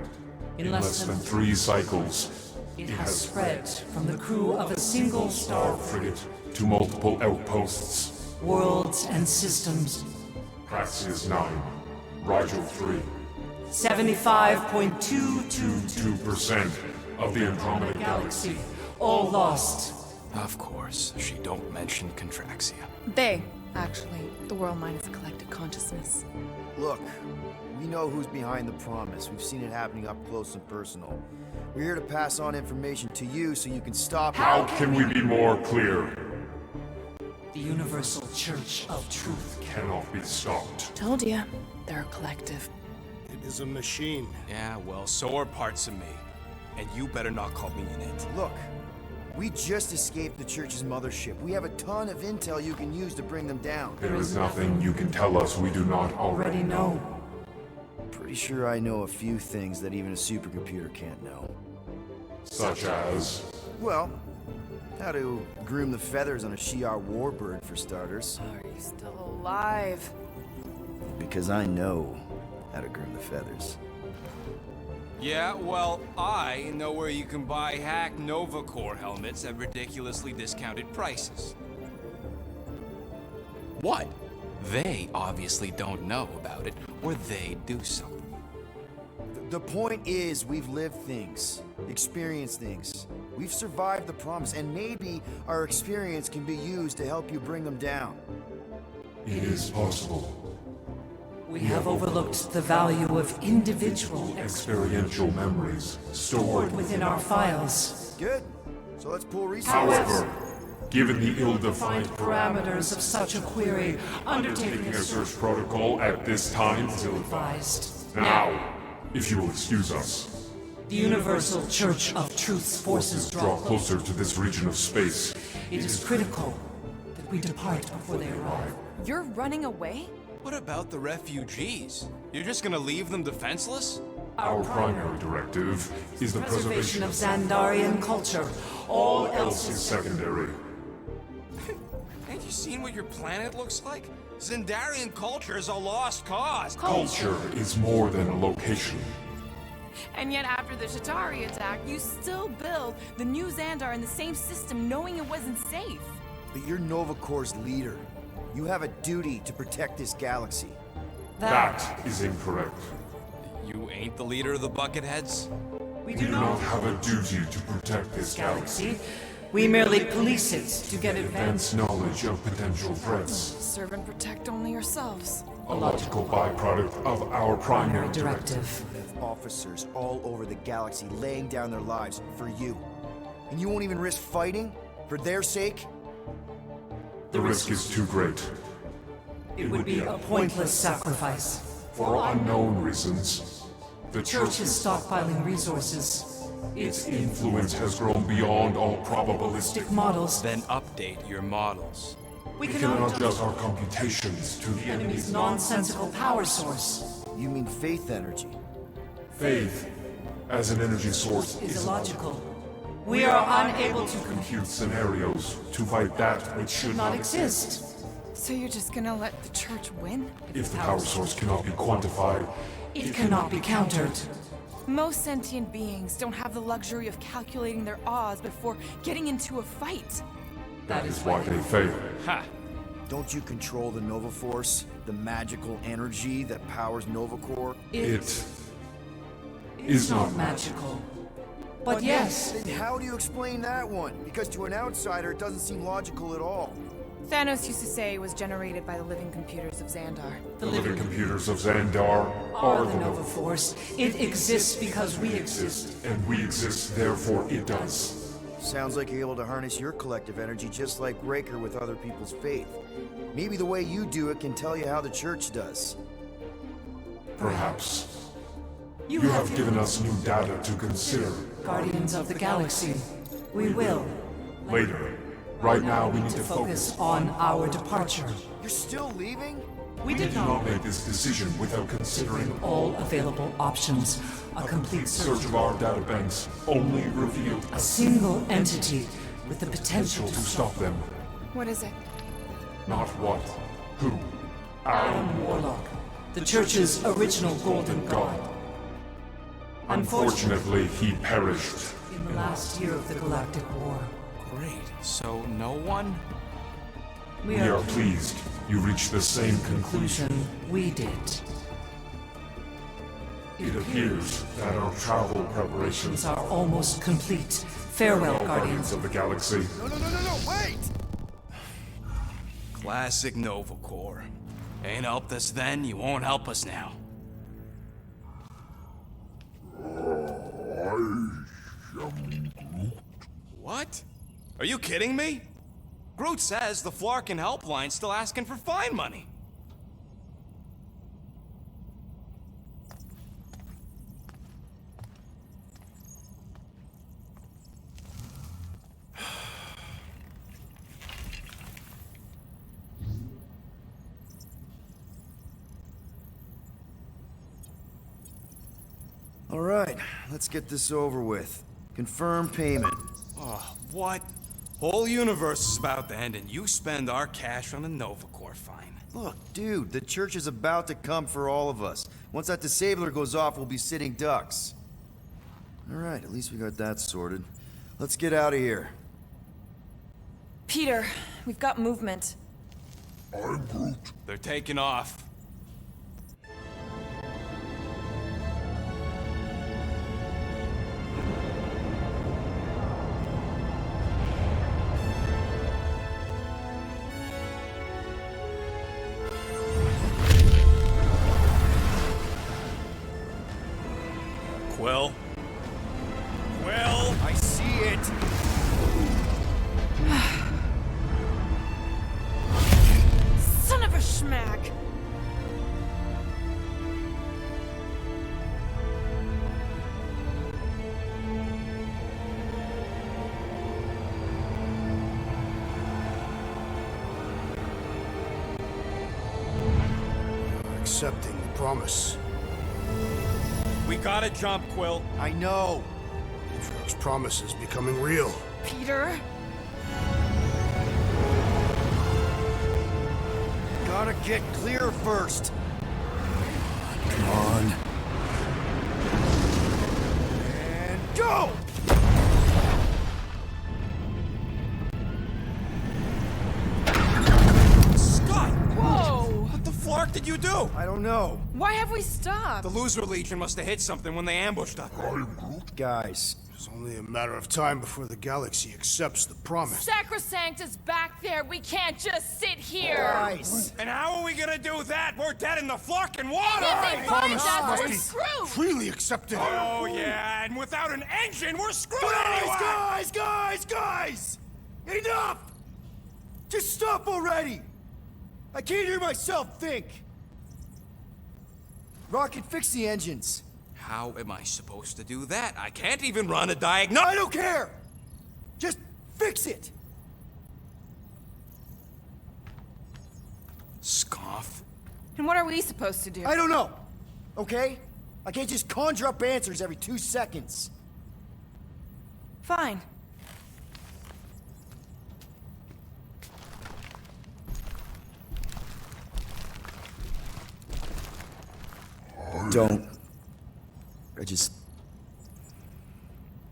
In less than 3 cycles, it has spread from the crew of a single star frigate to multiple outposts. worlds and systems. Praxius 9, Rigel 3. 75.222% 2% of the Andromeda galaxy, all lost. Of course, she don't mention Contraxia. They, actually. The world mind is a collective consciousness. Look, we know who's behind the Promise. We've seen it happening up close and personal. We're here to pass on information to you so you can stop. How can we be more clear? The Universal Church of Truth Cannot be stopped. Told ya. They're a collective. It is a machine. Yeah, well, so are parts of me. And you better not call me in it. Look, we just escaped the Church's mothership. We have a ton of intel you can use to bring them down. There is nothing you can tell us we do not already know. Pretty sure I know a few things that even a supercomputer can't know. Such as... Well, how to groom the feathers on a Shi'ar warbird, for starters. Are you still alive? Because I know how to groom the feathers. Yeah, well, I know where you can buy hack Nova Corps helmets at ridiculously discounted prices. What? They obviously don't know about it, or they'd do something. The point is, we've lived things, experienced things. We've survived the Promise, and maybe our experience can be used to help you bring them down. It is possible. We have overlooked the value of individual Experiential memories stored stored within our files. Good. So let's pull resources. However, given the ill-defined Parameters of such a query, undertaking a search protocol at this time is ill-advised. now, if you will excuse us, The Universal Church of Truth's forces draw closer to this region of space. It is critical that we depart before they arrive. You're running away? What about the refugees? You're just gonna leave them defenseless? Our primary directive is the preservation of Xandarian culture. All else is secondary. Ain't you seen what your planet looks like? Xandarian culture is a lost cause. Culture is more than a location. And yet after the Shatari attack, you still build the new Xandar in the same system knowing it wasn't safe. But you're Nova Corps' leader. You have a duty to protect this galaxy. That is incorrect. You ain't the leader of the Bucketheads? We do not have a duty to protect this galaxy. We merely police it to get advance knowledge of potential threats. Serve and protect only yourselves. A logical byproduct of our primary directive. We have officers all over the galaxy laying down their lives for you. And you won't even risk fighting? For their sake? The risk is too great. It would be a pointless sacrifice. For unknown reasons, the Church is stockpiling resources. Its influence has grown beyond all probabilistic models. Then update your models. We cannot adjust our computations to the enemy's nonsensical power source. You mean faith energy? Faith, as an energy source, is illogical. We are unable to compute scenarios to fight that which should not exist. So you're just gonna let the Church win? If the power source cannot be quantified, it cannot be countered. Most sentient beings don't have the luxury of calculating their odds before getting into a fight. That is why they fail. Ha! Don't you control the Nova Force? The magical energy that powers Nova Corps? It is not magical. But yes. Then how do you explain that one? Because to an outsider, it doesn't seem logical at all. Thanos used to say it was generated by the living computers of Xandar. The living computers of Xandar are the Nova Force. It exists because we exist. And we exist, therefore it does. Sounds like you're able to harness your collective energy just like Raker with other people's faith. Maybe the way you do it can tell you how the church does. Perhaps. You have given us new data to consider. Guardians of the Galaxy, we will. Later. Right now, we need to Focus on our departure. You're still leaving? We did not make this decision without considering all available options. A complete search of our databanks only revealed a single entity with the potential to stop them. What is it? Not what, who. Adam Warlock, the Church's original Golden God. Unfortunately, he perished In the last year of the Galactic War. Great. So no one? We are pleased you reached the same conclusion we did. It appears that our travel preparations are almost complete. Farewell, Guardians of the Galaxy. No, wait! Classic Nova Corps. Ain't helped us then, you won't help us now. What? Are you kidding me? Groot says the Flarkin helpline's still asking for fine money. All right, let's get this over with. Confirm payment. Oh, what? Whole universe is about to end and you spend our cash on a Nova Corps fine. Look, dude, the church is about to come for all of us. Once that disabler goes off, we'll be sitting ducks. All right, at least we got that sorted. Let's get out of here. Peter, we've got movement. I'm Groot. They're taking off. Quill? Quill? I see it! Son of a schmack! You're accepting the promise. We gotta jump, Quill. I know. Atriox's promise is becoming real. Peter? Gotta get clear first. Come on. And go! Scott! Whoa! What the flark did you do? I don't know. Why have we stopped? The Loser Legion must have hit something when they ambushed us. Guys. It's only a matter of time before the galaxy accepts the promise. Sacrosanct is back there. We can't just sit here. Guys. And how are we gonna do that? We're dead in the flarkin' water! If they find us, must we're be screwed. freely accepted. Oh, yeah, and without an engine, we're screwed anyway! Guys! Enough! Just stop already! I can't hear myself think! Rocket, fix the engines. How am I supposed to do that? I can't even run a diagnostic. I don't care! Just fix it! Scoff. And what are we supposed to do? I don't know, okay? I can't just conjure up answers every 2 seconds. Fine. Don't. I just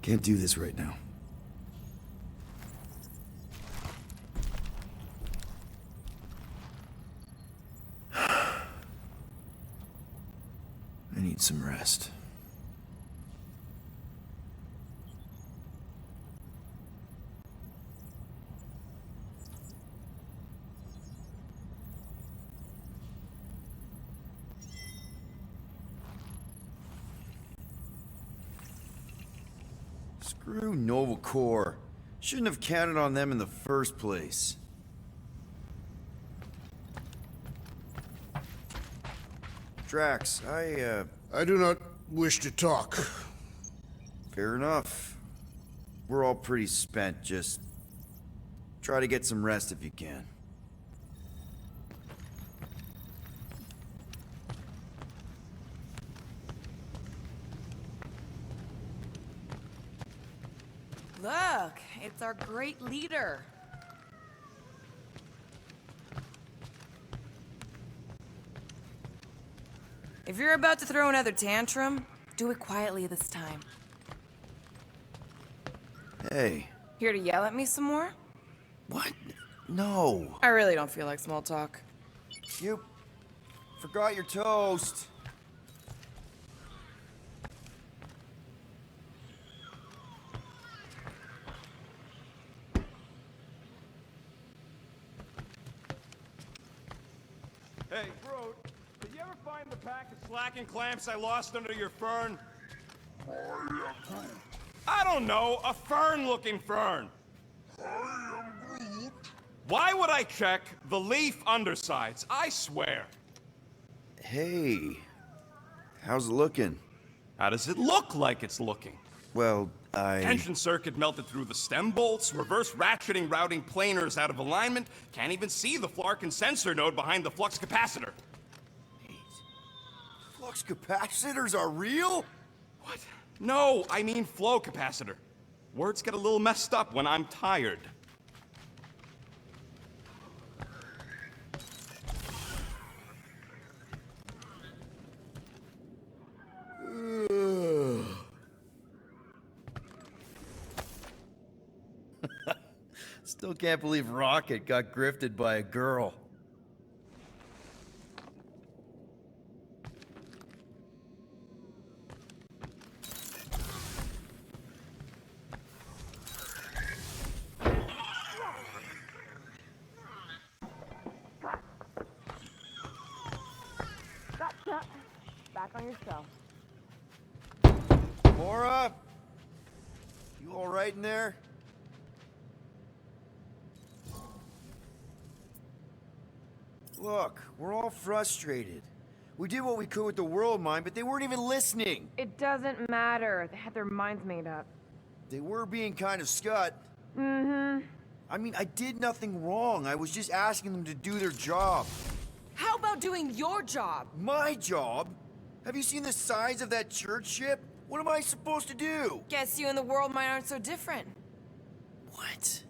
can't do this right now. I need some rest. Screw Nova Corps. Shouldn't have counted on them in the first place. Drax, I do not wish to talk. Fair enough. We're all pretty spent, just try to get some rest if you can. Look, it's our great leader. If you're about to throw another tantrum, do it quietly this time. Hey. Here to yell at me some more? What? No. I really don't feel like small talk. You forgot your toast. Hey, Groot, did you ever find the pack of slacking clamps I lost under your fern? I don't know, a fern-looking fern. Why would I check the leaf undersides? I swear. Hey. How's it looking? How does it look like it's looking? Well, Tension circuit melted through the stem bolts, reverse ratcheting routing planers out of alignment, can't even see the Flarkin sensor node behind the flux capacitor. Flux capacitors are real? What? No, I mean flow capacitor. Words get a little messed up when I'm tired. Still can't believe Rocket got grifted by a girl. Gotcha. Back on your cell. Laura? You all right in there? Look, we're all frustrated. We did what we could with the world mine, but they weren't even listening. It doesn't matter. They had their minds made up. They were being kind of scut. Mm-hmm. I mean, I did nothing wrong. I was just asking them to do their job. How about doing your job? My job? Have you seen the size of that church ship? What am I supposed to do? Guess you and the world mine aren't so different. What?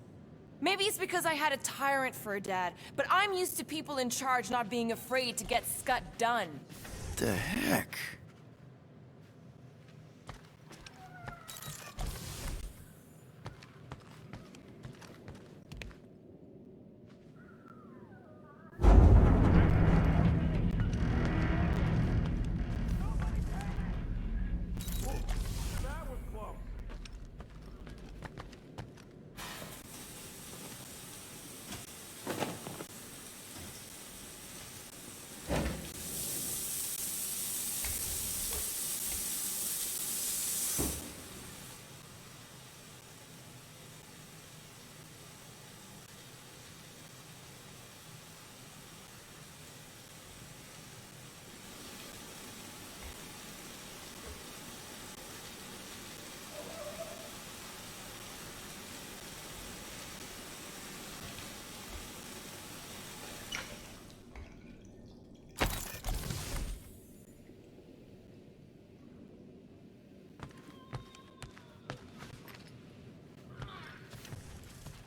Maybe it's because I had a tyrant for a dad, but I'm used to people in charge not being afraid to get scut done. The heck? That was close.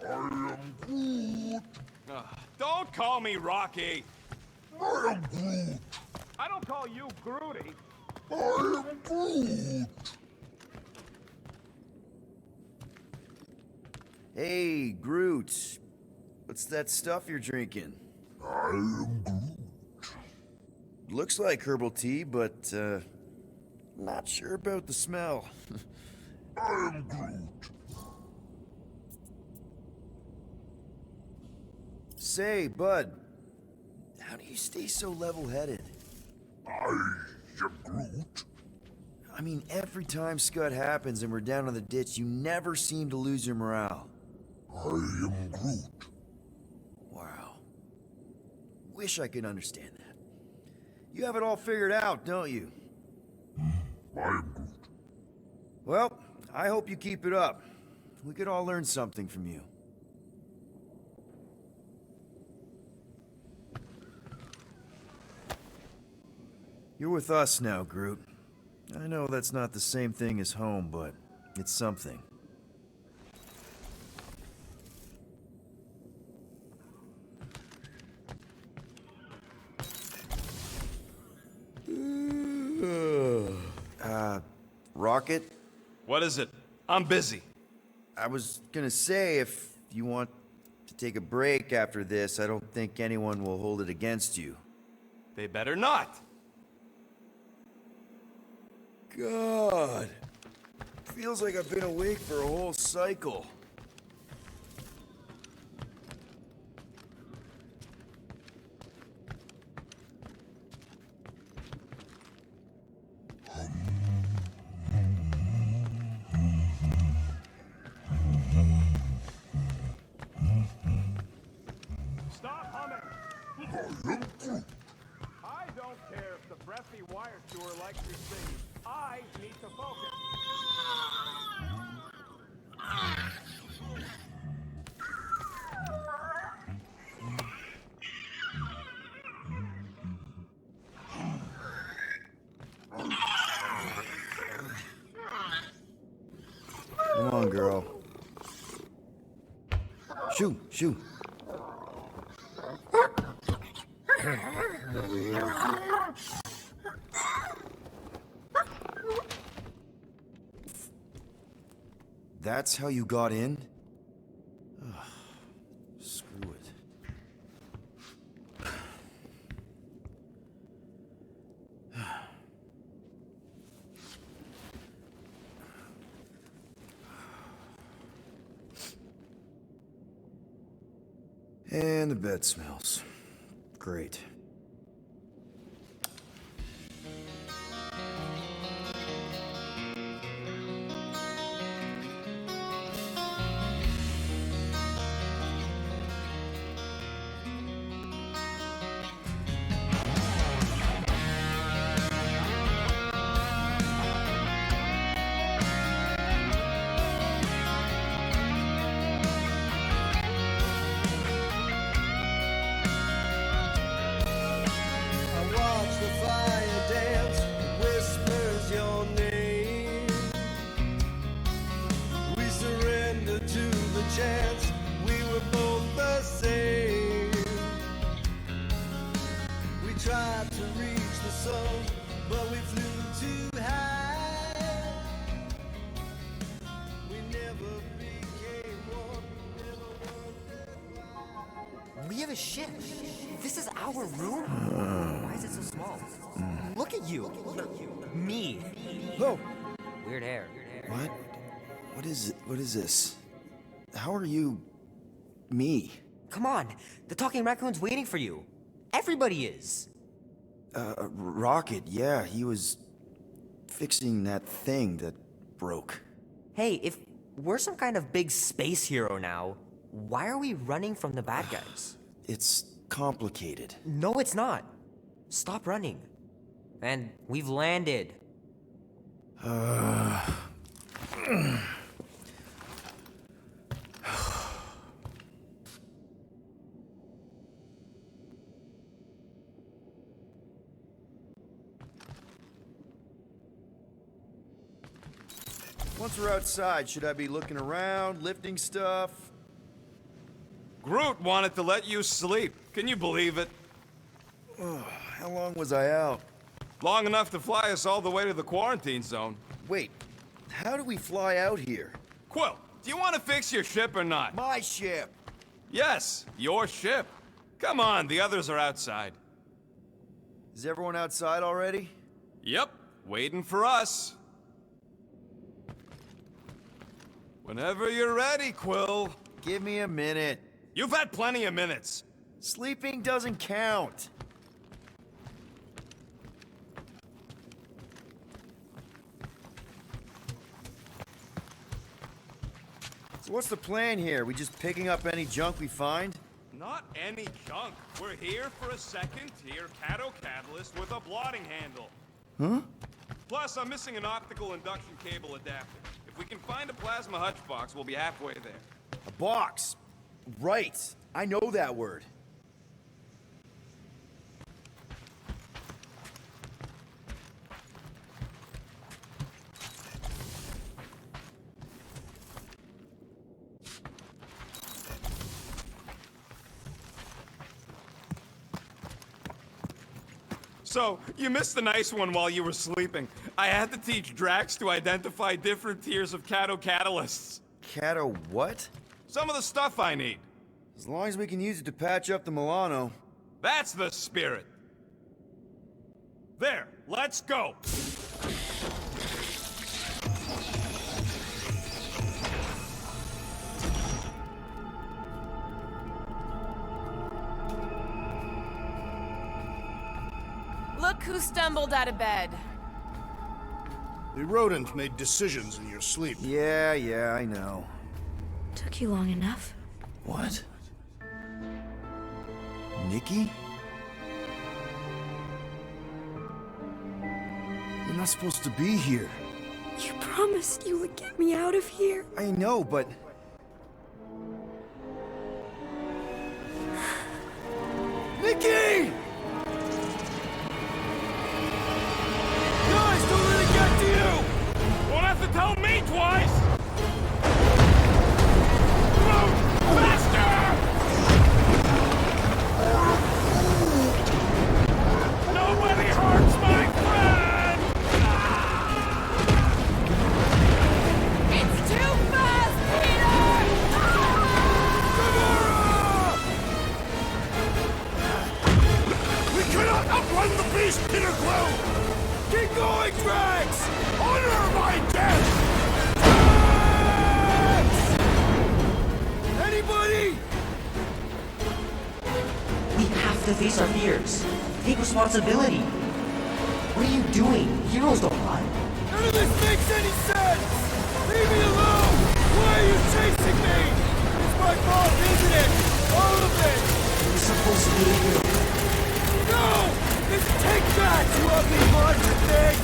I am Groot. Don't call me Rocky. I am Groot. I don't call you Groody. I am Groot. Hey, Groot. What's that stuff you're drinking? I am Groot. Looks like herbal tea, but, not sure about the smell. I am Groot. Say, bud, how do you stay so level-headed? I am Groot. I mean, every time Scud happens and we're down in the ditch, you never seem to lose your morale. I am Groot. Wow. Wish I could understand that. You have it all figured out, don't you? I am Groot. Well, I hope you keep it up. We could all learn something from you. You're with us now, Groot. I know that's not the same thing as home, but it's something. Rocket? What is it? I'm busy. I was gonna say, if you want to take a break after this, I don't think anyone will hold it against you. They better not. God. Feels like I've been awake for a whole cycle. Stop humming! I am Groot. I don't care if the breathy wire chewer likes you singing. I need to focus. Come on, girl. Shoo, shoo. That's how you got in? Ugh, screw it. And the bed smells. Great. We have a ship. This is our room? Why is it so small? Look at you. Me. Oh. Weird hair. What? What is it? What is this? How are you... me? Come on. The talking raccoon's waiting for you. Everybody is. Rocket, yeah, he was fixing that thing that broke. Hey, if we're some kind of big space hero now, why are we running from the bad guys? It's complicated. No, it's not. Stop running. And we've landed. Once we're outside, should I be looking around, lifting stuff? Groot wanted to let you sleep. Can you believe it? How long was I out? Long enough to fly us all the way to the quarantine zone. Wait, how do we fly out here? Quill, do you want to fix your ship or not? My ship! Yes, your ship. Come on, the others are outside. Is everyone outside already? Yep, waiting for us. Whenever you're ready, Quill. Give me a minute. You've had plenty of minutes. Sleeping doesn't count. So what's the plan here? We just picking up any junk we find? Not any junk. We're here for a second-tier Cato catalyst with a blotting handle. Huh? Plus, I'm missing an optical induction cable adapter. If we can find a plasma hutch box, we'll be halfway there. A box. Right. I know that word. So, you missed the nice one while you were sleeping. I had to teach Drax to identify different tiers of Cato catalysts. Cato what? Some of the stuff I need. As long as we can use it to patch up the Milano. That's the spirit. There, let's go. Look who stumbled out of bed. The rodent made decisions in your sleep. Yeah, I know. Took you long enough. What? Nikki? You're not supposed to be here. You promised you would get me out of here. I know, but... Nikki! Guys, don't let it get to you! Won't have to tell me twice! Move! Faster! Nobody hurts my friend! It's too fast, Peter! We cannot outrun the beast, Peter Quill! Keep going, Drax! Honor my death! Drax! Anybody? We have to face our fears. Take responsibility. What are you doing? Heroes don't run. None of this makes any sense! Leave me alone! Why are you chasing me? It's my fault, isn't it? All of it! You're supposed to be a hero. No! Just take that, you ugly monster thing!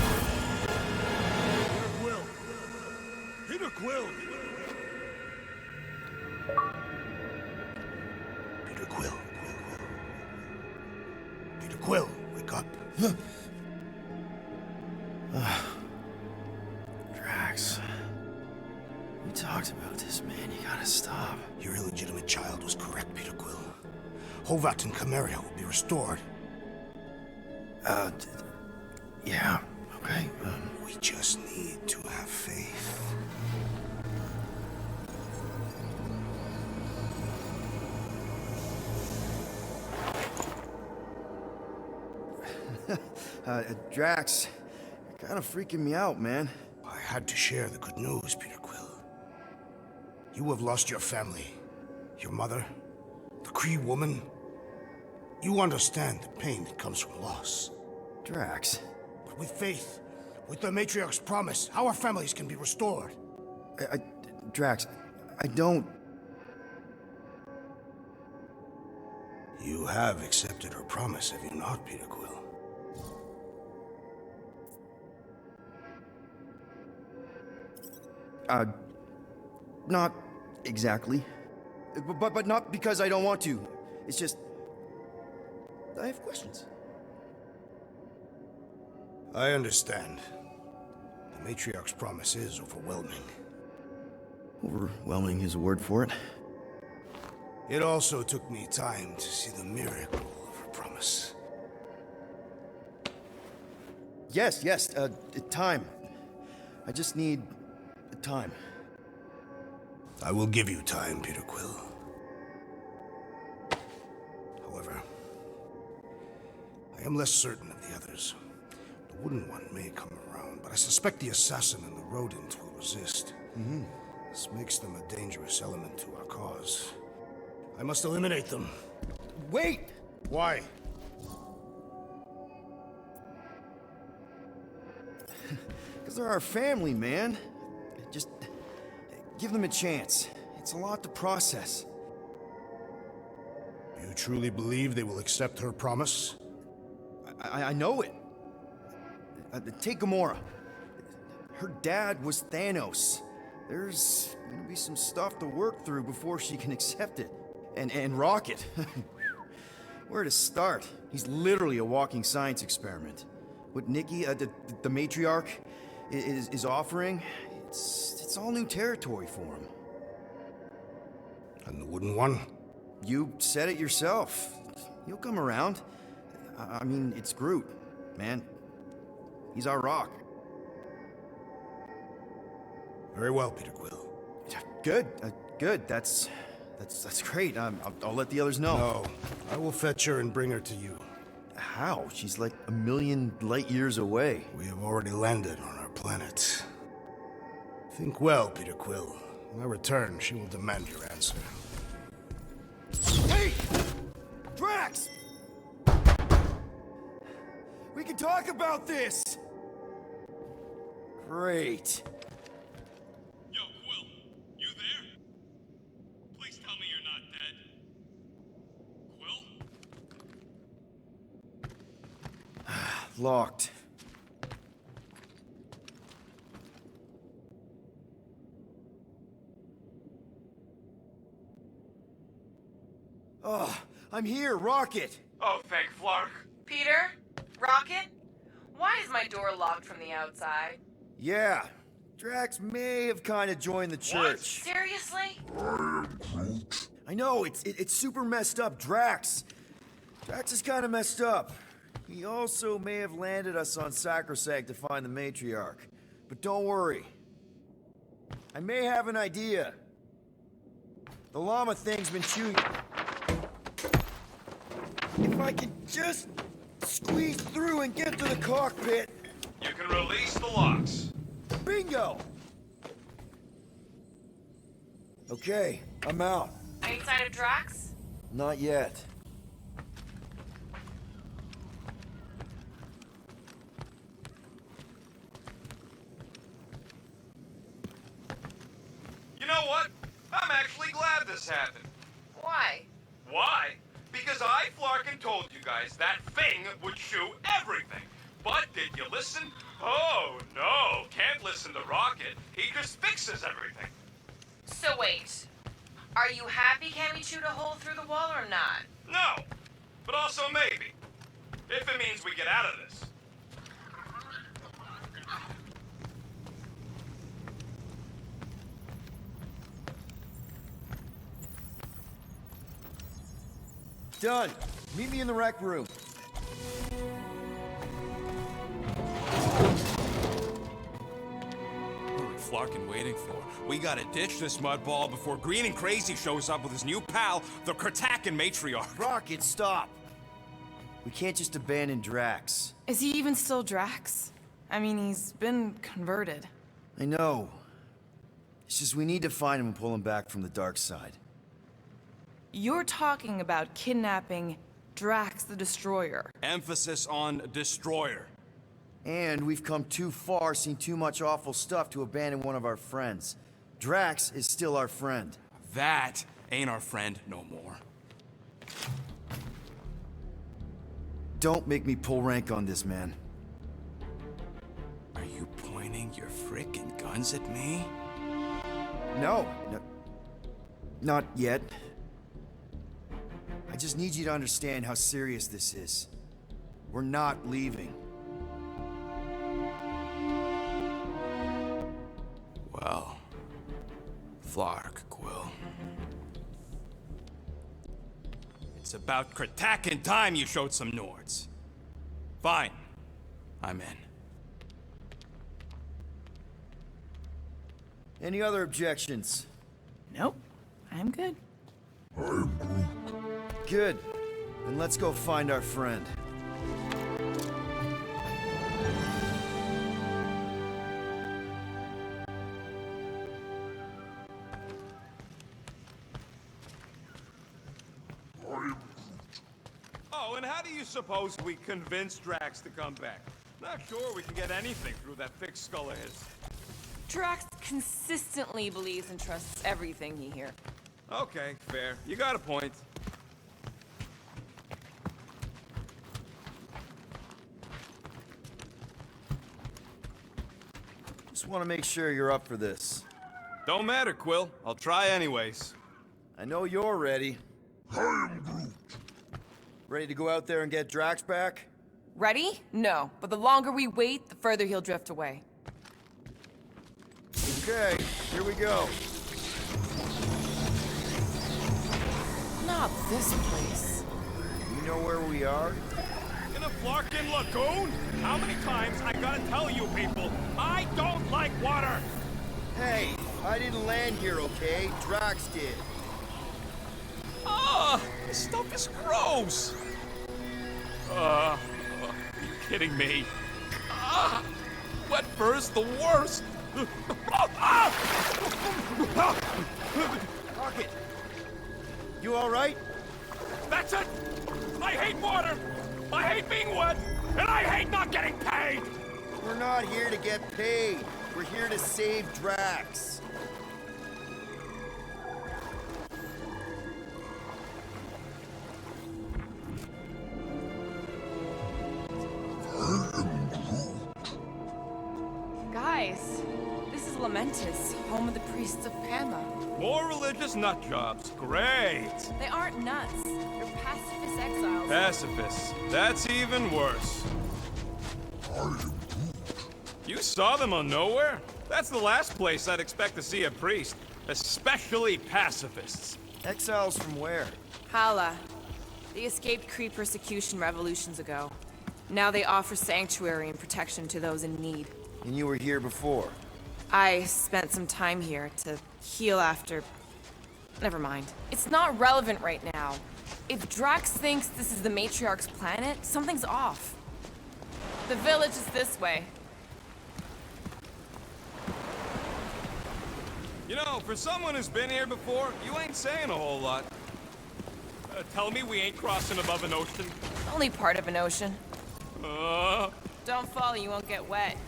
Peter Quill! Peter Quill. Peter Quill, wake up. Drax. We talked about this, man. You gotta stop. Your illegitimate child was correct, Peter Quill. Hovat and Cameria will be restored. Yeah, okay. We just need to have faith. Drax, you're kind of freaking me out, man. I had to share the good news, Peter Quill. You have lost your family. Your mother, the Kree woman. You understand the pain that comes from loss. Drax. But with faith, with the Matriarch's promise, our families can be restored. Drax, I don't... You have accepted her promise, have you not, Peter Quill? Not exactly. But not because I don't want to. It's just... I have questions. I understand. The Matriarch's promise is overwhelming. Overwhelming is a word for it. It also took me time to see the miracle of her promise. Yes, time. I just need... time. I will give you time, Peter Quill. However, I am less certain of the others. The wooden one may come around, but I suspect the assassin and the rodent will resist. This makes them a dangerous element to our cause. I must eliminate them. Wait! Why? Because they're our family, man. Just... give them a chance. It's a lot to process. You truly believe they will accept her promise? I know it. Take Gamora. Her dad was Thanos. There's gonna be some stuff to work through before she can accept it. And Rocket. Where to start? He's literally a walking science experiment. What Nikki, the matriarch, is offering, it's all new territory for him. And the wooden one? You said it yourself. He'll come around. I mean, it's Groot, man. He's our rock. Very well, Peter Quill. Good, good. That's great. I'll let the others know. No, I will fetch her and bring her to you. How? She's like a million light years away. We have already landed on our planet. Think well, Peter Quill. When I return, she will demand your answer. Hey! Drax! We can talk about this! Great. Yo, Quill, you there? Please tell me you're not dead. Quill? Locked. Oh, I'm here, Rocket! Oh, thank Flark. Peter? Rocket? Why is my door locked from the outside? Yeah, Drax may have kind of joined the church. Seriously? I know, it's super messed up, Drax is kind of messed up. He also may have landed us on Sacrosanct to find the matriarch. But don't worry. I may have an idea. The llama thing's been chewing... If I can just squeeze through and get to the cockpit... You can release the locks. Bingo! Okay, I'm out. Any sign of Drax? Not yet. You know what? I'm actually glad this happened. Why? Why? Because I, Flarkin, told you guys that thing would chew everything. But did you listen? Oh, no. Can't listen to Rocket. He just fixes everything. So wait. Are you happy Cammy chewed a hole through the wall or not? No. But also maybe. If it means we get out of this. Done. Meet me in the rec room. What are Flarkin waiting for? We gotta ditch this mudball before Green and Crazy shows up with his new pal, the Kratakan matriarch. Rocket, stop! We can't just abandon Drax. Is he even still Drax? I mean, he's been converted. I know. It's just we need to find him and pull him back from the dark side. You're talking about kidnapping Drax the Destroyer. Emphasis on destroyer. And we've come too far, seen too much awful stuff to abandon one of our friends. Drax is still our friend. That ain't our friend no more. Don't make me pull rank on this, man. Are you pointing your frickin' guns at me? No. Not yet. I just need you to understand how serious this is. We're not leaving. Well, Flark, Quill. It's about Kratakan time you showed some Nords. Fine. I'm in. Any other objections? Nope. I'm good. Good. Then let's go find our friend. Oh, and how do you suppose we convince Drax to come back? Not sure we can get anything through that thick skull of his. Drax consistently believes and trusts everything he hears. Okay, fair. You got a point. Just want to make sure you're up for this. Don't matter, Quill. I'll try anyways. I know you're ready. I am Groot. Ready to go out there and get Drax back? Ready? No, but the longer we wait, the further he'll drift away. Okay, here we go. Not this place. You know where we are? In a Flarkin lagoon? How many times I gotta tell you people, I don't like water! Hey, I didn't land here, okay? Drax did. Ah, this stuff is gross! Are you kidding me? Wet fur is the worst! Rocket! You alright? That's it! I hate water! I hate being wet! And I hate not getting paid! We're not here to get paid. We're here to save Drax. Guys, this is Lamentus, home of the priests of Pama. More religious nut jobs. Great! They aren't nuts. They're pacifist exiles. Pacifists. That's even worse. You saw them on Nowhere? That's the last place I'd expect to see a priest. Especially pacifists. Exiles from where? Hala. They escaped Kree persecution revolutions ago. Now they offer sanctuary and protection to those in need. And you were here before? I spent some time here to heal after... Never mind. It's not relevant right now. If Drax thinks this is the Matriarch's planet, something's off. The village is this way. You know, for someone who's been here before, you ain't saying a whole lot. Tell me we ain't crossing above an ocean. Only part of an ocean. Uh... Don't fall, you won't get wet.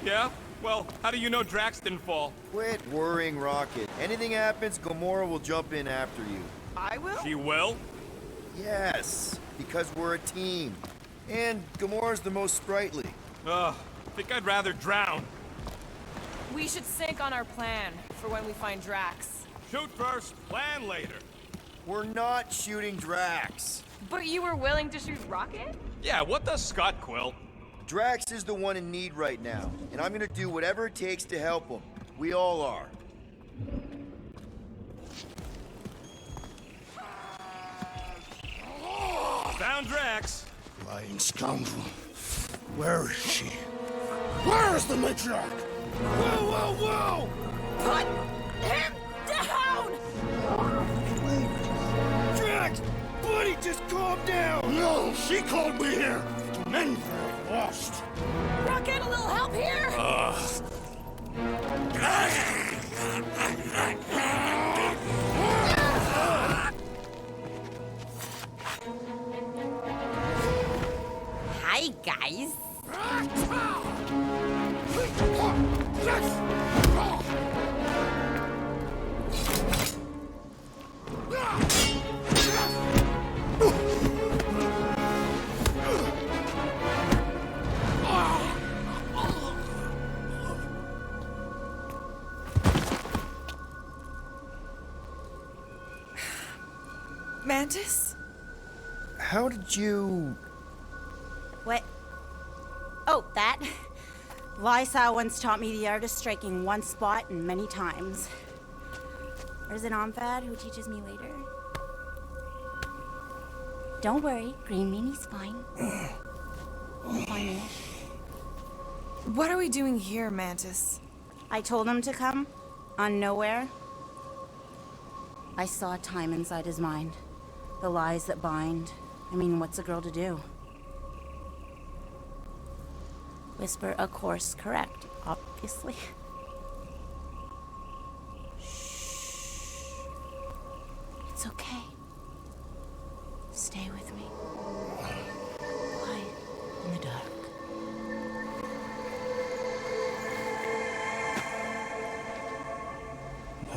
Yeah? Well, how do you know Drax didn't fall? Quit worrying, Rocket. Anything happens, Gamora will jump in after you. I will? She will? Yes, because we're a team. And Gamora's the most sprightly. I think I'd rather drown. We should sync on our plan for when we find Drax. Shoot first, plan later. We're not shooting Drax. But you were willing to shoot Rocket? Yeah, what does Scott, Quill? Drax is the one in need right now, and I'm gonna do whatever it takes to help him. We all are. Found Drax. Lying scoundrel. Where is she? Where is the matriarch? Whoa, whoa, whoa! Put him down! Drax! Buddy, just calm down! No, she called me here. Men are lost. Rocket, a little help here? Hi, guys. Mantis? How did you... What? Oh, that? Lysa once taught me the art of striking one spot and many times. There's an Omphad who teaches me later. Don't worry, Green Meanie's fine. Fine-ish. What are we doing here, Mantis? I told him to come, on Nowhere. I saw time inside his mind. The lies that bind. I mean, what's a girl to do? Whisper a course correct, obviously. Shh. It's okay. Stay with me. Quiet in the dark.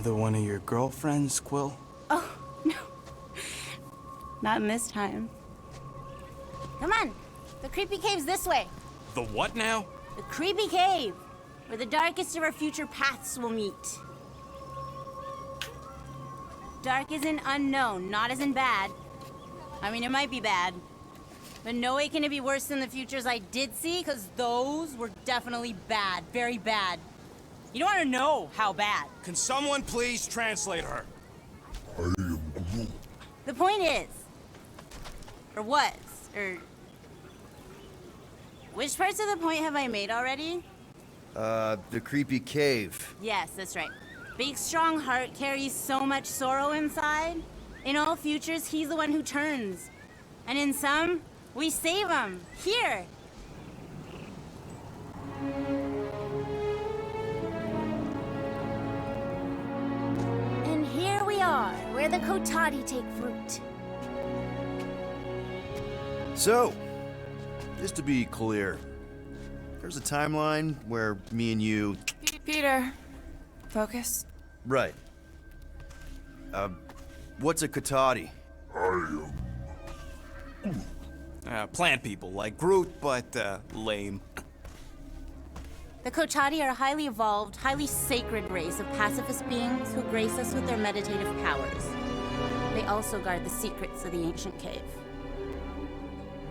Another one of your girlfriends, Quill? Oh, no. Not in this time. Come on. The creepy cave's this way. The what now? The creepy cave, where the darkest of our future paths will meet. Dark as in unknown, not as in bad. I mean, it might be bad, but no way can it be worse than the futures I did see, because those were definitely bad, very bad. You don't want to know how bad. Can someone please translate her? I am Groot. The point is, or was, or... Which parts of the point have I made already? The creepy cave. Yes, that's right. Big, strong heart carries so much sorrow inside. In all futures, he's the one who turns. And in some, we save him. Here. And here we are, where the Kotati take fruit. So, just to be clear, there's a timeline where me and you... Peter, focus. Right. What's a Kotati? I am Plant people, like Groot, but, lame. The Kotati are a highly evolved, highly sacred race of pacifist beings who grace us with their meditative powers. They also guard the secrets of the ancient cave.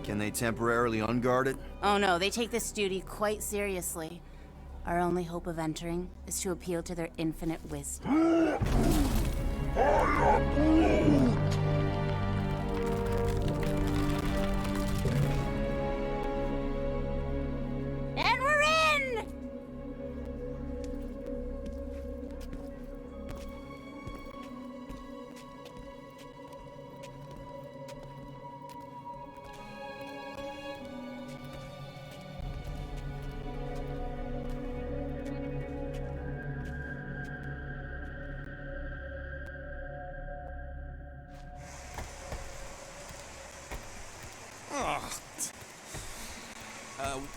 Can they temporarily unguard it? Oh no, they take this duty quite seriously. Our only hope of entering is to appeal to their infinite wisdom. And we're in!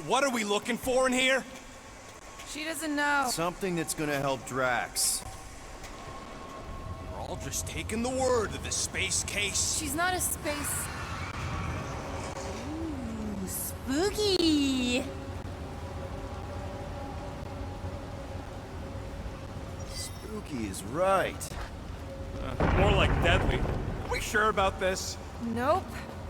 What are we looking for in here? She doesn't know. Something that's gonna help Drax. We're all just taking the word of the space case. She's not a space... Ooh, spooky! Spooky is right. More like deadly. Are we sure about this? Nope.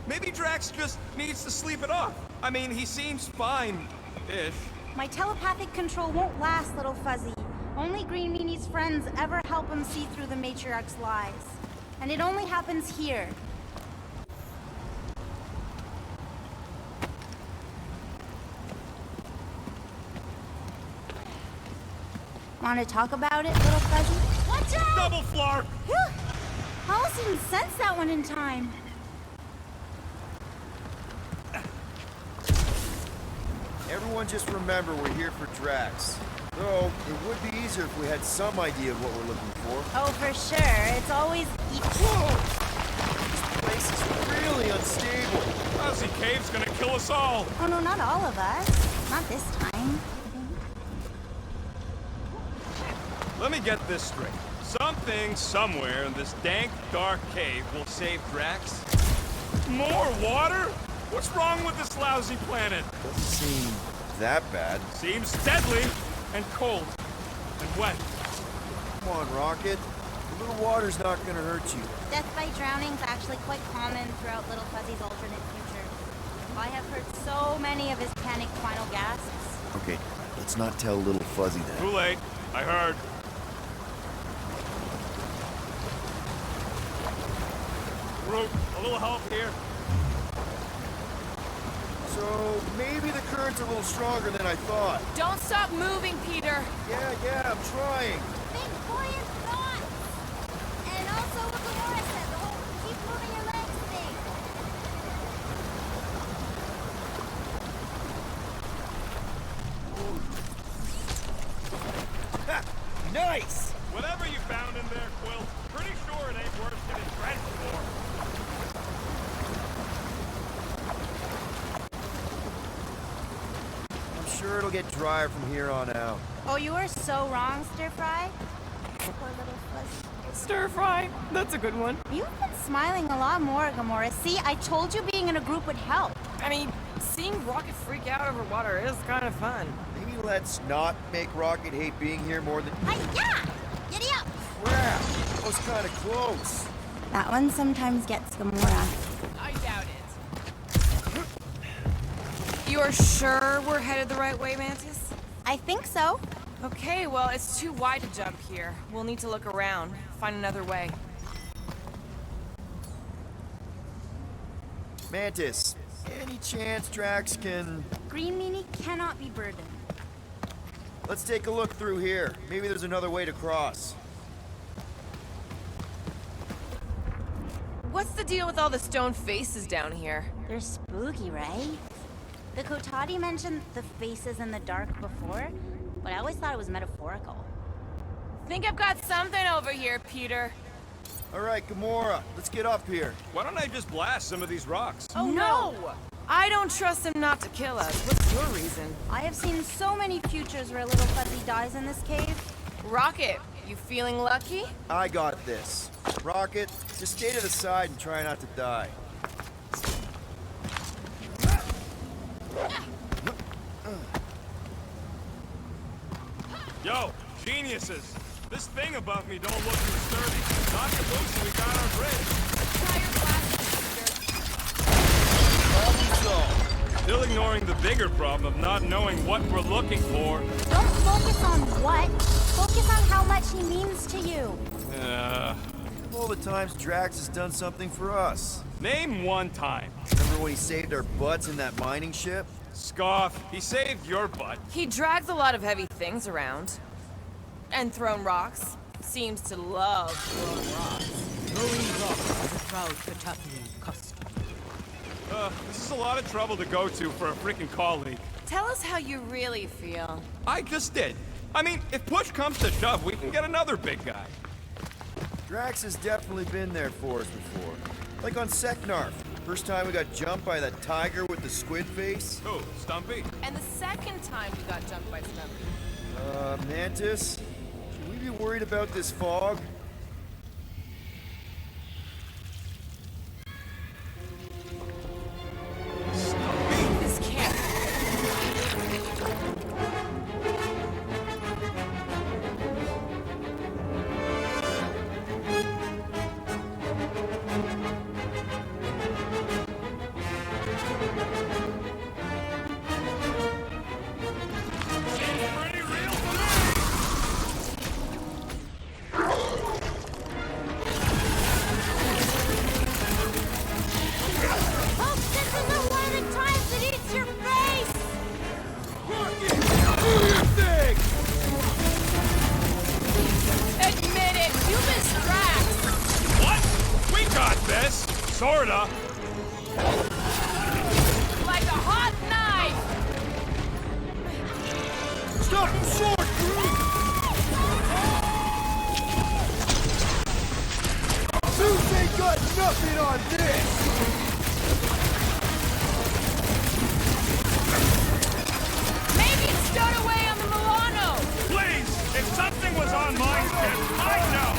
Maybe Drax just needs to sleep it off. I mean, he seems fine-ish. My telepathic control won't last, little fuzzy. Only Green Meanie's friends ever help him see through the matriarch's lies. And it only happens here. Want to talk about it, little fuzzy? Watch out! Double flark! I almost didn't sense that one in time. Everyone just remember we're here for Drax. Though, it would be easier if we had some idea of what we're looking for. Oh, for sure. It's always... Whoa! This place is really unstable. Fuzzy Cave's gonna kill us all. Oh, no, not all of us. Not this time. Let me get this straight. Something, somewhere in this dank, dark cave will save Drax. More water? What's wrong with this lousy planet? Doesn't seem that bad. Seems deadly and cold and wet. Come on, Rocket. A little water's not gonna hurt you. Death by drowning is actually quite common throughout Little Fuzzy's alternate future. I have heard so many of his panicked final gasps. Okay, let's not tell Little Fuzzy that. Too late. I heard. Groot, a little help here. So, maybe the current's a little stronger than I thought. Don't stop moving, Peter. Yeah, I'm trying. Think buoyant thoughts! And also what Gamora said, the whole keep moving your legs thing. Ha! Nice! Whatever you found in there, Quill, pretty sure it ain't worse than it's drenched for. I'm sure it'll get drier from here on out. Oh, you are so wrong, Stir Fry. Poor little fuzzy. Stir fry. That's a good one. You've been smiling a lot more, Gamora. See, I told you being in a group would help. I mean, seeing Rocket freak out over water is kind of fun. Maybe let's not make Rocket hate being here more than... Hi-ya! Giddy up! Crap! That was kind of close. That one sometimes gets Gamora. I doubt it. You're sure we're headed the right way, Mantis? I think so. Okay, well, it's too wide to jump here. We'll need to look around, find another way. Mantis, any chance Drax can... Green meanie cannot be burdened. Let's take a look through here. Maybe there's another way to cross. What's the deal with all the stone faces down here? They're spooky, right? The Kotati mentioned the faces in the dark before, but I always thought it was metaphorical. Think I've got something over here, Peter. All right, Gamora, let's get up here. Why don't I just blast some of these rocks? Oh no! I don't trust him not to kill us. What's your reason? I have seen so many futures where little Fuzzy dies in this cave. Rocket, you feeling lucky? I got this. Rocket, just stay to the side and try not to die. Yo, geniuses! This thing above me don't look too sturdy. Knock it loose and we got our bridge. Problem solved. Still ignoring the bigger problem of not knowing what we're looking for. Don't focus on what. Focus on how much he means to you. All the times Drax has done something for us. Name one time. Remember when he saved our butts in that mining ship? Scoff. He saved your butt. He drags a lot of heavy things around. And thrown rocks. Seems to love throwing rocks. Throwing rocks is a proud Katapian custom. This is a lot of trouble to go to for a freaking colleague. Tell us how you really feel. I just did. I mean, if push comes to shove, we can get another big guy. Drax has definitely been there for us before. Like on Seknarf. First time we got jumped by that tiger with the squid face. Oh, Stumpy? And the second time we got jumped by Stumpy. Mantis? Should we be worried about this fog? This can't. Sorta. Like a hot knife! Stop him short, Zeus ain't got nothing on this! Maybe it's stowed away on the Milano! Please! If something was on my ship, I'd know!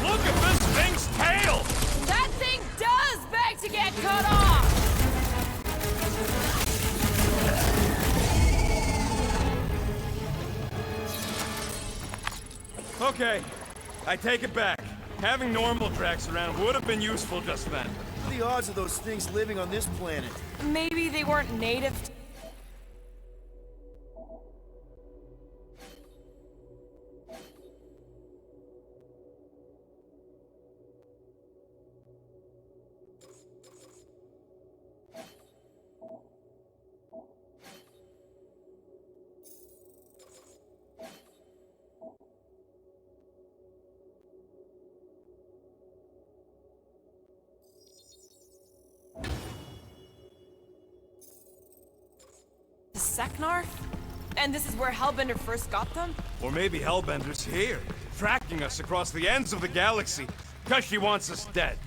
Look at this thing's tail! That thing does beg to get cut off! Okay, I take it back. Having normal Drax around would have been useful just then. What are the odds of those things living on this planet? Maybe they weren't native to... Seknarf? And this is where Hellbender first got them? Or maybe Hellbender's here, tracking us across the ends of the galaxy, because she wants us dead.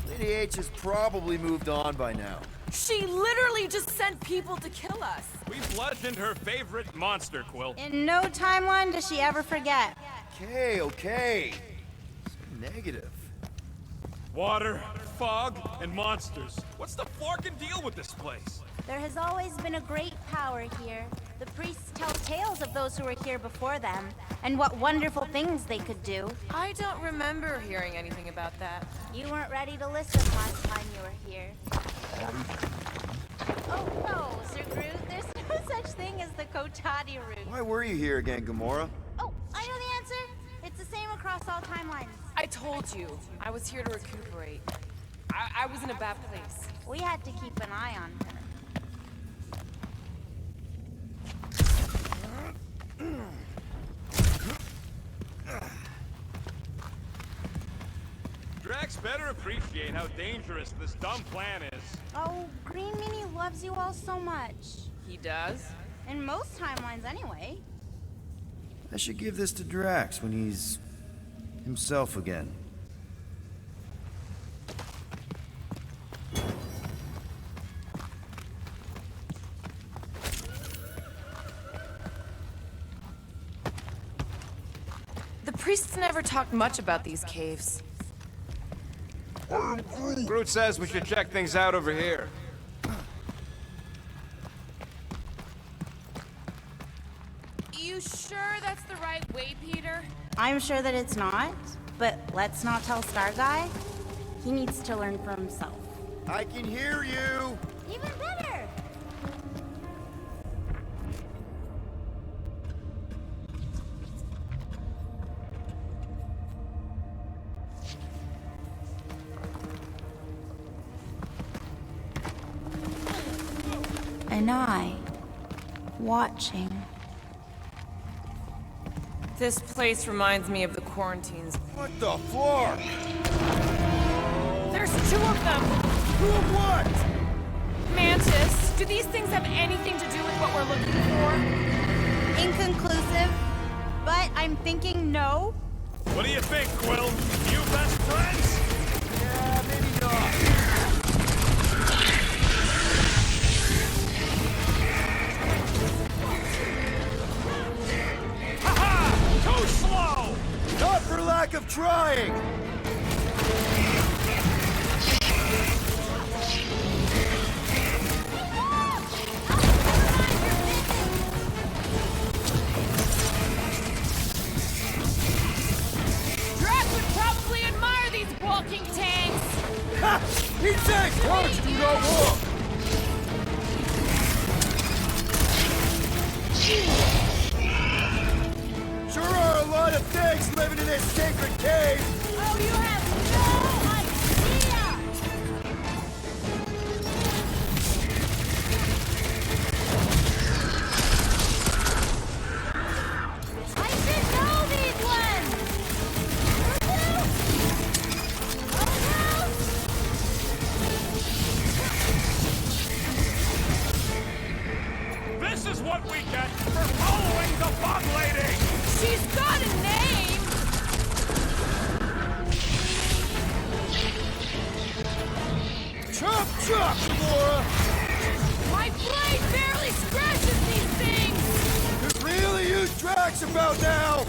Lady H has probably moved on by now. She literally just sent people to kill us. We bludgeoned her favorite monster, Quill. In no timeline does she ever forget. Okay. So negative. Water, fog, and monsters. What's the forkin' deal with this place? There has always been a great power here. The priests tell tales of those who were here before them, and what wonderful things they could do. I don't remember hearing anything about that. You weren't ready to listen last time you were here. Oh no, Sir Groot, there's no such thing as the Kotati route. Why were you here again, Gamora? Oh, I know the answer. It's the same across all timelines. I told you, I was here to recuperate. I was in a bad place. We had to keep an eye on her. Drax better appreciate how dangerous this dumb plan is. Oh, Green Meanie loves you all so much. He does? In most timelines, anyway. I should give this to Drax when he's himself again. The priests never talked much about these caves. Groot says we should check things out over here. You sure that's the right way, Peter? I'm sure that it's not, but let's not tell Star Guy. He needs to learn for himself. I can hear you! Even better! An eye, watching. This place reminds me of the quarantines. What the floor? There's two of them! Two of what? Mantis, do these things have anything to do with what we're looking for? Inconclusive, but I'm thinking no. What do you think, Quill? You best friends? Yeah, maybe not. Too slow! Not for lack of trying! Drax would probably admire these walking tanks! Ha! He says words do not walk! Sure are a lot of things living in this sacred cave! Oh, you have no idea! I should know these ones! This is what we get for following the Bug Lady! She's got a name! Chop, chop, Gamora! My blade barely scratches these things! Could really use Drax about now!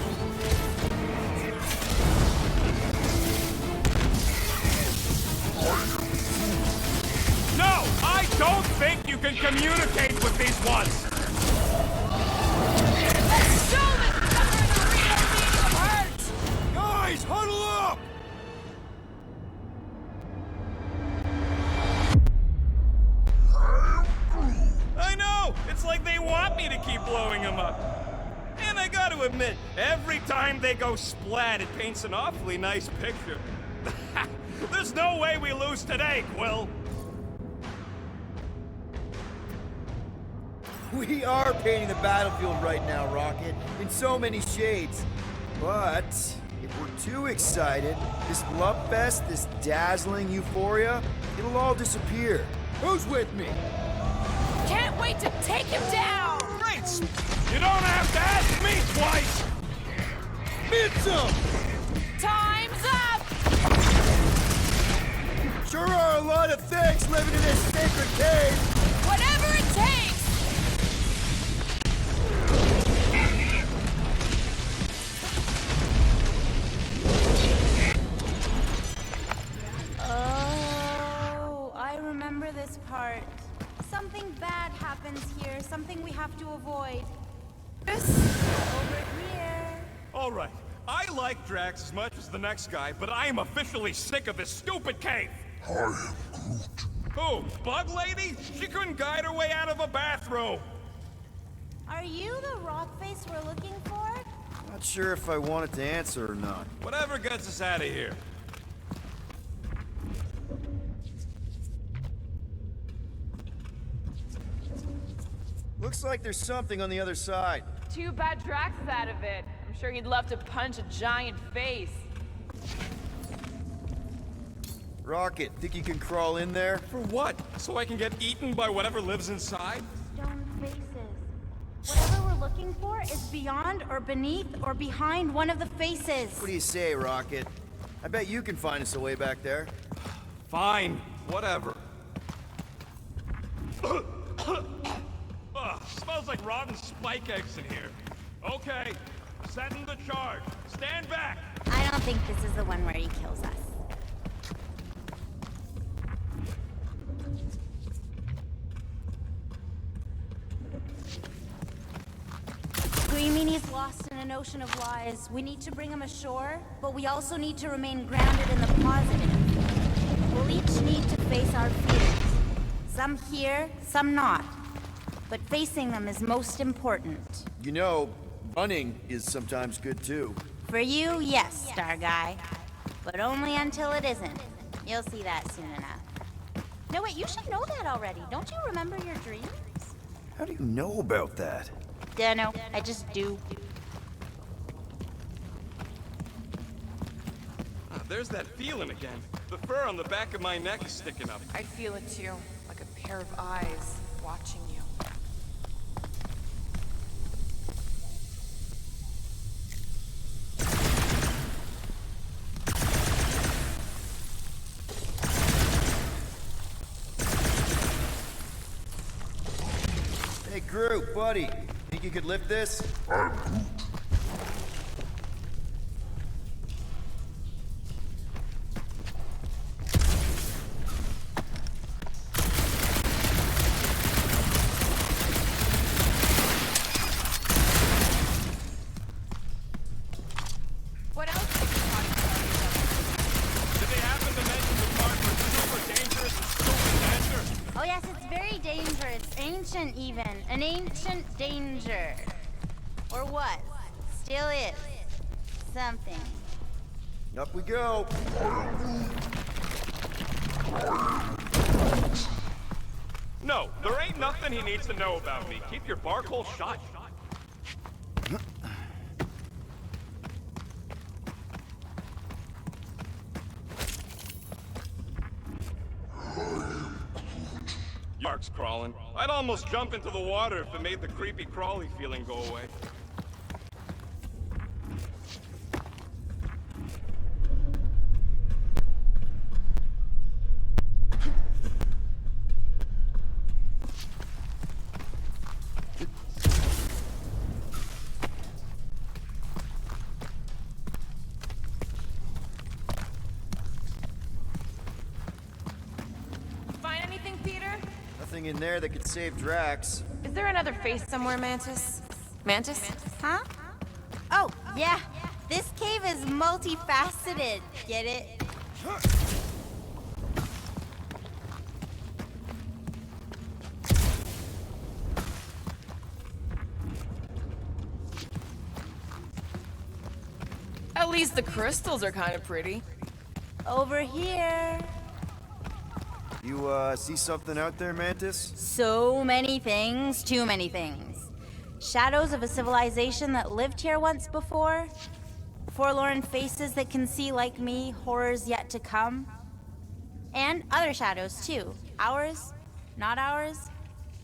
No! I don't think you can communicate with these ones! Let's show them the real meaning of hurt! Guys, huddle up! I know! It's like they want me to keep blowing them up. And I gotta admit, every time they go splat, it paints an awfully nice picture. There's no way we lose today, Quill. We are painting the battlefield right now, Rocket, in so many shades. But if we're too excited, this love fest, this dazzling euphoria, it'll all disappear. Who's with me? Can't wait to take him down! Great! You don't have to ask me twice! Mitchum! Time's up! Sure are a lot of things living in this sacred cave! Whatever it takes! Oh, I remember this part. Something bad happens here, something we have to avoid. Over here. All right, I like Drax as much as the next guy, but I am officially sick of this stupid cave. I am Groot. Who? Bug Lady? She couldn't guide her way out of a bathrobe. Are you the rock face we're looking for? Not sure if I wanted to answer or not. Whatever gets us out of here. Looks like there's something on the other side. Too bad Drax is out of it. I'm sure he'd love to punch a giant face. Rocket, think you can crawl in there? For what? So I can get eaten by whatever lives inside? Stone faces. Whatever we're looking for is beyond or beneath or behind one of the faces. What do you say, Rocket? I bet you can find us a way back there. Fine, whatever. Ugh, smells like rotten spike eggs in here. Okay, setting the charge. Stand back! I don't think this is the one where he kills us. Screaming he's lost in an ocean of lies. We need to bring him ashore, but we also need to remain grounded in the positive. We'll each need to face our fears. Some here, some not. But facing them is most important. You know, running is sometimes good too. For you, yes, Star Guy. But only until it isn't. You'll see that soon enough. No, wait, you should know that already. Don't you remember your dreams? How do you know about that? Dunno, I just do. There's that feeling again. The fur on the back of my neck is sticking up. I feel it too, like a pair of eyes watching you. Hey, Groot, buddy. Think you could lift this? I'm Groot. What else did you talk about? Did they happen to mention the part where it's super dangerous and stupid danger? Oh yes, it's very dangerous. Ancient even. An ancient danger. Or was. Still is. Something. Up we go. No, there ain't nothing he needs to know about me. Keep your bark hole shut. Yark's crawling. I'd almost jump into the water if it made the creepy crawly feeling go away. Find anything, Peter? Nothing in there that could save Drax. Is there another face somewhere, Mantis? Mantis? Huh? Oh, yeah. This cave is multifaceted. Get it? At least the crystals are kind of pretty. Over here. You, see something out there, Mantis? So many things, too many things. Shadows of a civilization that lived here once before. Forlorn faces that can see like me, horrors yet to come. And other shadows, too. Ours, not ours.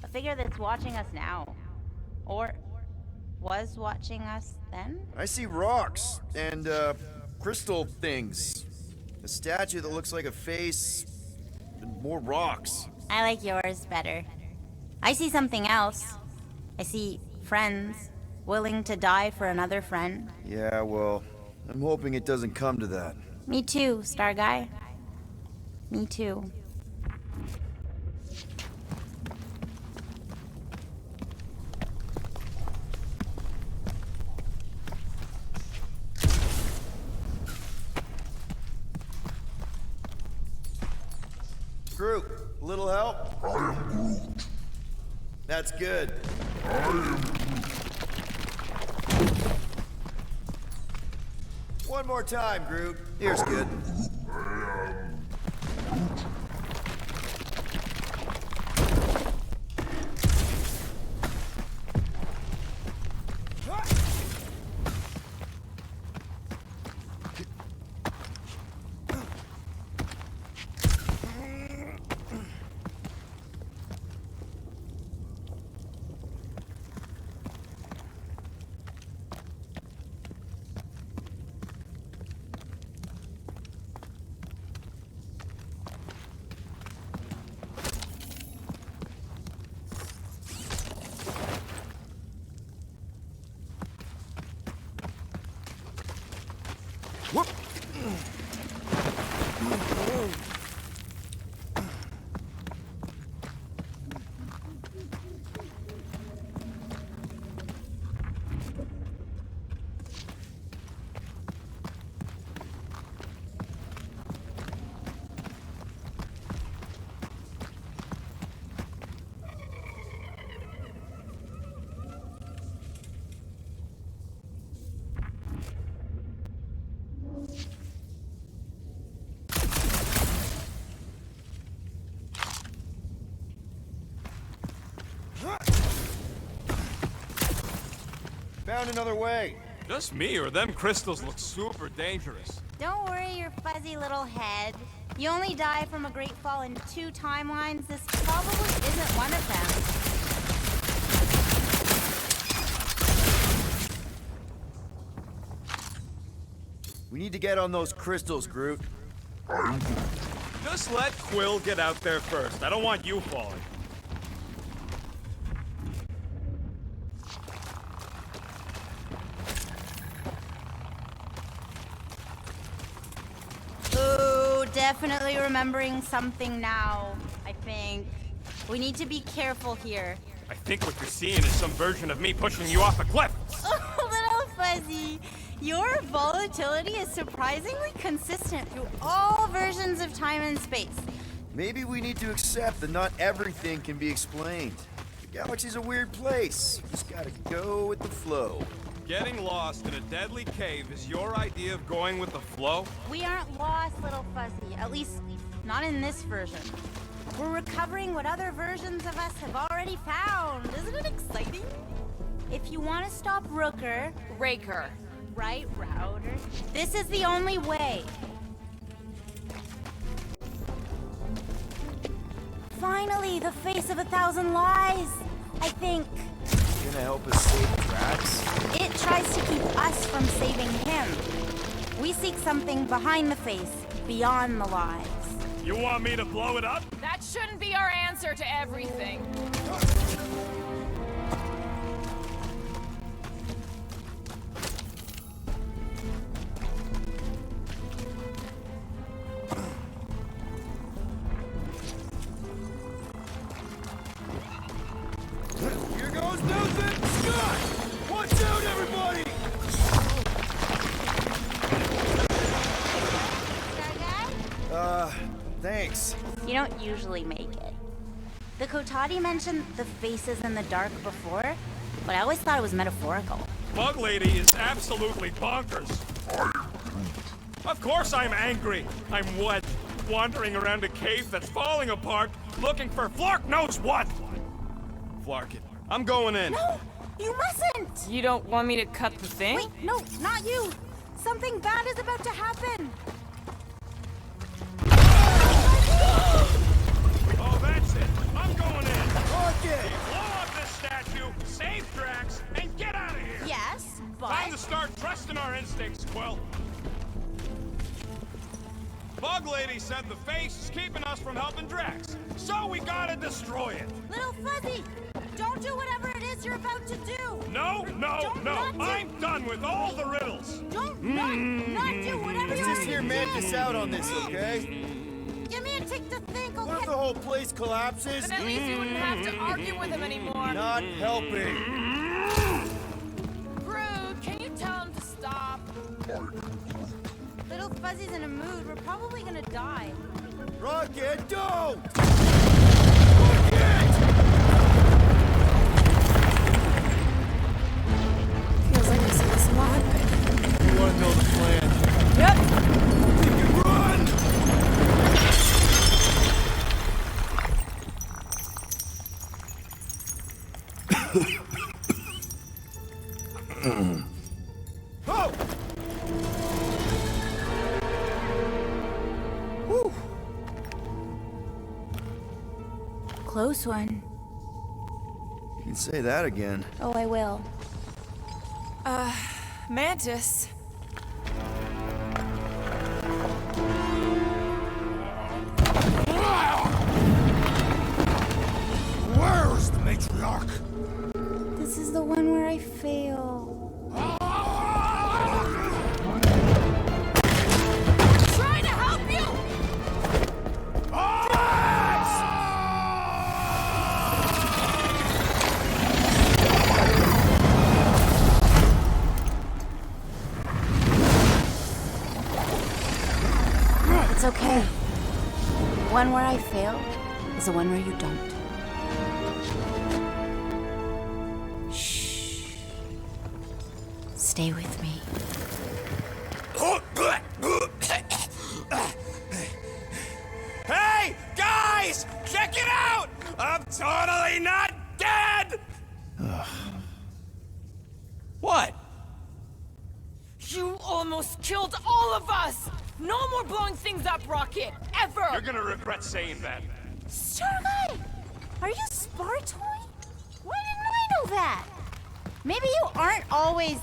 A figure that's watching us now. Or was watching us then? I see rocks and, crystal things. A statue that looks like a face. and more rocks. I like yours better. I see something else. I see friends willing to die for another friend. Yeah, well, I'm hoping it doesn't come to that. Me too, Star Guy. Me too. Groot, a little help? I am Groot. That's good. I am Groot. One more time, Groot. Here's good. Whoop! Found another way. Just me, or them crystals look super dangerous. Don't worry your fuzzy little head. You only die from a great fall in 2 timelines. This probably isn't one of them. We need to get on those crystals, Groot. Just let Quill get out there first. I don't want you falling. Ooh, definitely remembering something now, I think. We need to be careful here. I think what you're seeing is some version of me pushing you off a cliff. Oh, little fuzzy. Your volatility is surprisingly consistent through all versions of time and space. Maybe we need to accept that not everything can be explained. The galaxy's a weird place. You just gotta go with the flow. Getting lost in a deadly cave is your idea of going with the flow? We aren't lost, little fuzzy. At least, not in this version. We're recovering what other versions of us have already found. Isn't it exciting? If you want to stop Rooker... Raker. Right, Router. This is the only way. Finally, the face of 1,000 lies, I think. Gonna help us save Drax? It tries to keep us from saving him. We seek something behind the face, beyond the lies. You want me to blow it up? That shouldn't be our answer to everything. Here goes nothing! Scott! Watch out, everybody! Thanks. You don't usually make it. The Kotati mentioned the faces in the dark before, but I always thought it was metaphorical. Bug Lady is absolutely bonkers. Of course I'm angry. I'm what? Wandering around a cave that's falling apart, looking for Flark knows what! Flark it. I'm going in. No! You mustn't! You don't want me to cut the thing? Wait, no, not you! Something bad is about to happen! Oh, that's it. I'm going in. Okay. Blow up this statue, save Drax, and get out of here. Yes, but... Time to start trusting our instincts, Quill. Bug Lady said the face is keeping us from helping Drax. So we gotta destroy it. Little Fuzzy, don't do whatever it is you're about to do. No, no, no. I'm done with all the riddles. Don't not do whatever Let's you just hear want to Mantis do. out on this, okay? Give me a tick to think, okay? What if the whole place collapses? Then at least you wouldn't have to argue with him anymore. Not helping. Groot, can you tell him to stop? Little Fuzzy's in a mood. We're probably gonna die. Rocket, don't! Feels like I see this a lot. You want to know the plan? Yep. You can run! Oh! Whew. Close one. You can say that again. Oh, I will. Mantis. Where is the matriarch? This is the one where I fail. Trying to help you! It's okay. One where I fail is the one where you don't. Shh. Stay with me. Hey, guys! Check it out! I'm totally not dead! What? You almost killed all of us! No more blowing things up, Rocket! Ever! You're gonna regret saying that. Star Guy! Are you Spartoy? Why didn't I know that? Maybe you aren't always...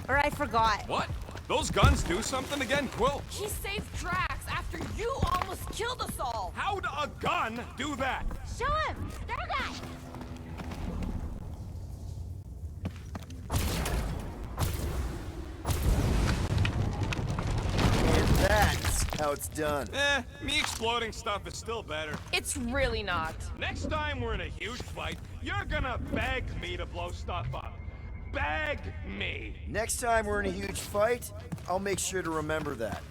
Or I forgot. What? Those guns do something again, Quill? He saved Drax after you almost killed us all! How'd a gun do that? Show him! Star Guy! And that's how it's done. Me exploding stuff is still better. It's really not. Next time we're in a huge fight, you're gonna beg me to blow stuff up. Beg me. Next time we're in a huge fight, I'll make sure to remember that.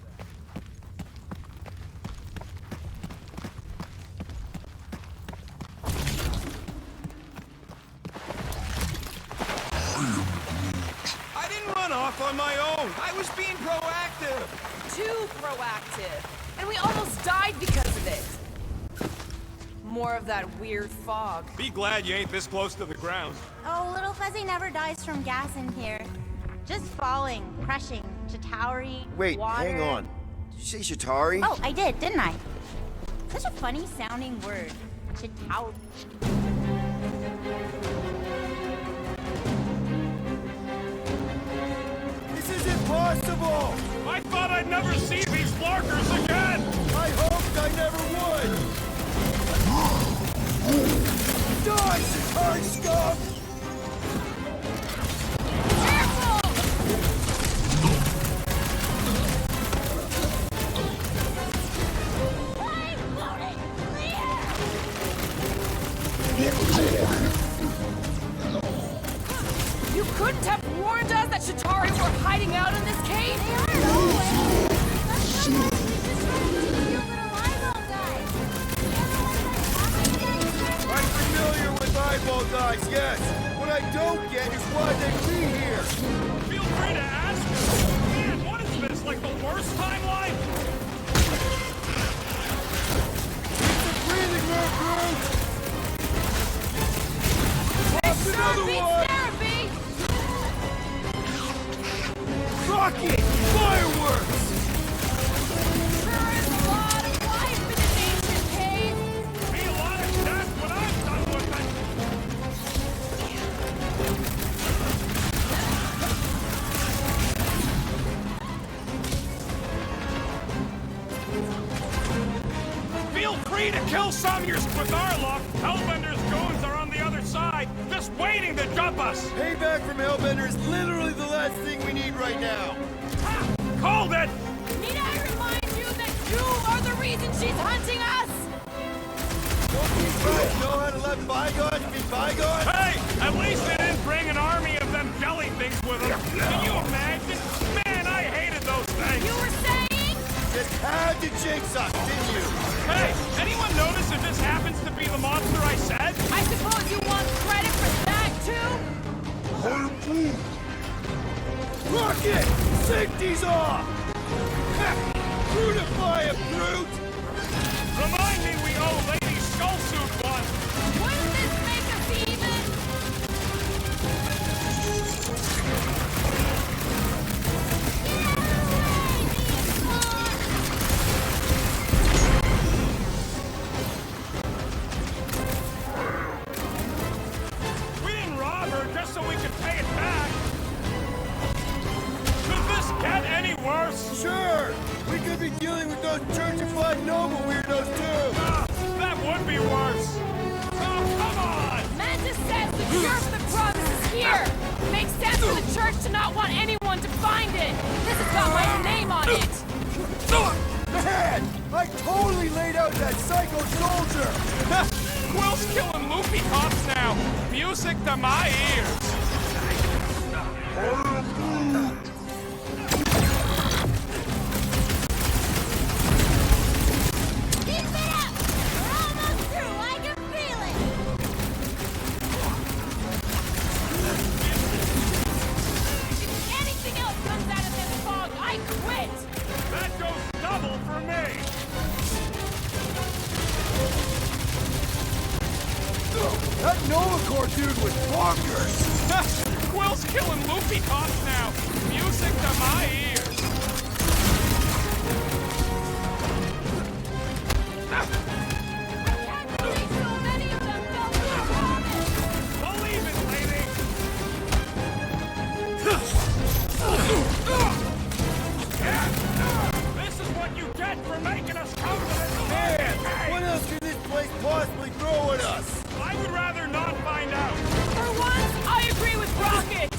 I didn't run off on my own. I was being proactive. Too proactive. And we almost died because of it. More of that weird fog. Be glad you ain't this close to the ground. Oh, Little Fuzzy never dies from gas in here. Just falling, crushing, Chitauri, Wait, water. hang on. Did you say Chitauri? Oh, I did, didn't I? Such a funny sounding word. Chitauri. This is impossible! I thought I'd never see these Larkers again! I hoped I never would! Die, Chitauri scum! You couldn't have warned us that Chitauri were hiding out in this cave? I'm familiar with eyeball guys, yes. What I don't get is why they be here. Feel free to ask us. Man, what is this, like the worst timeline? It's a breathing room, Groot! Pop another one! Therapy! Rocket! Fireworks! There is a lot of life in an ancient cave! Be a lot of death when I'm done with it! Kree to kill Samir's with our luck. Hellbender's goons are on the other side, just waiting to jump us. Payback from Hellbender is literally the last thing we need right now. Ha! Called it! Need I remind you that you are the reason she's hunting us? Don't these guys know how to let bygones be bygones? Hey! At least they didn't bring an army of them jelly things with them. Can you imagine? Man, I hated those things. You were saying? Just had to jinx us, didn't you? Hey, anyone notice if this happens to be the monster I said? I suppose you want credit for that, too? Rocket! Safety's off! Brutify a brute! Remind me we owe Lady Skull Suit one. Wouldn't this make us even? We didn't rob her just so we could pay it back. Could this get any worse? Sure! We could be dealing with those churchified noble weirdos too! That would be worse. Oh, come on! Mantis says the cure for the promise is here. Makes sense for the church to not want anyone to find it. This has got my name on it. Man! I totally laid out that psycho soldier! Quill's killing loopy cops now. Music to my ears. Keep it up! We're almost through. I can feel it. If anything else comes out of this fog, I quit. That goes double for me. That Nova Corps dude was bonkers! Quill's killing loopy cops now. Music to my ears. I can't believe so many of them fell through the promise. Believe it, lady. This is what you get for making us come to this Man! What else could this place possibly throw at us? I would rather not find out. For once, I agree with Rocket.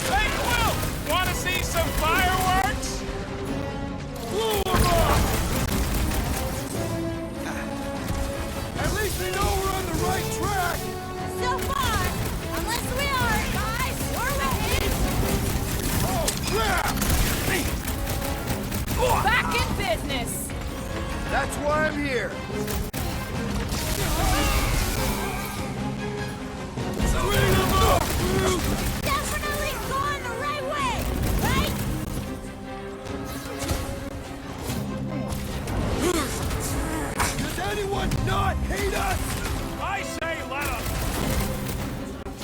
Hey, Quill! Want to see some fireworks? Blew them up! At least we know we're on the right track! So far, unless we are, guys, we're winning. Oh, crap! Back in business. That's why I'm here! Bring them up, brute! Definitely going the right way, right? Does anyone not hate us? I say let us.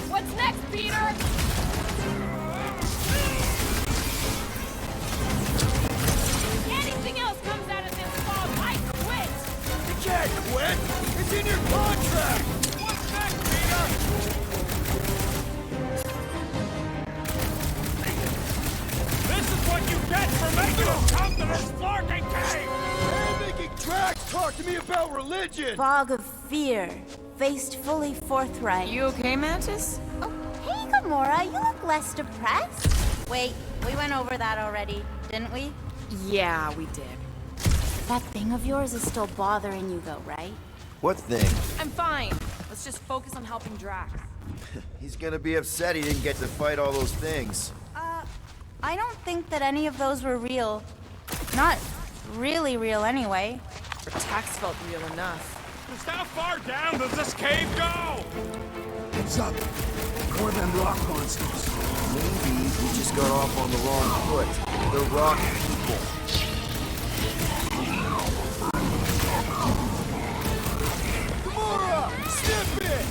What's next, Peter? If anything else comes out of this fog, I quit. You can't quit! It's in your contract! What's next, Peter? This is what you get for making us come to this flarking cave! And making tracks talk to me about religion! Fog of fear, faced fully forthright. You okay, Mantis? Oh, hey, Gamora, you look less depressed. Wait, we went over that already, didn't we? Yeah, we did. That thing of yours is still bothering you, though, right? What thing? I'm fine. Let's just focus on helping Drax. He's gonna be upset he didn't get to fight all those things. I don't think that any of those were real. Not really real, anyway. Drax felt real enough. Just how far down does this cave go? What's up? More than rock monsters. Maybe we just got off on the wrong foot. The rock people. Gamora! Snip it!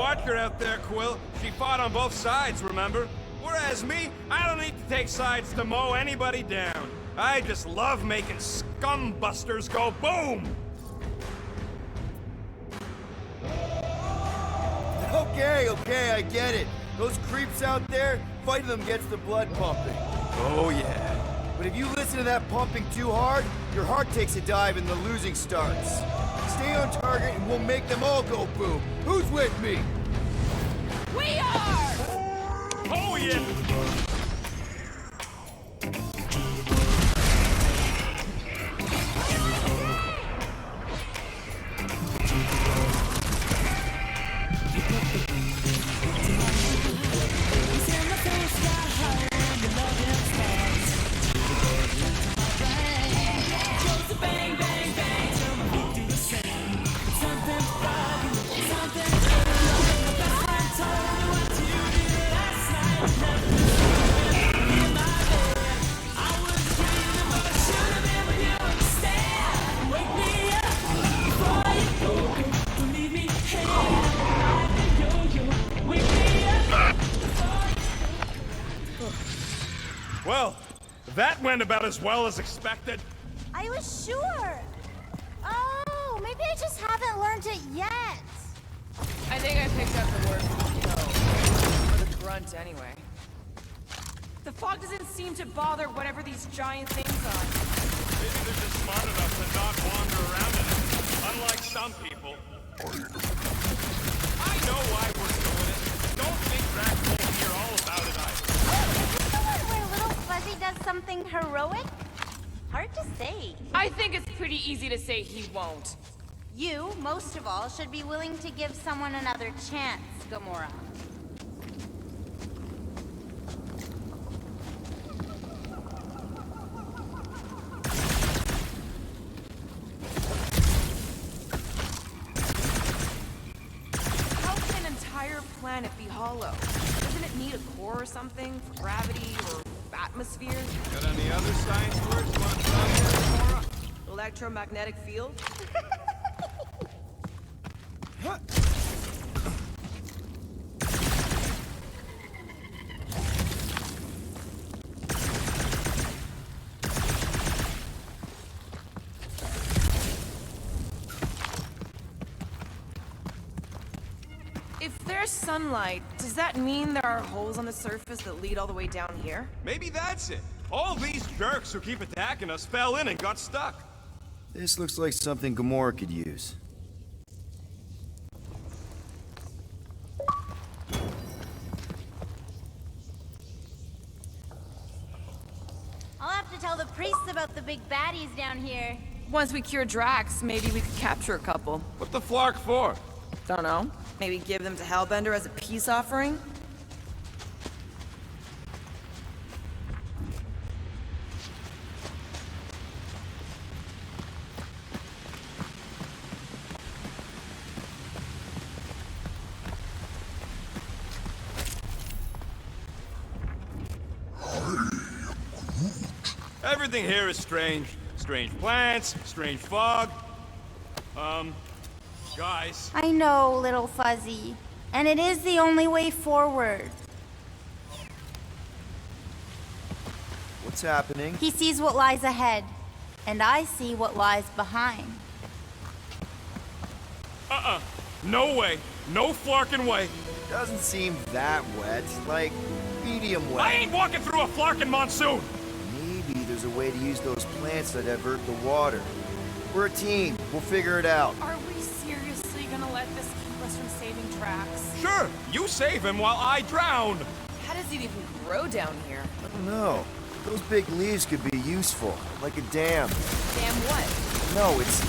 watcher out there, Quill. She fought on both sides, remember? Whereas me, I don't need to take sides to mow anybody down. I just love making scumbusters go boom! Okay, I get it. Those creeps out there, fighting them gets the blood pumping. Oh, yeah. But if you listen to that pumping too hard, your heart takes a dive and the losing starts. Stay on target and we'll make them all go boom. Who's with me? We are! Oh, yeah! Well, that went about as well as expected. I was sure. Oh, maybe I just haven't learned it yet. I think I picked up the word no. Or the grunt, anyway. The fog doesn't seem to bother whatever these giant things are. Maybe they're just smart enough to not wander around in it, unlike some people. I know why we're doing it. Don't think Drax won't hear all about it either. Where Little Fuzzy does something heroic? Hard to say. I think it's pretty easy to say he won't. You, most of all, should be willing to give someone another chance, Gamora. How can an entire planet be hollow? Doesn't it need a core or something for gravity or atmosphere? Got any other science words you want to throw in there, Gamora? Electromagnetic field? If there's sunlight, does that mean there are holes on the surface that lead all the way down here? Maybe that's it. All these jerks who keep attacking us fell in and got stuck. This looks like something Gamora could use. I'll have to tell the priests about the big baddies down here. Once we cure Drax, maybe we could capture a couple. What the flark for? Don't know. Maybe give them to Hellbender as a peace offering? Everything here is strange. Strange plants, strange fog. Guys. I know, Little Fuzzy. And it is the only way forward. What's happening? He sees what lies ahead, and I see what lies behind. No way. No flarkin' way. Doesn't seem that wet. Like, medium wet. I ain't walking through a flarkin' monsoon! Maybe there's a way to use those plants that divert the water. We're a team. We'll figure it out. Are we seriously gonna let this keep us from saving Drax? Sure, you save him while I drown. How does it even grow down here? I don't know. Those big leaves could be useful, like a dam. Damn what? No, it's...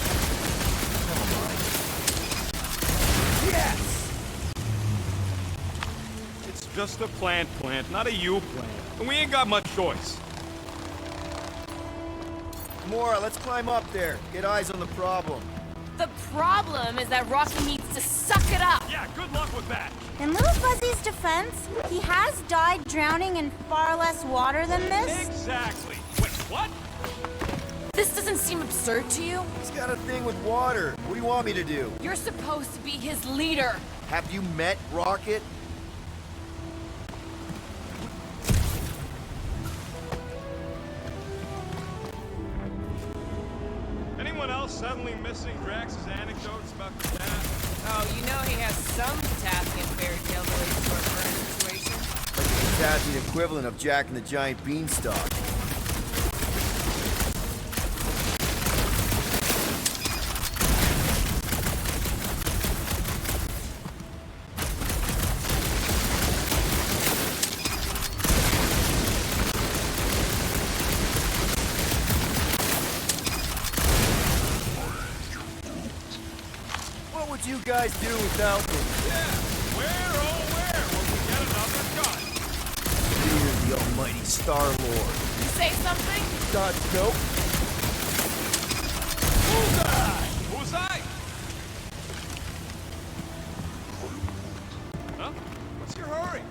Never mind. Yes! It's just a plant, not a you plant. And we ain't got much choice. Gamora, let's climb up there. Get eyes on the problem. The problem is that Rocky needs to suck it up! Yeah, good luck with that. In Little Fuzzy's defense, he has died drowning in far less water than this. Exactly. Wait, what? This doesn't seem absurd to you? He's got a thing with water. What do you want me to do? You're supposed to be his leader. Have you met Rocket? Anyone else suddenly missing Drax's anecdotes about the cat? Oh, you know he has some potassium fairy tale related to our current situation. Like the potassium equivalent of Jack and the Giant Beanstalk. What would you guys do without me? Yeah, where, oh where, will we get another gun? You're the almighty Star-Lord. You say something? Nope. Who's I? Huh? What's your hurry?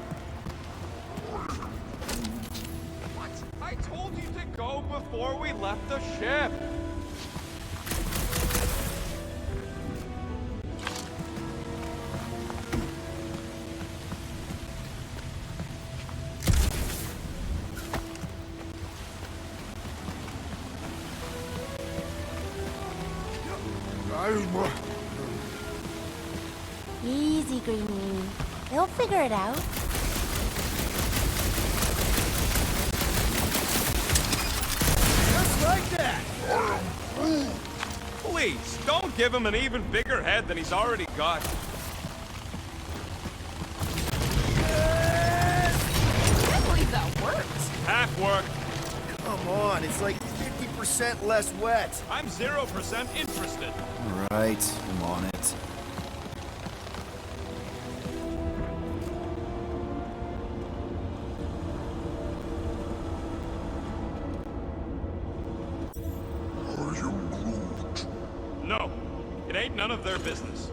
What? I told you to go before we left the ship. Easy, Greenie. They'll figure it out. Just like that! Please, don't give him an even bigger head than he's already got. I can't believe that worked. Half work. Come on, it's like 50% less wet. I'm 0% interested. All right, I'm on it. No, it ain't none of their business.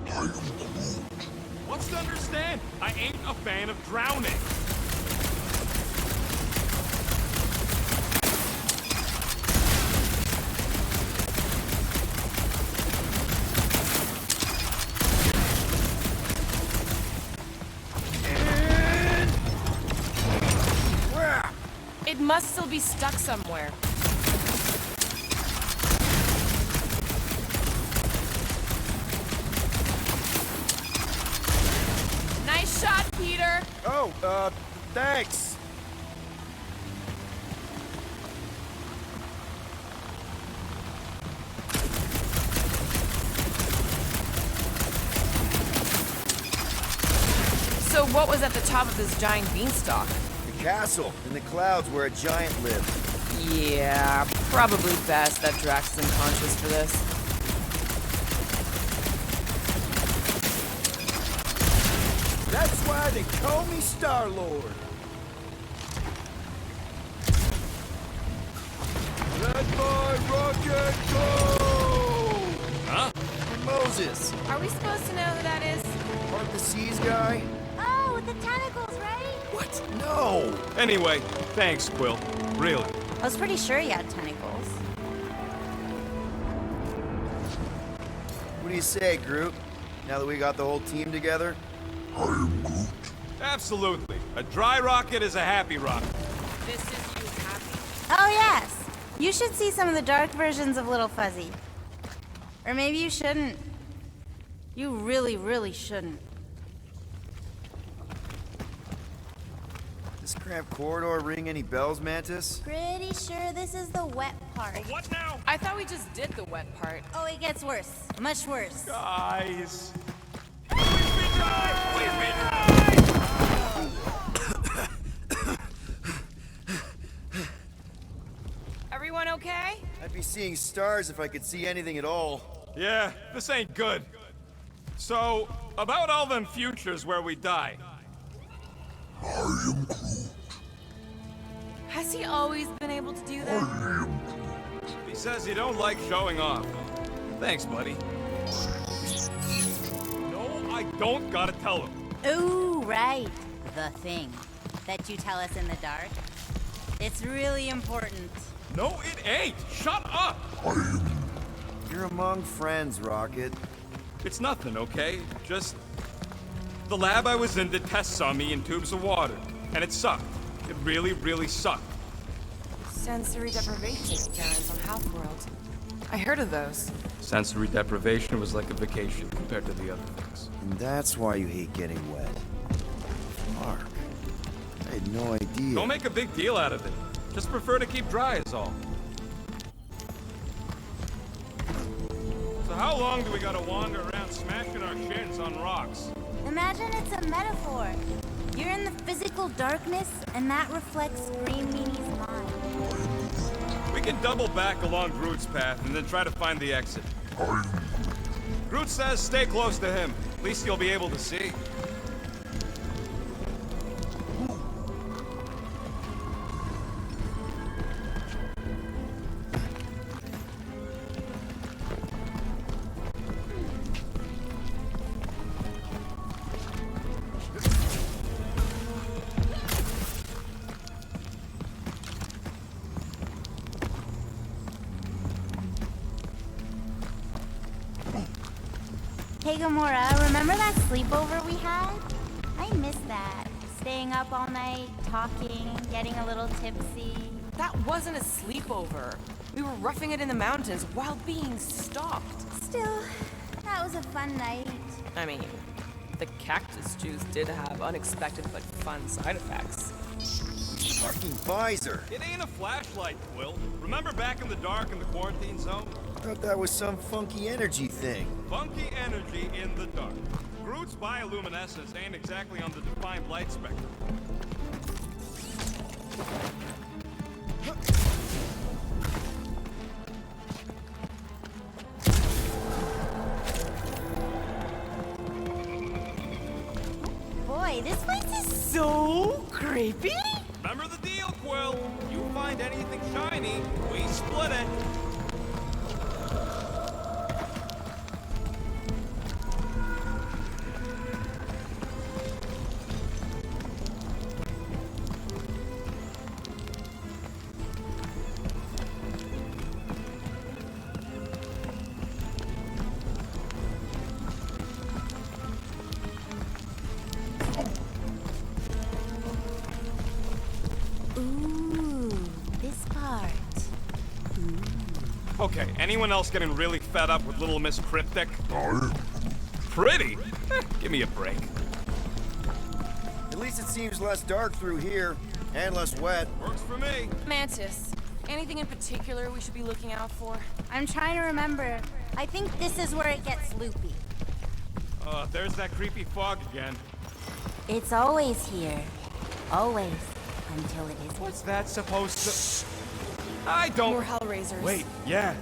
What's to understand? I ain't a fan of drowning. It must still be stuck somewhere. Nice shot, Peter. Oh, thanks. So what was at the top of this giant beanstalk? The castle in the clouds where a giant lived. Yeah, probably best that Drax is unconscious for this. That's why they call me Star-Lord. Let my rocket go! Huh? Hey, Moses. Are we supposed to know who that is? Part of the Seas guy? Oh, with the tentacles, right? What? No! Anyway, thanks, Quill. Really. I was pretty sure you had tentacles. What do you say, Groot? Now that we got the whole team together? Absolutely. A dry rocket is a happy rocket. This is you happy? Oh, yes. You should see some of the dark versions of Little Fuzzy. Or maybe you shouldn't. You really, really shouldn't. This cramped corridor ring any bells, Mantis? Pretty sure this is the wet part. What now? I thought we just did the wet part. Oh, it gets worse. Much worse. Guys. Everyone okay? I'd be seeing stars if I could see anything at all. Yeah, this ain't good. So, about all them futures where we die. Has he always been able to do that? He says you don't like showing off. Thanks, buddy. No, I don't gotta tell him. Ooh, right. The thing that you tell us in the dark. It's really important. No, it ain't! Shut up! You're among friends, Rocket. It's nothing, okay? Just... the lab I was in did tests on me in tubes of water, and it sucked. It really, really sucked. Sensory deprivation scanners on Half-World. I heard of those. Sensory deprivation was like a vacation compared to the other things. And that's why you hate getting wet. Mark, I had no idea. Don't make a big deal out of it. Just prefer to keep dry is all. So how long do we gotta wander around smashing our shins on rocks? Imagine it's a metaphor. You're in the physical darkness, and that reflects Green Meanie's mind. We can double back along Groot's path and then try to find the exit. Groot says stay close to him. At least you'll be able to see. Hey Gamora, remember that sleepover we had? I miss that. Staying up all night, talking, getting a little tipsy. That wasn't a sleepover. We were roughing it in the mountains while being stalked. Still, that was a fun night. I mean, the cactus juice did have unexpected but fun side effects. Fucking visor! It ain't a flashlight, Quill. Remember back in the dark in the quarantine zone? I thought that was some funky energy thing. Funky energy in the dark. Groot's bioluminescence ain't exactly on the defined light spectrum. Boy, this place is so creepy! Remember the deal, Quill. You find anything shiny, we split it. Okay, anyone else getting really fed up with Little Miss Cryptic? Pretty? Give me a break. At least it seems less dark through here, and less wet. Works for me. Mantis, anything in particular we should be looking out for? I'm trying to remember. I think this is where it gets loopy. There's that creepy fog again. It's always here. Always. Until it isn't. What's that supposed to... I don't... More Hellraisers. Wait, yeah.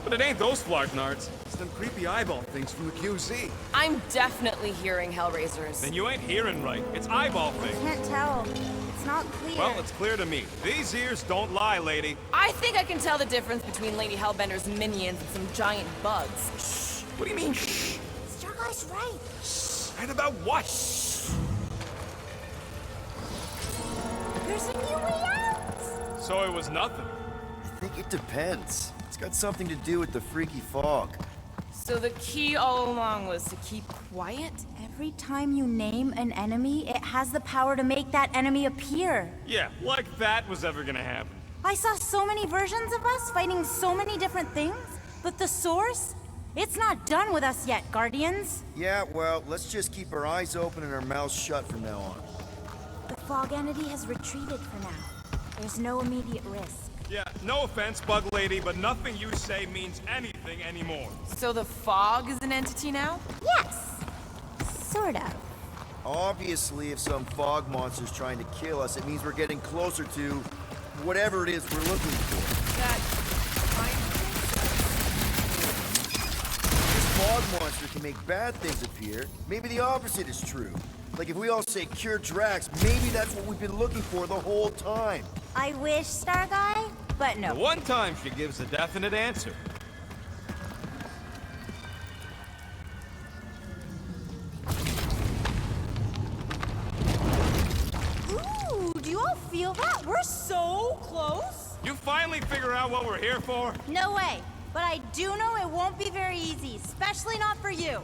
But it ain't those Flargnards. It's them creepy eyeball things from the QZ. I'm definitely hearing Hellraisers. Then you ain't hearing right. It's eyeball things. Can't tell. It's not clear. Well, it's clear to me. These ears don't lie, lady. I think I can tell the difference between Lady Hellbender's minions and some giant bugs. Shh. What do you mean, shh? Starguy's right. And about what? There's a new way out! So it was nothing. I think it depends. It's got something to do with the freaky fog. So the key all along was to keep quiet? Every time you name an enemy, it has the power to make that enemy appear. Yeah, like that was ever gonna happen. I saw so many versions of us fighting so many different things, but the source? It's not done with us yet, Guardians. Yeah, well, let's just keep our eyes open and our mouths shut from now on. The fog entity has retreated for now. There's no immediate risk. Yeah, no offense, Bug Lady, but nothing you say means anything anymore. So the fog is an entity now? Yes. Sort of. Obviously, if some fog monster's trying to kill us, it means we're getting closer to whatever it is we're looking for. That This fog monster can make bad things appear. Maybe the opposite is true. Like if we all say cure Drax, maybe that's what we've been looking for the whole time. I wish, Star Guy, but no. The one time she gives a definite answer. Ooh, do you all feel that? We're so close. finally figure out what we're here for? No way. But I do know it won't be very easy, especially not for you.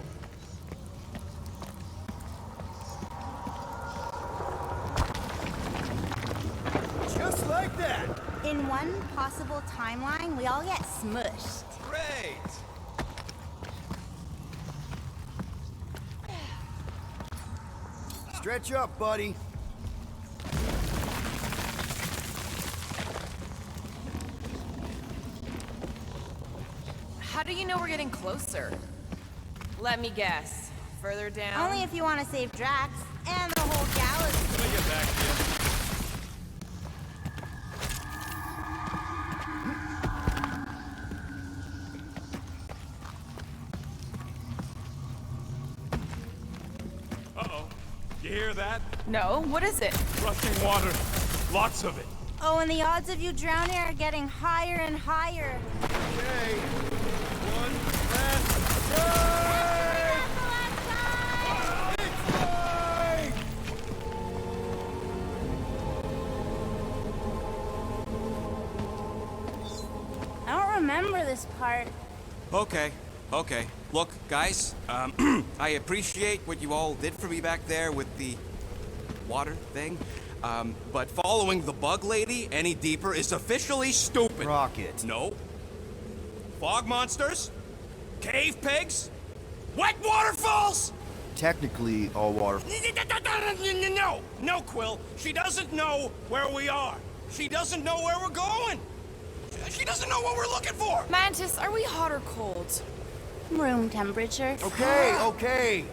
Just like that! In one possible timeline, we all get smushed. Great! Stretch up, buddy. How do you know we're getting closer? Let me guess. Further down? Only if you want to save Drax and the whole galaxy. Let me get back to you. Uh-oh. You hear that? No, what is it? Rushing water. Lots of it. Oh, and the odds of you drowning are getting higher and higher. Okay. One last try! It's mine! I don't remember this part. Okay. Look, guys, I appreciate what you all did for me back there with the water thing. But following the bug lady any deeper is officially stupid. Rocket. No. Fog monsters? Cave pigs? Wet waterfalls? Technically, all water. No, Quill. She doesn't know where we are. She doesn't know where we're going. She doesn't know what we're looking for. Mantis, are we hot or cold? Room temperature. Okay.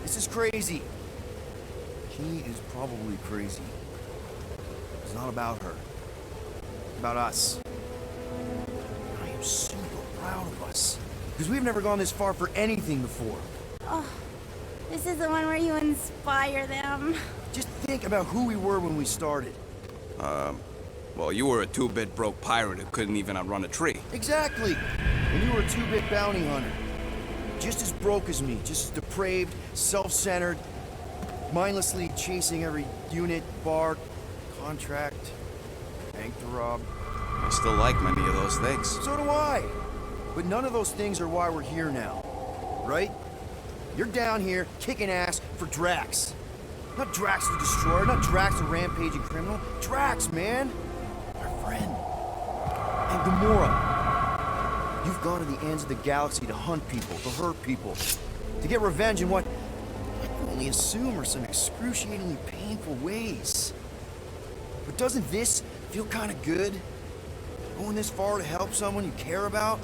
This is crazy. He is probably crazy. It's not about her. It's about us. I am super proud of us. Because we've never gone this far for anything before. Oh, this is the one where you inspire them. Just think about who we were when we started. Well, you were a two-bit broke pirate who couldn't even outrun a tree. Exactly. And you were a two-bit bounty hunter. Just as broke as me. Just as depraved, self-centered, mindlessly chasing every unit, bar, contract, bank to rob. I still like many of those things. So do I. But none of those things are why we're here now. Right? You're down here kicking ass for Drax. Not Drax the Destroyer, not Drax the rampaging criminal. Drax, man! Our friend. And Gamora. You've gone to the ends of the galaxy to hunt people, to hurt people, to get revenge in what I can only assume are some excruciatingly painful ways. But doesn't this feel kind of good? Going this far to help someone you care about?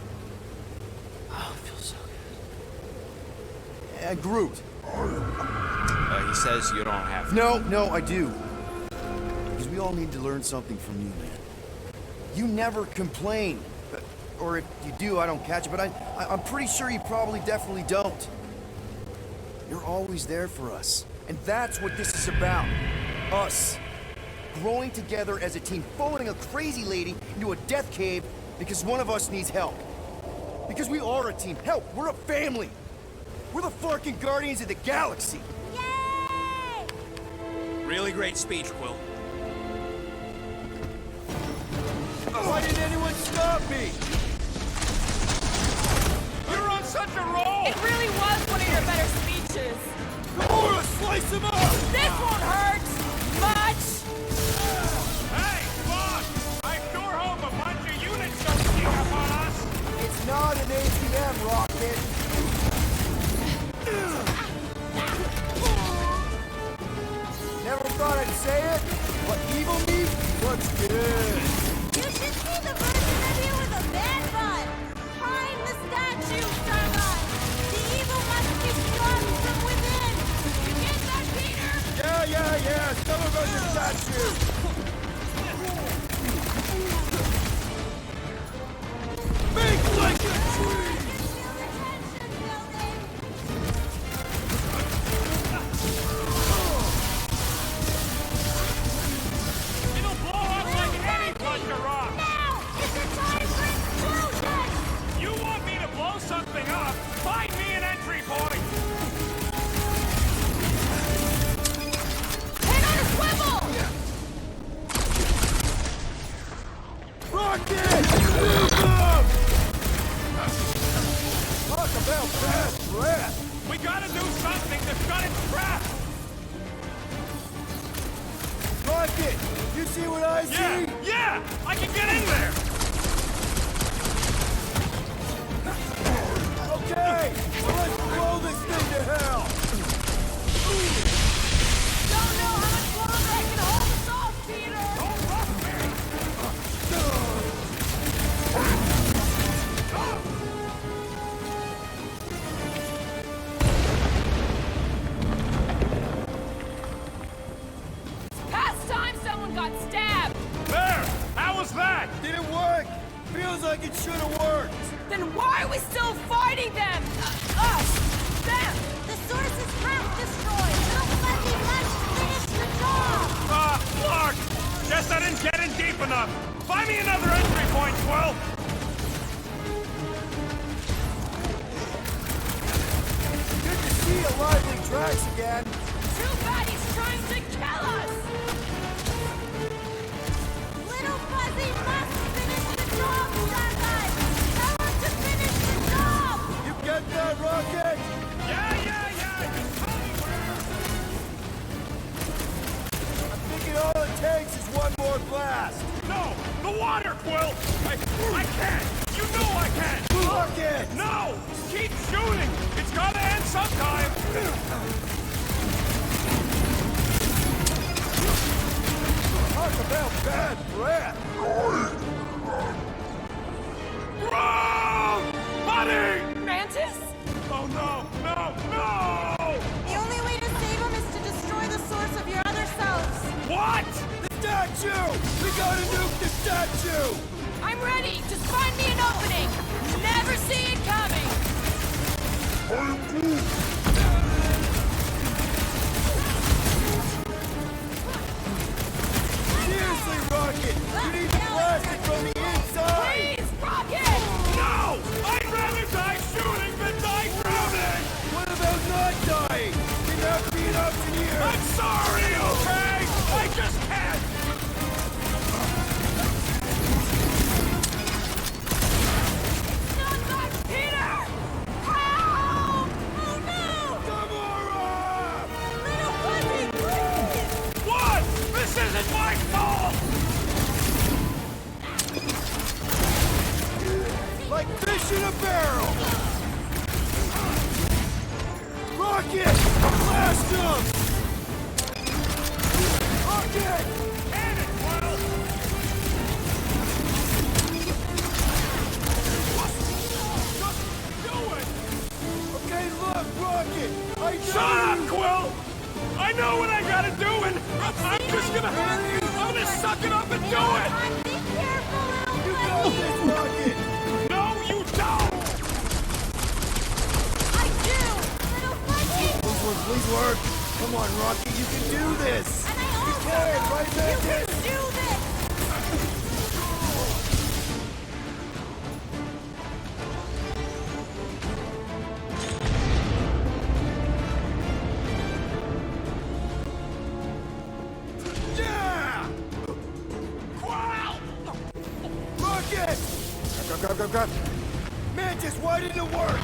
Oh, it feels so good. And Groot. He says you don't have to. No, I do. Because we all need to learn something from you, man. You never complain. Or if you do, I don't catch it, but I'm pretty sure you probably definitely don't. You're always there for us. And that's what this is about. Us. Growing together as a team, following a crazy lady into a death cave because one of us needs help. Because we are a team. Help, we're a family. We're the fucking Guardians of the Galaxy. Yay! Really great speech, Quill. Why didn't anyone stop me? You're on such a roll! It really was one of your better speeches. Gamora, slice him up! This won't hurt much! Hey, boss! I sure hope a bunch of units don't sneak up on us! It's not an ATM, Rocket. Never thought I'd say it, but evil meat looks good. You should see the version of you with a man bun! Behind the statue, Starlight! The evil must be strong from within! You get that, Peter? Yeah, some of us are statues. Make like a tree! It'll blow up like any bunch of rocks! Now! It's a time for explosion! You want me to blow something up? Find me an entry point! Hang on a swivel! Rocket! Move them! Talk about bad breath! We gotta do something to shut its trap! Rocket! You see what I see? Yeah! I can get in there! Okay! Well, let's blow this thing to hell! Don't know how much longer I can hold this off, Peter! Don't rush me! Past time someone got stabbed! There! How was that? Didn't work! Feels like it should have worked! Then why are we still fighting them? Us! Them! The source is half destroyed! Little Fuzzy must finish the job! Clark! Guess I didn't get in deep enough! Find me another entry point, Quill! Good to see you lively tracks again! Too bad he's trying to kill us! Little Fuzzy must finish the job, Starlight! Tell him to finish the job! You get that, Rocket? Yeah! Just tell me where! I'm thinking all it takes is one more blast! No! The water, Quill! I can't! You know I can't! Rocket! No! Keep shooting! It's gotta end sometime! Talk about bad breath! Wrong! Buddy! Mantis? Oh no! The only way to save him is to destroy the source of your other selves. What? The statue! We gotta nuke the statue! I'm ready! Just find me an opening! Never see it coming! Seriously, Rocket! You need to blast it from the inside! Please, Rocket! No! I'd rather die shooting than die drowning! What about not dying? Can that be an option here? I'm sorry, okay? I just can't! Not back, Peter! Help! Oh no! Gamora! Little Fuzzy, please! What? This isn't my fault! Like fish in a barrel! Rocket! Blast him! Rocket! Hand it, Quill! Just do it! Okay, look, Rocket! I know Shut up, you- Quill! I know what I gotta do, and I'm just gonna suck it up and do it! Be careful, little You got Fuzzy! this, Rocket! No, you don't! I do! Little Fuzzy! Please work! Come on, Rocket, you can do this! And I also You can, right, know you Mantis? can do this! Yeah! Rocket! Grab. Mantis, why didn't it work?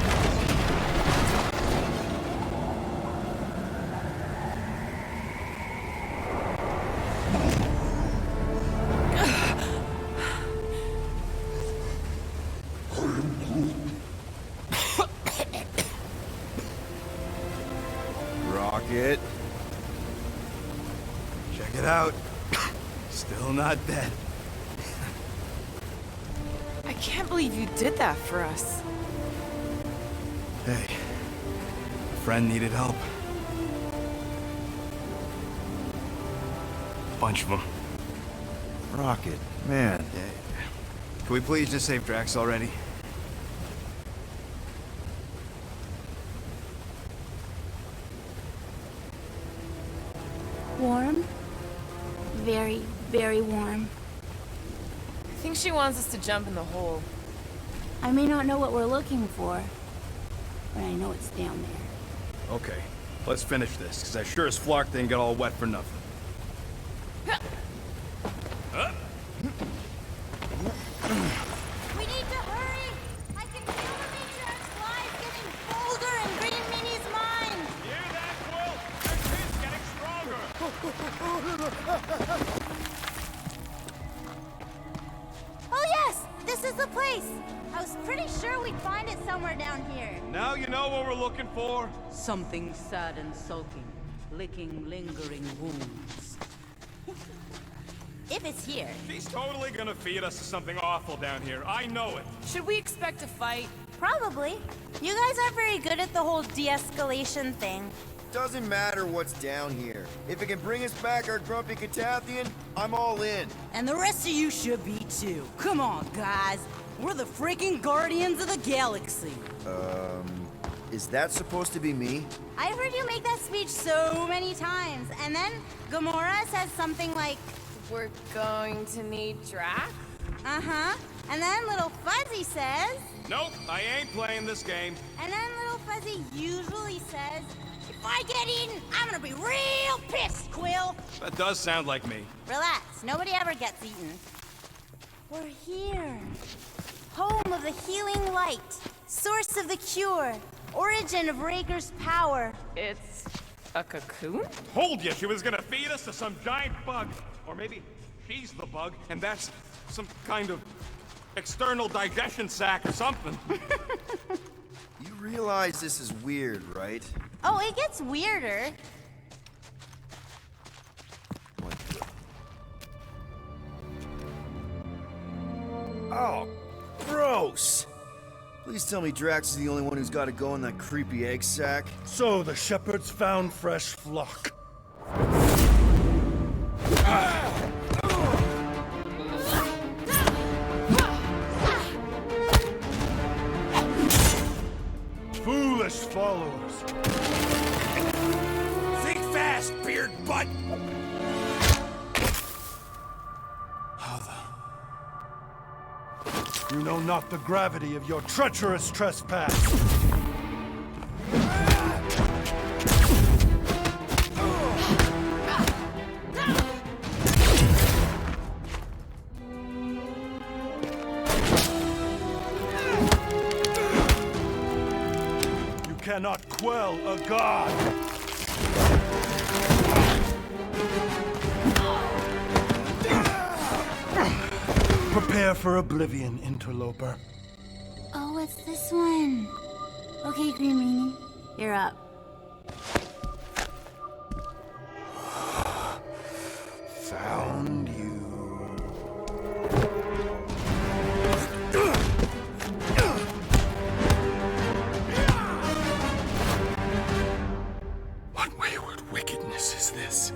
Rocket. Check it out. Still not dead. I can't believe you did that for us. Hey, a friend needed help. Bunch of them. Rocket, man. Can we please just save Drax already? Warm? Very, very warm. I think she wants us to jump in the hole. I may not know what we're looking for, but I know it's down there. Okay, let's finish this, because I sure as Flark didn't get all wet for nothing. place! I was pretty sure we'd find it somewhere down here. Now you know what we're looking for? Something sad and sulking, licking lingering wounds. If it's here. She's totally gonna feed us to something awful down here. I know it. Should we expect a fight? Probably. You guys aren't very good at the whole de-escalation thing. Doesn't matter what's down here. If it can bring us back our grumpy Catathian, I'm all in. And the rest of you should be too. Come on, guys. We're the freaking Guardians of the Galaxy. Is that supposed to be me? I've heard you make that speech so many times. And then Gamora says something like, We're going to need Drax? uh-huh. And then Little Fuzzy says... Nope, I ain't playing this game. And then Little Fuzzy usually says, if I get eaten, I'm gonna be real pissed, Quill. That does sound like me. Relax, nobody ever gets eaten. We're here. Home of the healing light. Source of the cure. Origin of Raker's power. It's a cocoon? Told you she was gonna feed us to some giant bug. Or maybe she's the bug, and that's some kind of external digestion sac or something. You realize this is weird, right? Oh, it gets weirder. Oh, gross! Please tell me Drax is the only one who's got to go in that creepy egg sack. So the shepherds found fresh flock. Foolish followers. Think fast, beard butt! You know not the gravity of your treacherous trespass. You cannot quell a god. Prepare for oblivion, interloper. Oh, it's this one. Okay, Green Meanie, you're up. Found you. What wayward wickedness is this?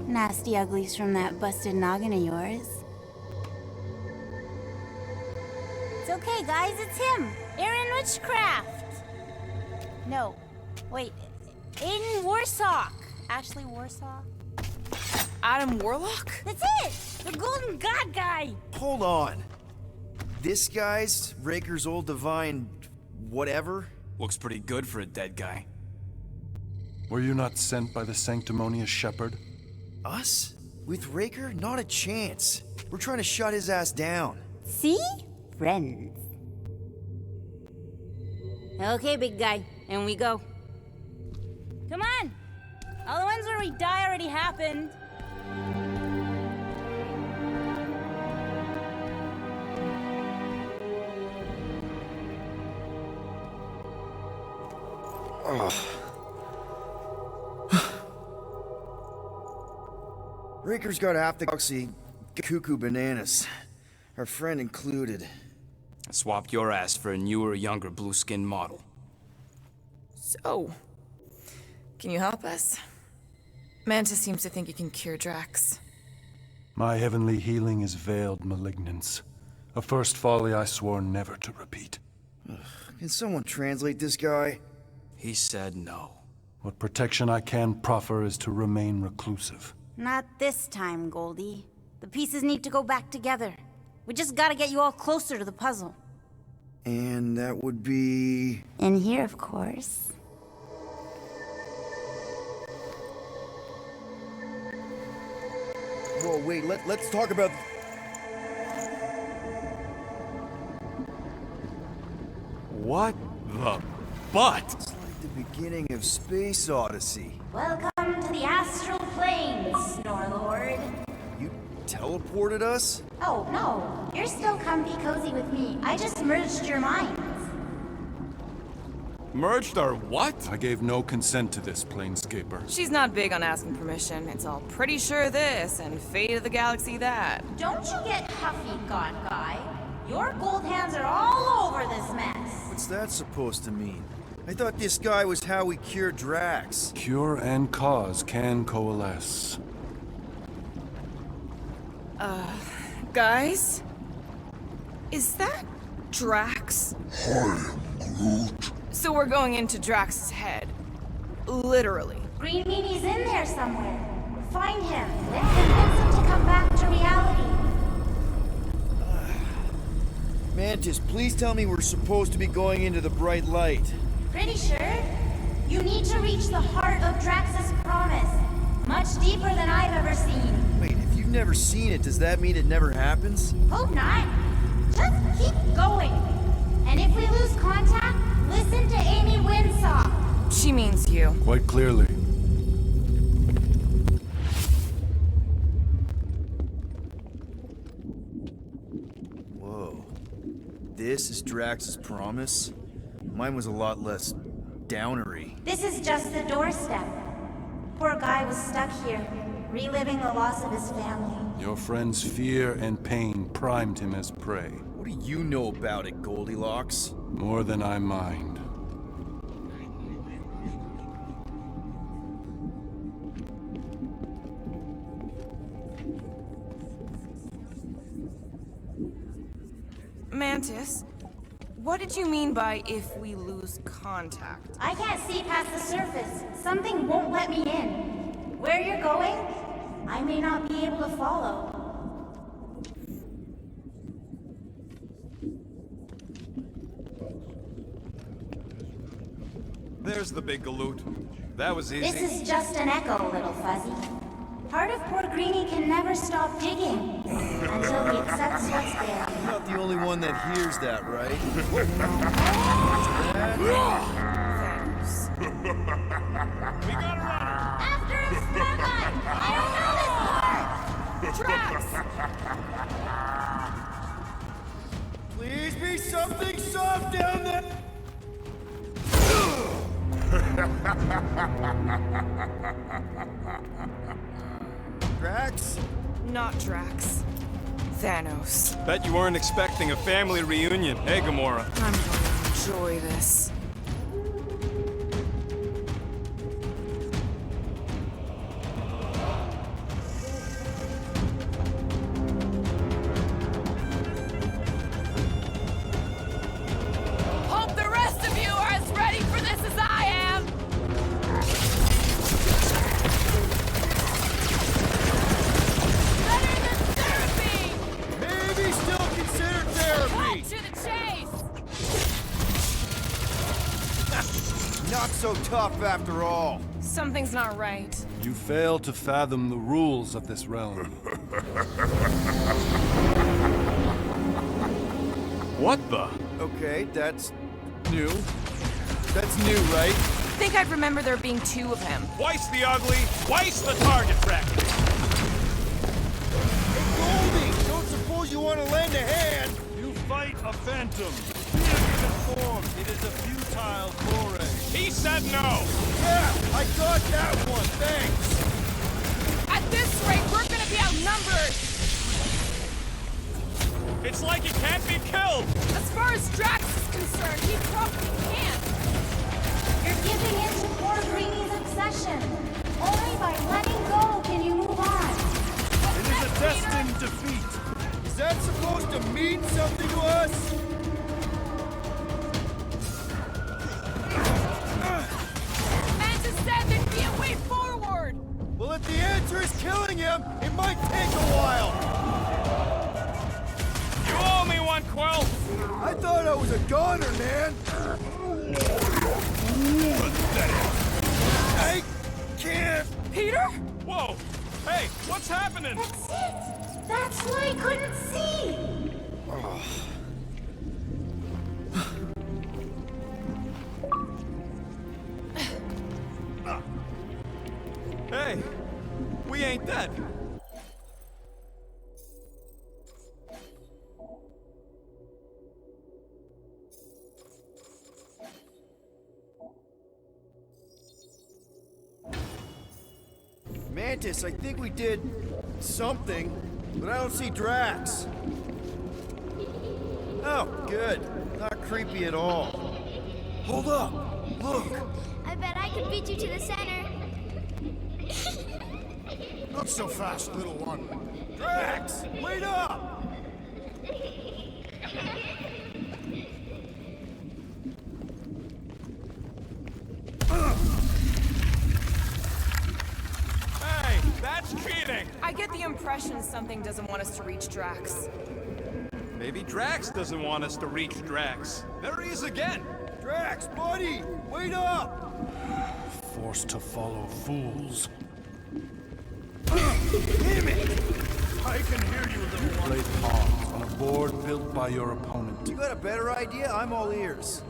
Nasty uglies from that busted noggin of yours. It's okay, guys, it's him! Aaron Witchcraft! No, wait, Aiden Warsock! Ashley Warsaw? Adam Warlock? That's it! The Golden God guy! Hold on. This guy's Raker's old divine whatever? Looks pretty good for a dead guy. Were you not sent by the sanctimonious shepherd? Us? With Raker? Not a chance. We're trying to shut his ass down. See? Friends. Okay, big guy, and we go. Come on! All the ones where we die already happened. Raker's got half the galaxy cuckoo bananas. Our friend included. I swapped your ass for a newer, younger blue-skinned model. So, can you help us? Mantis seems to think you can cure Drax. My heavenly healing is veiled malignance. A first folly I swore never to repeat. Can someone translate this guy? He said no. What protection I can proffer is to remain reclusive. Not this time, Goldie. The pieces need to go back together. We just gotta get you all closer to the puzzle. And that would be... In here, of course. Whoa, wait, let's talk about... What the butt? It's like the beginning of Space Odyssey. Welcome to the astral planes, Snorlord. teleported us? Oh, no. You're still comfy cozy with me. I just merged your minds. Merged our what? I gave no consent to this, Planescaper. She's not big on asking permission. It's all pretty sure this and fate of the galaxy that. Don't you get huffy, God Guy. Your gold hands are all over this mess. What's that supposed to mean? I thought this guy was how we cure Drax. Cure and cause can coalesce. Guys? Is that Drax? I am Groot. So we're going into Drax's head. Literally. Green Meanie's in there somewhere. Find him, then convince him to come back to reality. Mantis, please tell me we're supposed to be going into the bright light. Pretty sure. You need to reach the heart of Drax's promise. Much deeper than I've ever seen. Wait, if you've never seen it, does that mean it never happens? Hope not. Just keep going. And if we lose contact, listen to Amy Winsaw. She means you. Quite clearly. Whoa. This is Drax's promise? Mine was a lot less downery. This is just the doorstep. Poor guy was stuck here, reliving the loss of his family. Your friend's fear and pain primed him as prey. What do you know about it, Goldilocks? More than I mind. Mantis, what did you mean by if we lose contact? I can't see past the surface. Something won't let me in. Where you're going, I may not be able to follow. There's the big galoot. That was easy. This is just an echo, little fuzzy. Part of poor Greenie can never stop digging until he accepts what's there. I'm not the only one that hears that, right? Thanks. We got a runner! After him, Spotlight! I don't know this part! Drax! Please be something soft down there! Drax? Not Drax. Thanos. Bet you weren't expecting a family reunion, hey, Gamora? I'm going to enjoy this. Hope the rest of you are as ready for this as I am! Better than therapy! Maybe still consider therapy! Cut to the chase! Not so tough after all. Something's not right. You fail to fathom the rules of this realm. What the? Okay, that's new. That's new, right? Think I'd remember there being two of him. Twice the ugly, twice the target practice. Hey, Goldie! Don't suppose you want to lend a hand? You fight a phantom. Be informed, it is a futile foray. He said no. Yeah, I got that one, thanks. At this rate, we're gonna be outnumbered! It's like he can't be killed. As far as Drax is concerned, he probably can't. You're giving in to poor Greenie's obsession. Only by letting go can you move on. It is a destined defeat. Is that supposed to mean something to us? Mantis said there'd be a way forward! Well, if the answer is killing him, it might take a while. You owe me one, Quill. I thought I was a goner, man. I can't. Peter? Whoa. Hey, what's happening? That's it! That's what I couldn't see! Hey, we ain't dead. scientists, I think we did something, but I don't see Drax. Oh, good. Not creepy at all. Hold up! Look! I bet I could beat you to the center. Not so fast, little one. Drax! Wait up! Hey, that's cheating! I get the impression something doesn't want us to reach Drax. Maybe Drax doesn't want us to reach Drax. There he is again! Drax, buddy! Wait up! Forced to follow fools. Damn it! I can hear you, little one. Play pawns on a board built by your opponent. You got a better idea? I'm all ears.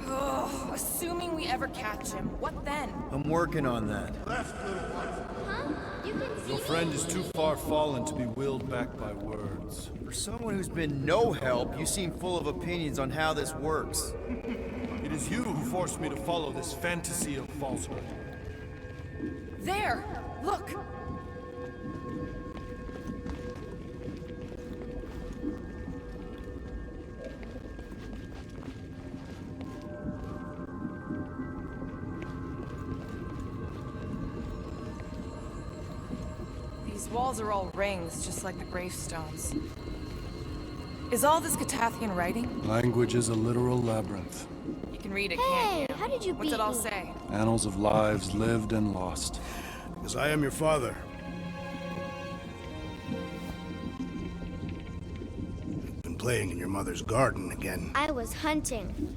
Ugh, assuming we ever catch him, what then? I'm working on that. Left, little one. Huh? You can see Your friend is too far fallen to be willed back by words. For someone who's been no help, you seem full of opinions on how this works. It is you who forced me to follow this fantasy of falsehood. There! Look! These walls are all rings, just like the gravestones. Is all this Catathian writing? Language is a literal labyrinth. You can read it, Hey, can't you? how did you What's beat it all me? say? Annals of lives lived and lost. Because I am your father. You've been playing in your mother's garden again. I was hunting.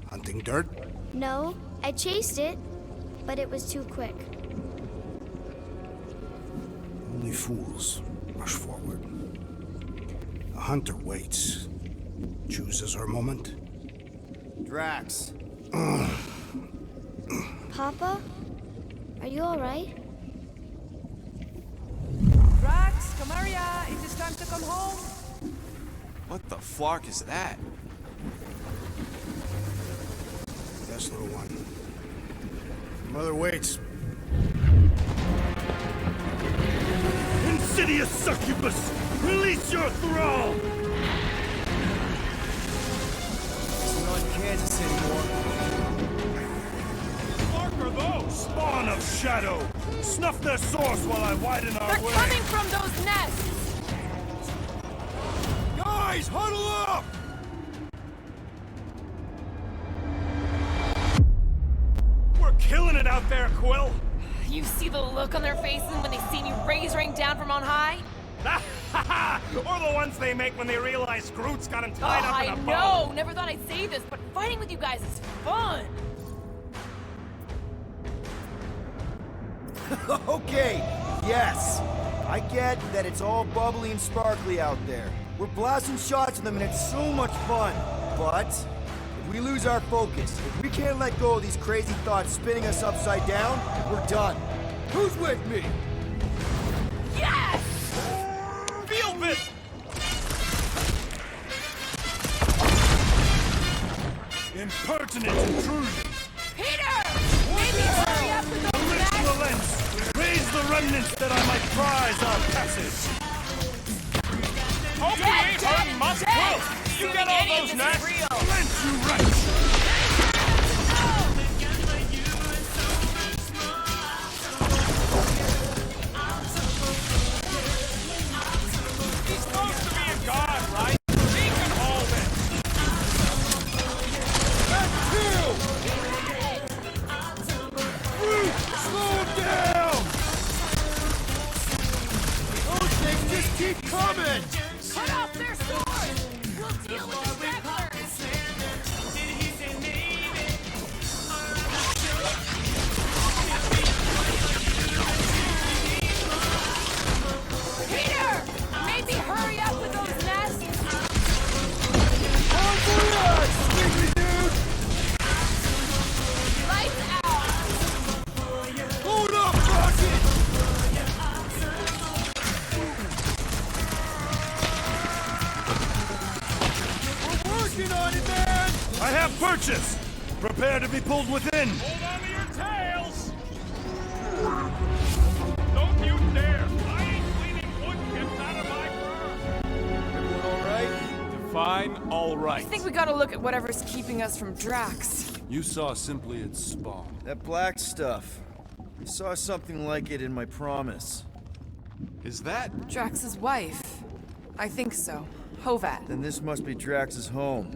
Hunting dirt? No, I chased it, but it was too quick. Only fools rush forward. A hunter waits. Chooses her moment. Drax. Papa? Are you alright? Drax, come here, ya. It is time to come home. What the flark is that? Yes, little one. Your mother waits. Insidious succubus! Release your thrall! It's not Kansas anymore. What are those? Spawn of shadow! Snuff their source while I widen our They're way! coming from those nests! Guys, huddle up! We're killing it out there, Quill! You see the look on their faces when they see me raise rain down from on high? Or the ones they make when they realize Groot's got him tied up in a bow. I know! Never thought I'd say this, but fighting with you guys is fun! Okay, yes. I get that it's all bubbly and sparkly out there. We're blasting shots at them and it's so much fun. But if we lose our focus, if we can't let go of these crazy thoughts spinning us upside down, we're done. Who's with me? Yes! Feel this! Impertinent intrusion! Peter! Maybe hurry up with those Ritual lens! Raise the remnants that I might prize our passage! Hope we ain't hurting much Quill! You get all those nests? Lent you right! He's supposed to be a god, right? He can hold it! That's two! Groot, slow down! Those things just keep coming! Cut off their swords! We'll deal with the stragglers! Peter! Maybe hurry up with those nests! On for us, squiggly dude! Lights out! Hold up, Rocket! Archers! Prepare to be pulled within! Hold on to your tails! Don't you dare! I ain't cleaning wood chips out of my fur! Everyone all right? Define all right. I think we gotta look at whatever's keeping us from Drax. You saw simply its spawn. That black stuff. I saw something like it in my promise. Is that? Drax's wife. I think so. Hovat. Then this must be Drax's home.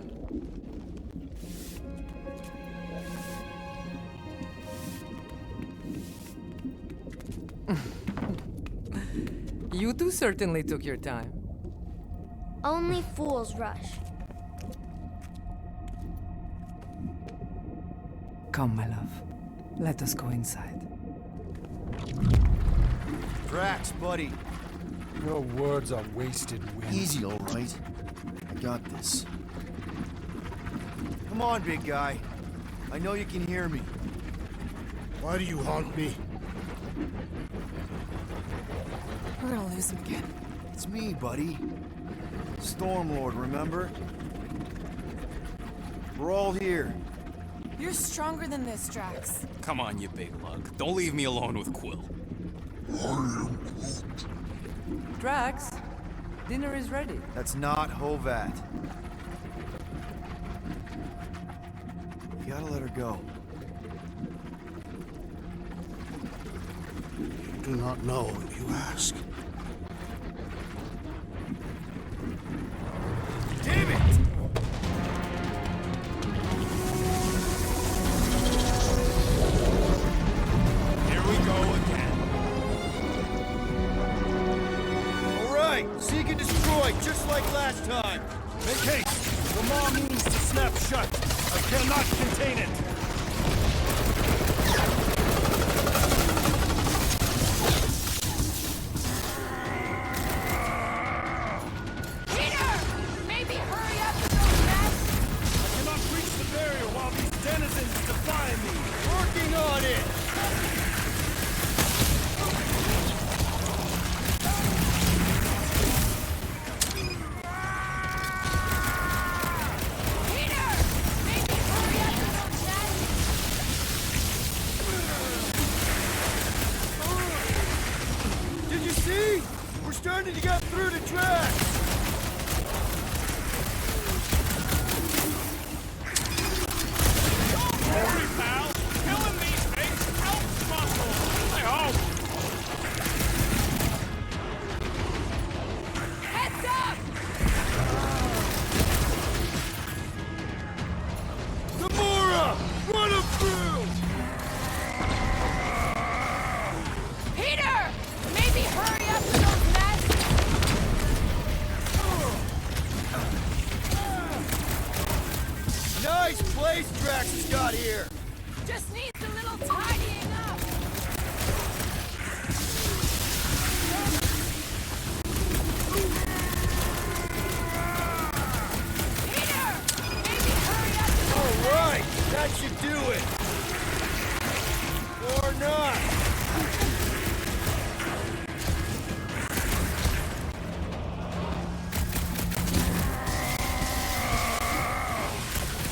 You two certainly took your time. Only fools rush. Come, my love. Let us go inside. Drax, buddy. Your words are wasted wind. Easy, all right. I got this. Come on, big guy. I know you can hear me. Why do you haunt me? We're gonna lose him again. It's me, buddy. Stormlord, remember? We're all here. You're stronger than this, Drax. Come on, you big lug. Don't leave me alone with Quill. Drax, dinner is ready. That's not Hovat. You gotta let her go. You do not know if you ask. Damn it! Here we go again. All right, seek and destroy, just like last time. Make haste! The maw means to snap shut. I cannot contain it. Maybe hurry up with those mess! I cannot breach the barrier while these denizens defy me. Working on it! Did you see? We're starting to get through the tracks! Don't worry, pal. Killing these things helps muscle. I hope. Heads up! Gamora! Run him through! Peter! Maybe hurry up with those mess! Nice place Drax has got here! Just needs a little tidying up! Peter! Maybe hurry up with those All right, that should do it! Or not!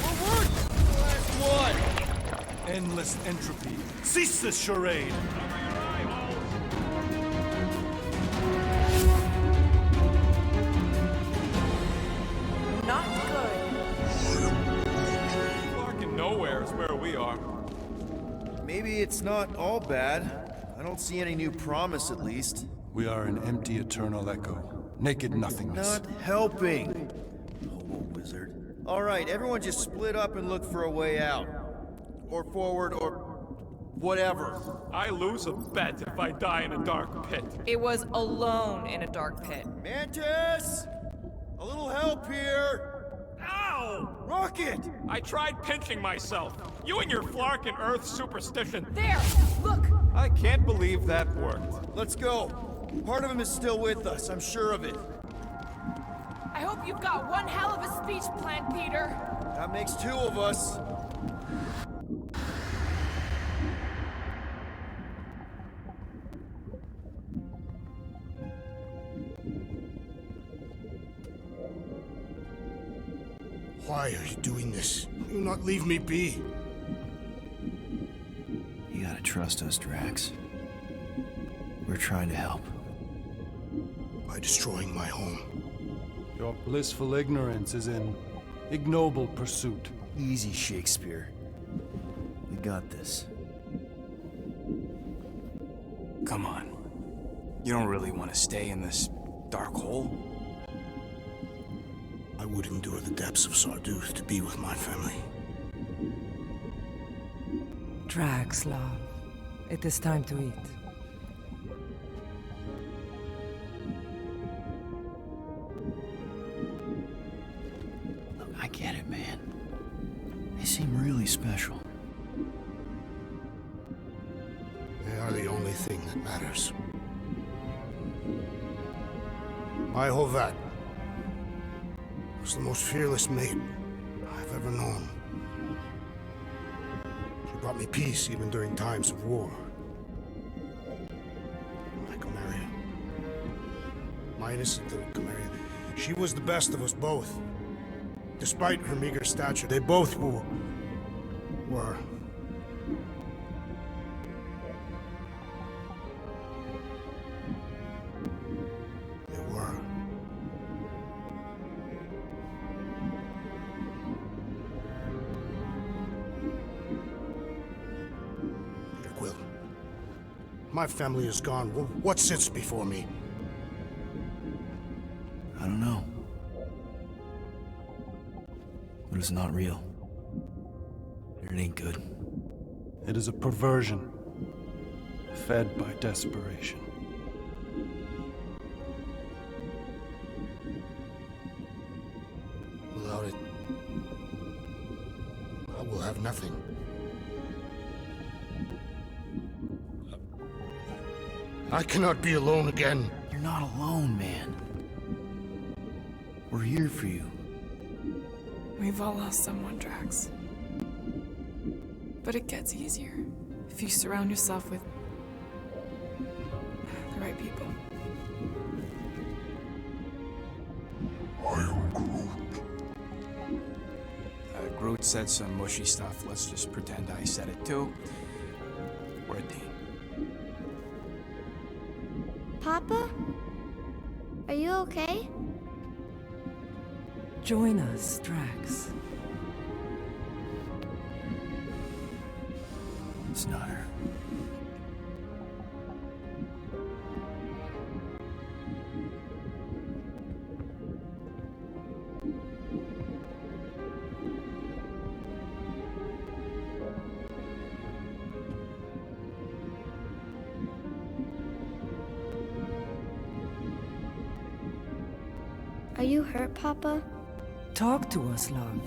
We're working! Last one! Endless entropy. Cease this charade! Not good. Fucking nowhere is where we are. Maybe it's not all bad. I don't see any new promise, at least. We are an empty eternal echo. Naked nothingness. Not helping. Hobo wizard. All right, everyone just split up and look for a way out. Or forward, or whatever. I lose a bet if I die in a dark pit. It was alone in a dark pit. Mantis! A little help here! Ow! Rocket! I tried pinching myself. You and your Flarkin Earth superstition. There! Look! I can't believe that worked. Let's go. Part of him is still with us, I'm sure of it. I hope you've got one hell of a speech plan, Peter. That makes two of us. Why are you doing this? Will you not leave me be? You gotta trust us, Drax. We're trying to help. By destroying my home. Your blissful ignorance is an ignoble pursuit. Easy, Shakespeare. We got this. Come on. You don't really want to stay in this dark hole? I would endure the depths of Sarduth to be with my family. Drax, love. It is time to eat. Look, I get it, man. They seem really special. They are the only thing that matters. My Hovat was the most fearless mate I've ever known. She brought me peace even during times of war. My Comaria. My innocent little Comaria. She was the best of us both. Despite her meager stature, they both were. My family is gone. What sits before me? I don't know. But it's not real. It ain't good. It is a perversion, fed by desperation. Without it, I will have nothing. I cannot be alone again. You're not alone, man. We're here for you. We've all lost someone, Drax. But it gets easier if you surround yourself with the right people. I am Groot. Groot said some mushy stuff. Let's just pretend I said it too. We're a team. Papa? Are you okay? Join us, Drax. It's not her. Are you hurt, Papa? Talk to us, love.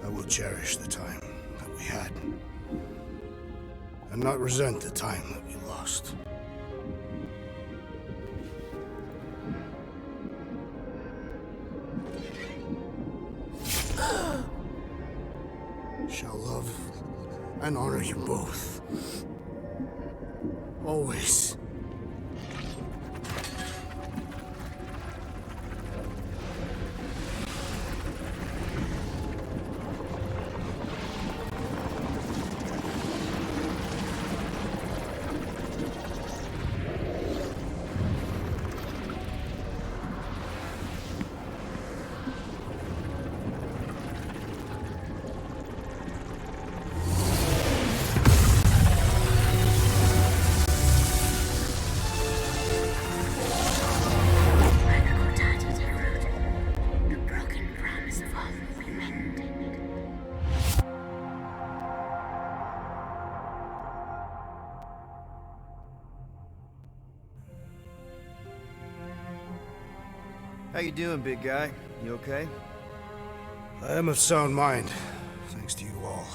I will cherish the time that we had, and not resent the time that we lost. Shall love and honor you both. Always. How you doing, big guy? You okay? I am of sound mind, thanks to you all.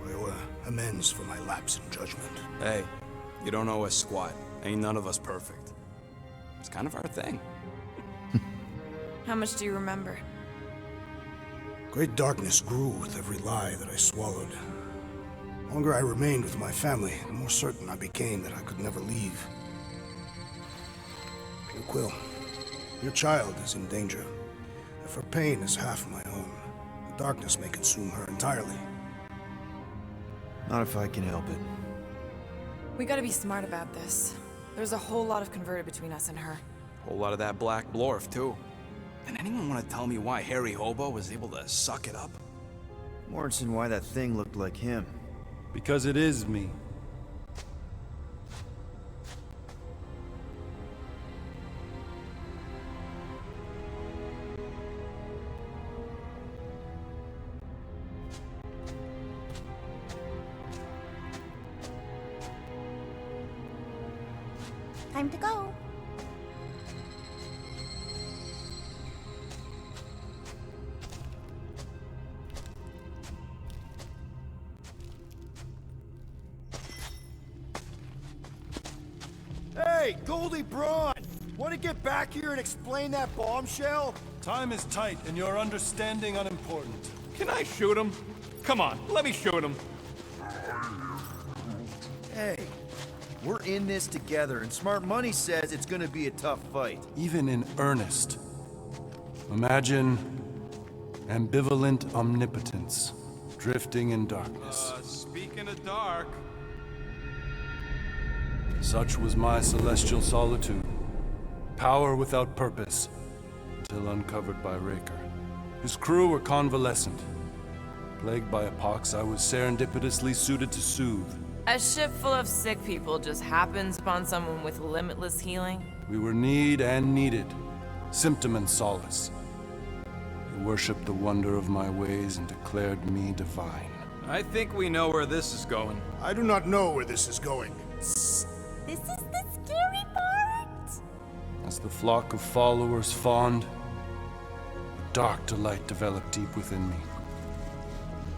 I owe amends for my lapse in judgment. Hey, you don't owe us squat. Ain't none of us perfect. It's kind of our thing. How much do you remember? Great darkness grew with every lie that I swallowed. The longer I remained with my family, the more certain I became that I could never leave. Pure Quill, your child is in danger. If her pain is half my own, the darkness may consume her entirely. Not if I can help it. We gotta be smart about this. There's a whole lot of converted between us and her. Whole lot of that black blorf, too. And anyone want to tell me why Harry Hobo was able to suck it up? Morrison, why that thing looked like him. Because it is me. Time to go. Hey, Goldie Braun! Want to get back here and explain that bombshell? Time is tight and your understanding unimportant. Can I shoot him? Come on, let me shoot him. Hey, we're in this together, and Smart Money says it's gonna be a tough fight. Even in earnest. Imagine ambivalent omnipotence, drifting in darkness. Speaking of dark... Such was my celestial solitude. Power without purpose, until uncovered by Raker. His crew were convalescent. Plagued by a pox I was serendipitously suited to soothe. A ship full of sick people just happens upon someone with limitless healing? We were need and needed, symptom and solace. They worshipped the wonder of my ways and declared me divine. I think we know where this is going. I do not know where this is going. This is the scary part. As the flock of followers fawned, a dark delight developed deep within me.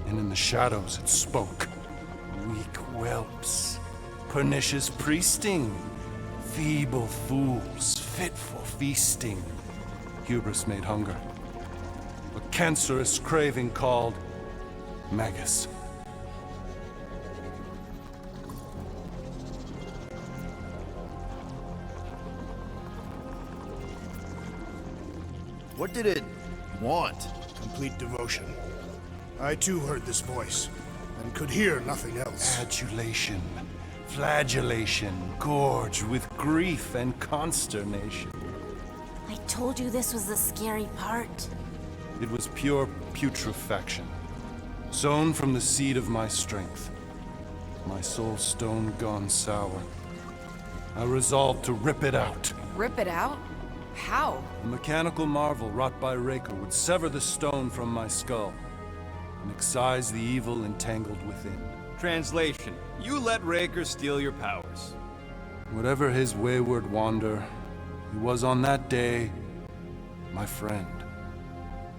And in the shadows it spoke. Weak whelps, pernicious priesting, feeble fools, fit for feasting. Hubris made hunger. A cancerous craving called Magus. What did it want? Complete devotion. I too heard this voice, and could hear nothing else. Adulation, flagellation, gorged with grief and consternation. I told you this was the scary part. It was pure putrefaction, sown from the seed of my strength. My soul stone gone sour. I resolved to rip it out. Rip it out? How? A mechanical marvel wrought by Raker would sever the stone from my skull and excise the evil entangled within. Translation: you let Raker steal your powers. Whatever his wayward wander, he was on that day my friend.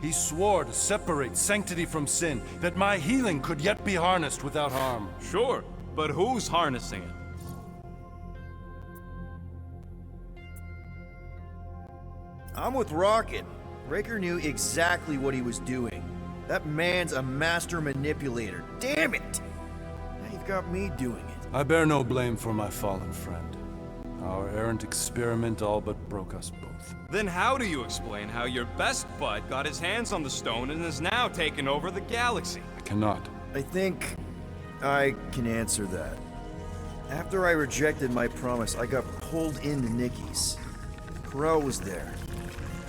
He swore to separate sanctity from sin, that my healing could yet be harnessed without harm. Sure, but who's harnessing it? I'm with Rocket. Raker knew exactly what he was doing. That man's a master manipulator. Damn it! Now you've got me doing it. I bear no blame for my fallen friend. Our errant experiment all but broke us both. Then how do you explain how your best bud got his hands on the stone and is now taking over the galaxy? I cannot. I think I can answer that. After I rejected my promise, I got pulled into Nikki's. Corel was there.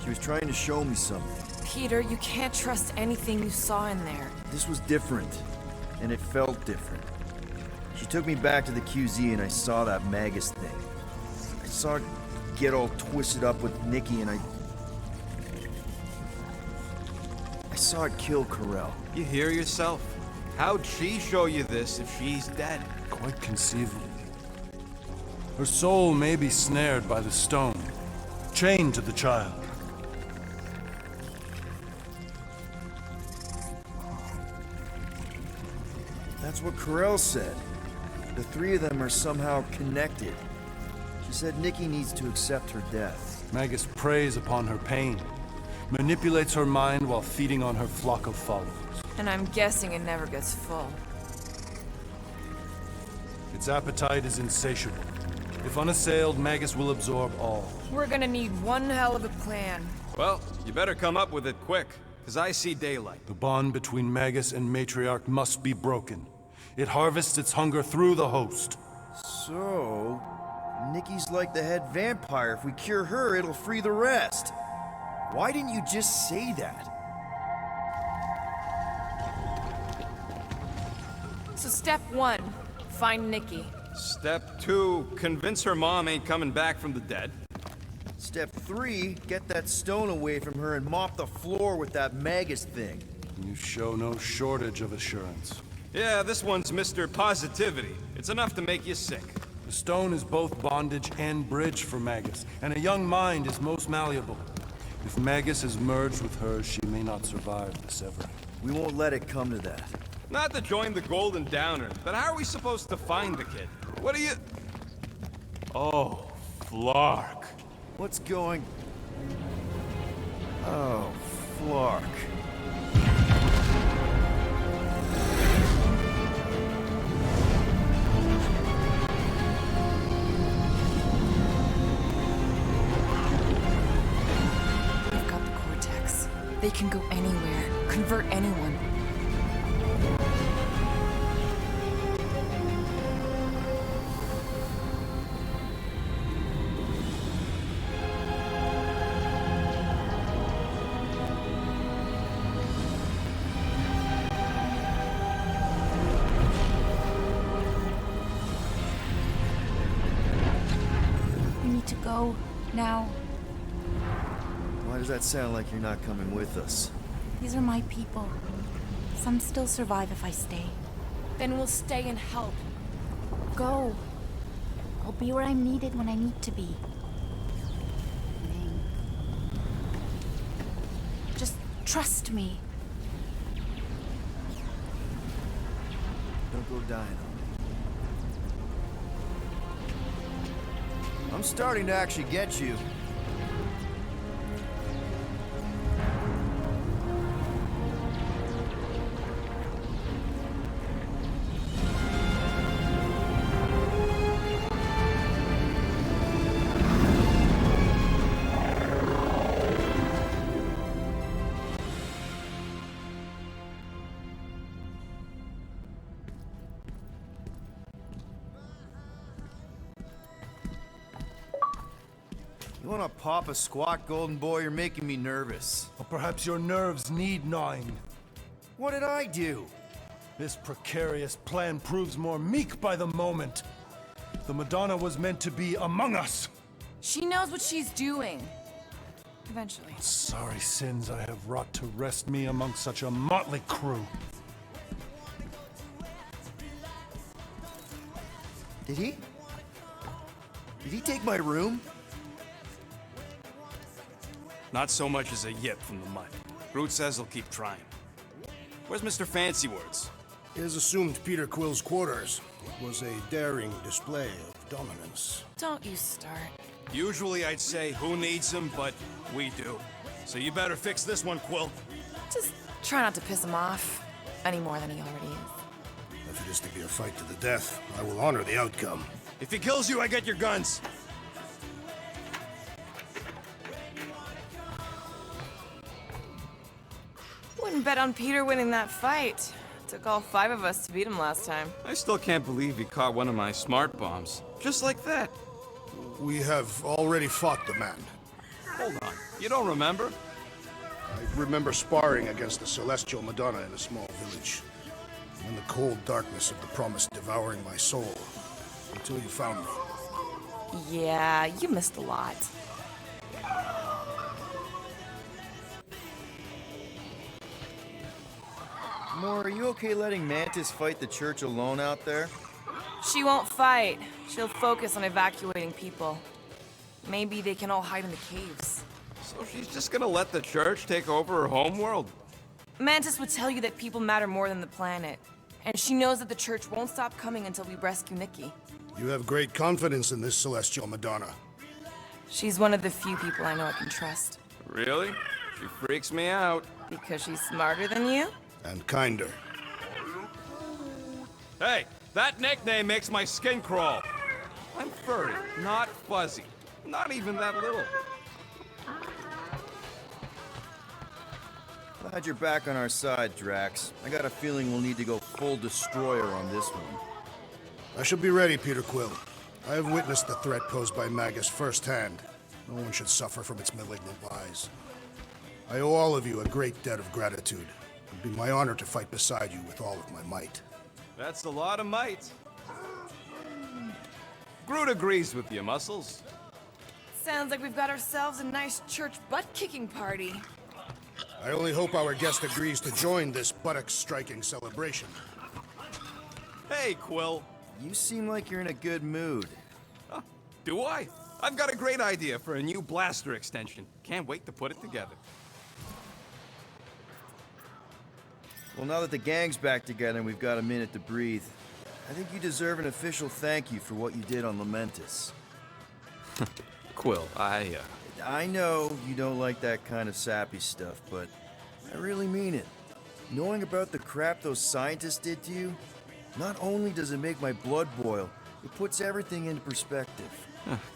She was trying to show me something. Peter, you can't trust anything you saw in there. This was different, and it felt different. She took me back to the QZ and I saw that Magus thing. I saw it get all twisted up with Nikki and I saw it kill Corel. You hear yourself? How'd she show you this if she's dead? Quite conceivable. Her soul may be snared by the stone, chained to the child. That's what Corel said. The three of them are somehow connected. She said Nikki needs to accept her death. Magus preys upon her pain, manipulates her mind while feeding on her flock of followers. And I'm guessing it never gets full. Its appetite is insatiable. If unassailed, Magus will absorb all. We're gonna need one hell of a plan. Well, you better come up with it quick, because I see daylight. The bond between Magus and Matriarch must be broken. It harvests its hunger through the host. So, Nikki's like the head vampire. If we cure her, it'll free the rest. Why didn't you just say that? So step 1, find Nikki. Step 2, convince her mom ain't coming back from the dead. Step 3, get that stone away from her and mop the floor with that Magus thing. You show no shortage of assurance. Yeah, this one's Mr. Positivity. It's enough to make you sick. The stone is both bondage and bridge for Magus, and a young mind is most malleable. If Magus is merged with hers, she may not survive the severing. We won't let it come to that. Not to join the Golden Downer, but how are we supposed to find the kid? What are you... Oh, Flark. What's going... Oh, Flark. We've got the Cortex. They can go anywhere, convert anyone. Go now. Why does that sound like you're not coming with us? These are my people. Some still survive if I stay. Then we'll stay and help. Go. I'll be where I'm needed when I need to be. Just trust me. Don't go dying on me. I'm starting to actually get you. You wanna pop a squat, Golden Boy? You're making me nervous. Or perhaps your nerves need gnawing. What did I do? This precarious plan proves more meek by the moment. The Madonna was meant to be among us. She knows what she's doing. Eventually. Sorry sins I have wrought to wrest me among such a motley crew. Did he? Did he take my room? Not so much as a yip from the mud. Groot says he'll keep trying. Where's Mr. Fancy Words? He has assumed Peter Quill's quarters. It was a daring display of dominance. Don't you start. Usually I'd say, who needs him, but we do. So you better fix this one, Quill. Just try not to piss him off any more than he already is. If it is to be a fight to the death, I will honor the outcome. If he kills you, I get your guns. Wouldn't bet on Peter winning that fight. Took all 5 of us to beat him last time. I still can't believe he caught one of my smart bombs. Just like that. We have already fought the man. Hold on. You don't remember? I remember sparring against the Celestial Madonna in a small village. In the cold darkness of the promise devouring my soul. Until you found me. Yeah, you missed a lot. Moore, are you okay letting Mantis fight the church alone out there? She won't fight. She'll focus on evacuating people. Maybe they can all hide in the caves. So she's just gonna let the church take over her homeworld? Mantis would tell you that people matter more than the planet. And she knows that the church won't stop coming until we rescue Nikki. You have great confidence in this Celestial Madonna. She's one of the few people I know I can trust. Really? She freaks me out. Because she's smarter than you? And kinder. Hey, that nickname makes my skin crawl. I'm furry, not fuzzy. Not even that little. Glad you're back on our side, Drax. I got a feeling we'll need to go full destroyer on this one. I shall be ready, Peter Quill. I have witnessed the threat posed by Magus firsthand. No one should suffer from its malignant lies. I owe all of you a great debt of gratitude. It would be my honor to fight beside you with all of my might. That's a lot of might. Groot agrees with you, Muscles. Sounds like we've got ourselves a nice church butt-kicking party. I only hope our guest agrees to join this buttock-striking celebration. Hey, Quill. You seem like you're in a good mood. Huh, do I? I've got a great idea for a new blaster extension. Can't wait to put it together. Well, now that the gang's back together and we've got a minute to breathe, I think you deserve an official thank you for what you did on Lamentus. Quill, I know you don't like that kind of sappy stuff, but I really mean it. Knowing about the crap those scientists did to you, not only does it make my blood boil, it puts everything into perspective.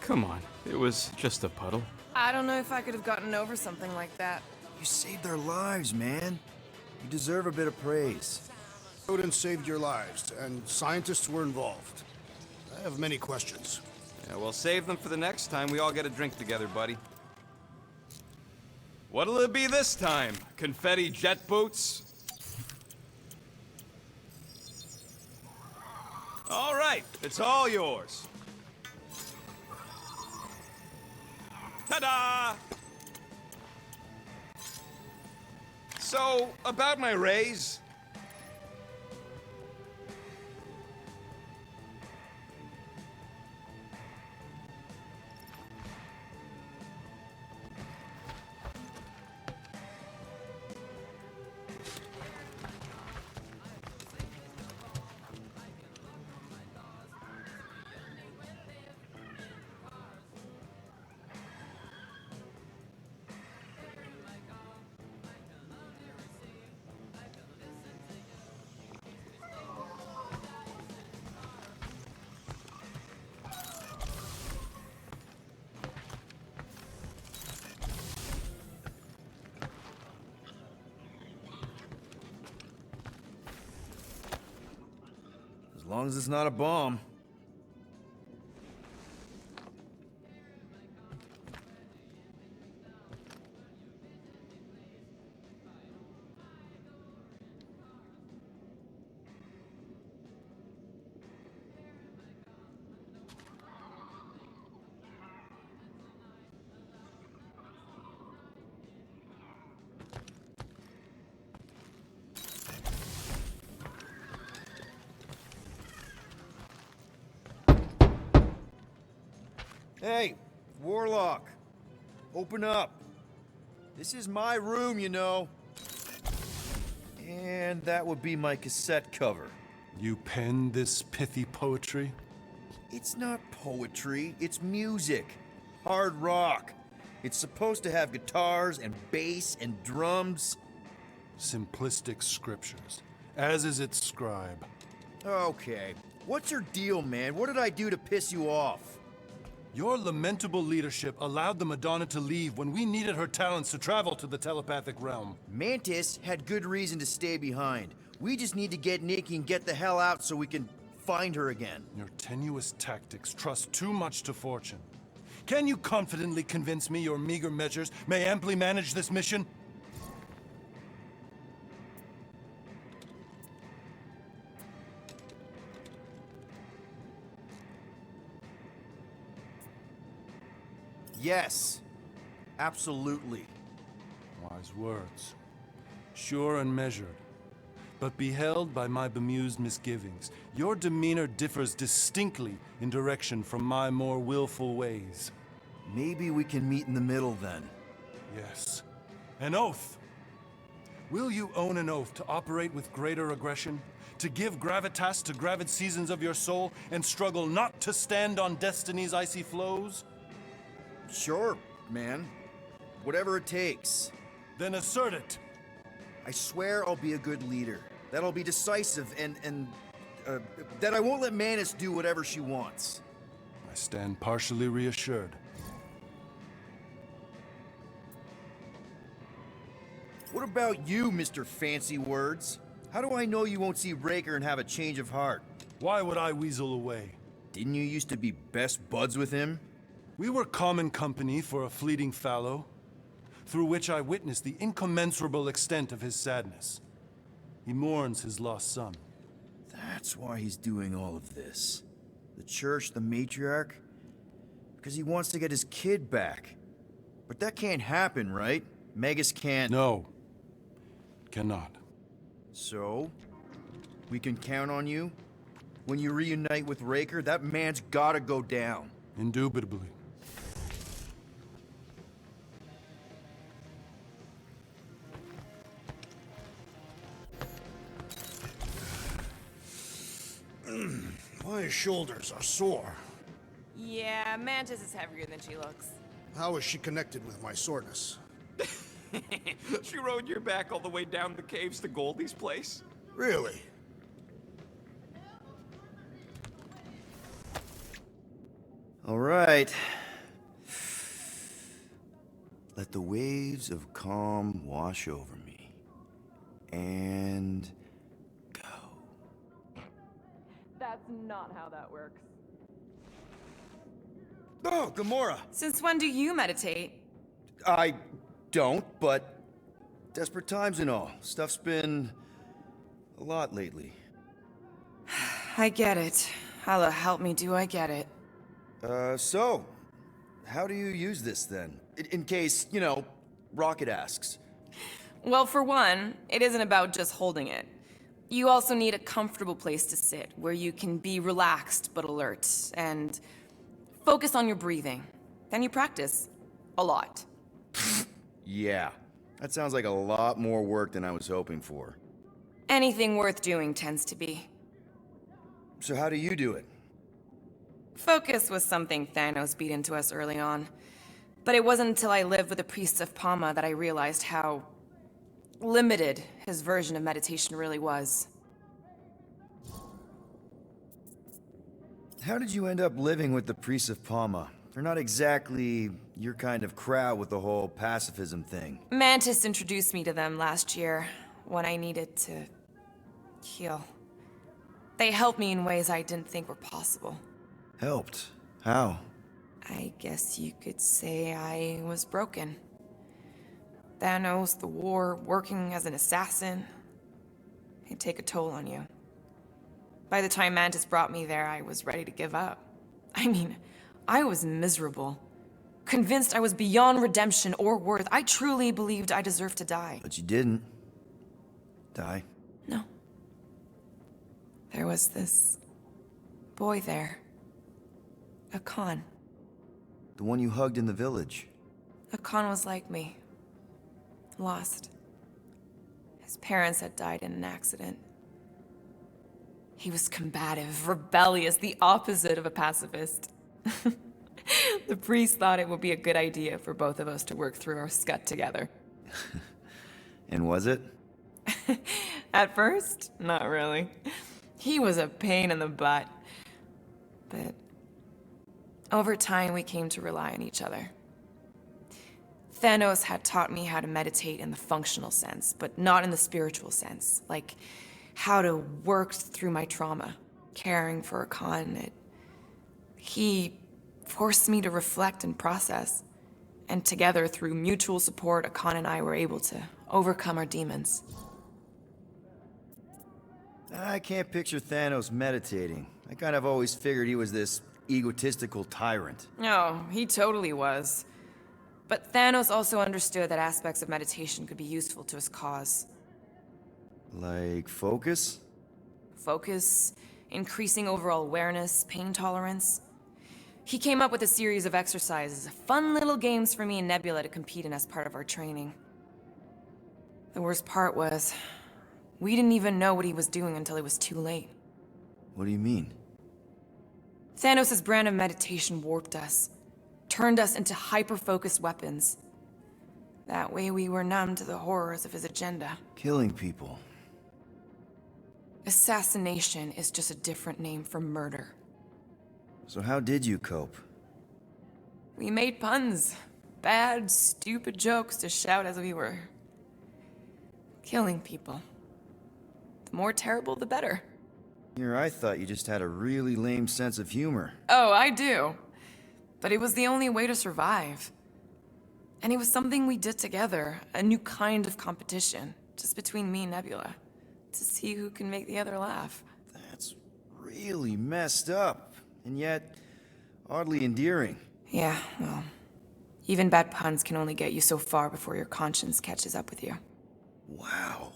Come on, it was just a puddle. I don't know if I could have gotten over something like that. You saved their lives, man. You deserve a bit of praise. Odin saved your lives, and scientists were involved. I have many questions. Yeah, we'll save them for the next time we all get a drink together, buddy. What'll it be this time? Confetti jet boots? All right, it's all yours. Ta-da! So, about my raise. As long as it's not a bomb. Hey, Warlock. Open up. This is my room, you know. And that would be my cassette cover. You penned this pithy poetry? It's not poetry, it's music. Hard rock. It's supposed to have guitars and bass and drums. Simplistic scriptures, as is its scribe. Okay. What's your deal, man? What did I do to piss you off? Your lamentable leadership allowed the Madonna to leave when we needed her talents to travel to the telepathic realm. Mantis had good reason to stay behind. We just need to get Nikki and get the hell out so we can find her again. Your tenuous tactics trust too much to fortune. Can you confidently convince me your meager measures may amply manage this mission? Yes. Absolutely. Wise words. Sure and measured. But beheld by my bemused misgivings, your demeanor differs distinctly in direction from my more willful ways. Maybe we can meet in the middle then. Yes. An oath! Will you own an oath to operate with greater aggression? To give gravitas to gravid seasons of your soul, and struggle not to stand on destiny's icy flows? Sure, man. Whatever it takes. Then assert it. I swear I'll be a good leader. That I'll be decisive and that I won't let Mantis do whatever she wants. I stand partially reassured. What about you, Mr. Fancy Words? How do I know you won't see Raker and have a change of heart? Why would I weasel away? Didn't you used to be best buds with him? We were common company for a fleeting fallow, through which I witnessed the incommensurable extent of his sadness. He mourns his lost son. That's why he's doing all of this. The church, the matriarch? Because he wants to get his kid back. But that can't happen, right? Magus can't... No. Cannot. So? We can count on you? When you reunite with Raker, that man's gotta go down. Indubitably. My shoulders are sore. Yeah, Mantis is heavier than she looks. How is she connected with my soreness? She rode your back all the way down the caves to Goldie's place? Really? All right. Let the waves of calm wash over me. And... That's not how that works. Oh, Gamora! Since when do you meditate? I don't, but desperate times and all. Stuff's been a lot lately. I get it. Allah help me, do I get it. So, how do you use this then? In case, you know, Rocket asks. Well, for one, it isn't about just holding it. You also need a comfortable place to sit, where you can be relaxed but alert, and focus on your breathing. Then you practice. A lot. Yeah, that sounds like a lot more work than I was hoping for. Anything worth doing tends to be. So how do you do it? Focus was something Thanos beat into us early on. But it wasn't until I lived with the priests of Palma that I realized how limited his version of meditation really was. How did you end up living with the priests of Palma? They're not exactly your kind of crowd with the whole pacifism thing. Mantis introduced me to them last year, when I needed to heal. They helped me in ways I didn't think were possible. Helped? How? I guess you could say I was broken. Thanos, the war, working as an assassin. It'd take a toll on you. By the time Mantis brought me there, I was ready to give up. I mean, I was miserable. Convinced I was beyond redemption or worth. I truly believed I deserved to die. But you didn't. Die? No. There was this boy there. A Khan. The one you hugged in the village. A Khan was like me. Lost. His parents had died in an accident. He was combative, rebellious, the opposite of a pacifist. The priest thought it would be a good idea for both of us to work through our scut together. And was it? At first, not really. He was a pain in the butt. But over time, we came to rely on each other. Thanos had taught me how to meditate in the functional sense, but not in the spiritual sense. Like how to work through my trauma, caring for a Khan. He forced me to reflect and process. And together, through mutual support, Khan and I were able to overcome our demons. I can't picture Thanos meditating. I kind of always figured he was this egotistical tyrant. Oh, he totally was. But Thanos also understood that aspects of meditation could be useful to his cause. Like focus? Focus, increasing overall awareness, pain tolerance. He came up with a series of exercises, fun little games for me and Nebula to compete in as part of our training. The worst part was, we didn't even know what he was doing until it was too late. What do you mean? Thanos' brand of meditation warped us, turned us into hyper-focused weapons. That way we were numb to the horrors of his agenda. Killing people. Assassination is just a different name for murder. So how did you cope? We made puns. Bad, stupid jokes to shout as we were killing people. The more terrible, the better. Here, I thought you just had a really lame sense of humor. Oh, I do. But it was the only way to survive. And it was something we did together, a new kind of competition, just between me and Nebula, to see who can make the other laugh. That's really messed up, and yet oddly endearing. Yeah, well, even bad puns can only get you so far before your conscience catches up with you. Wow.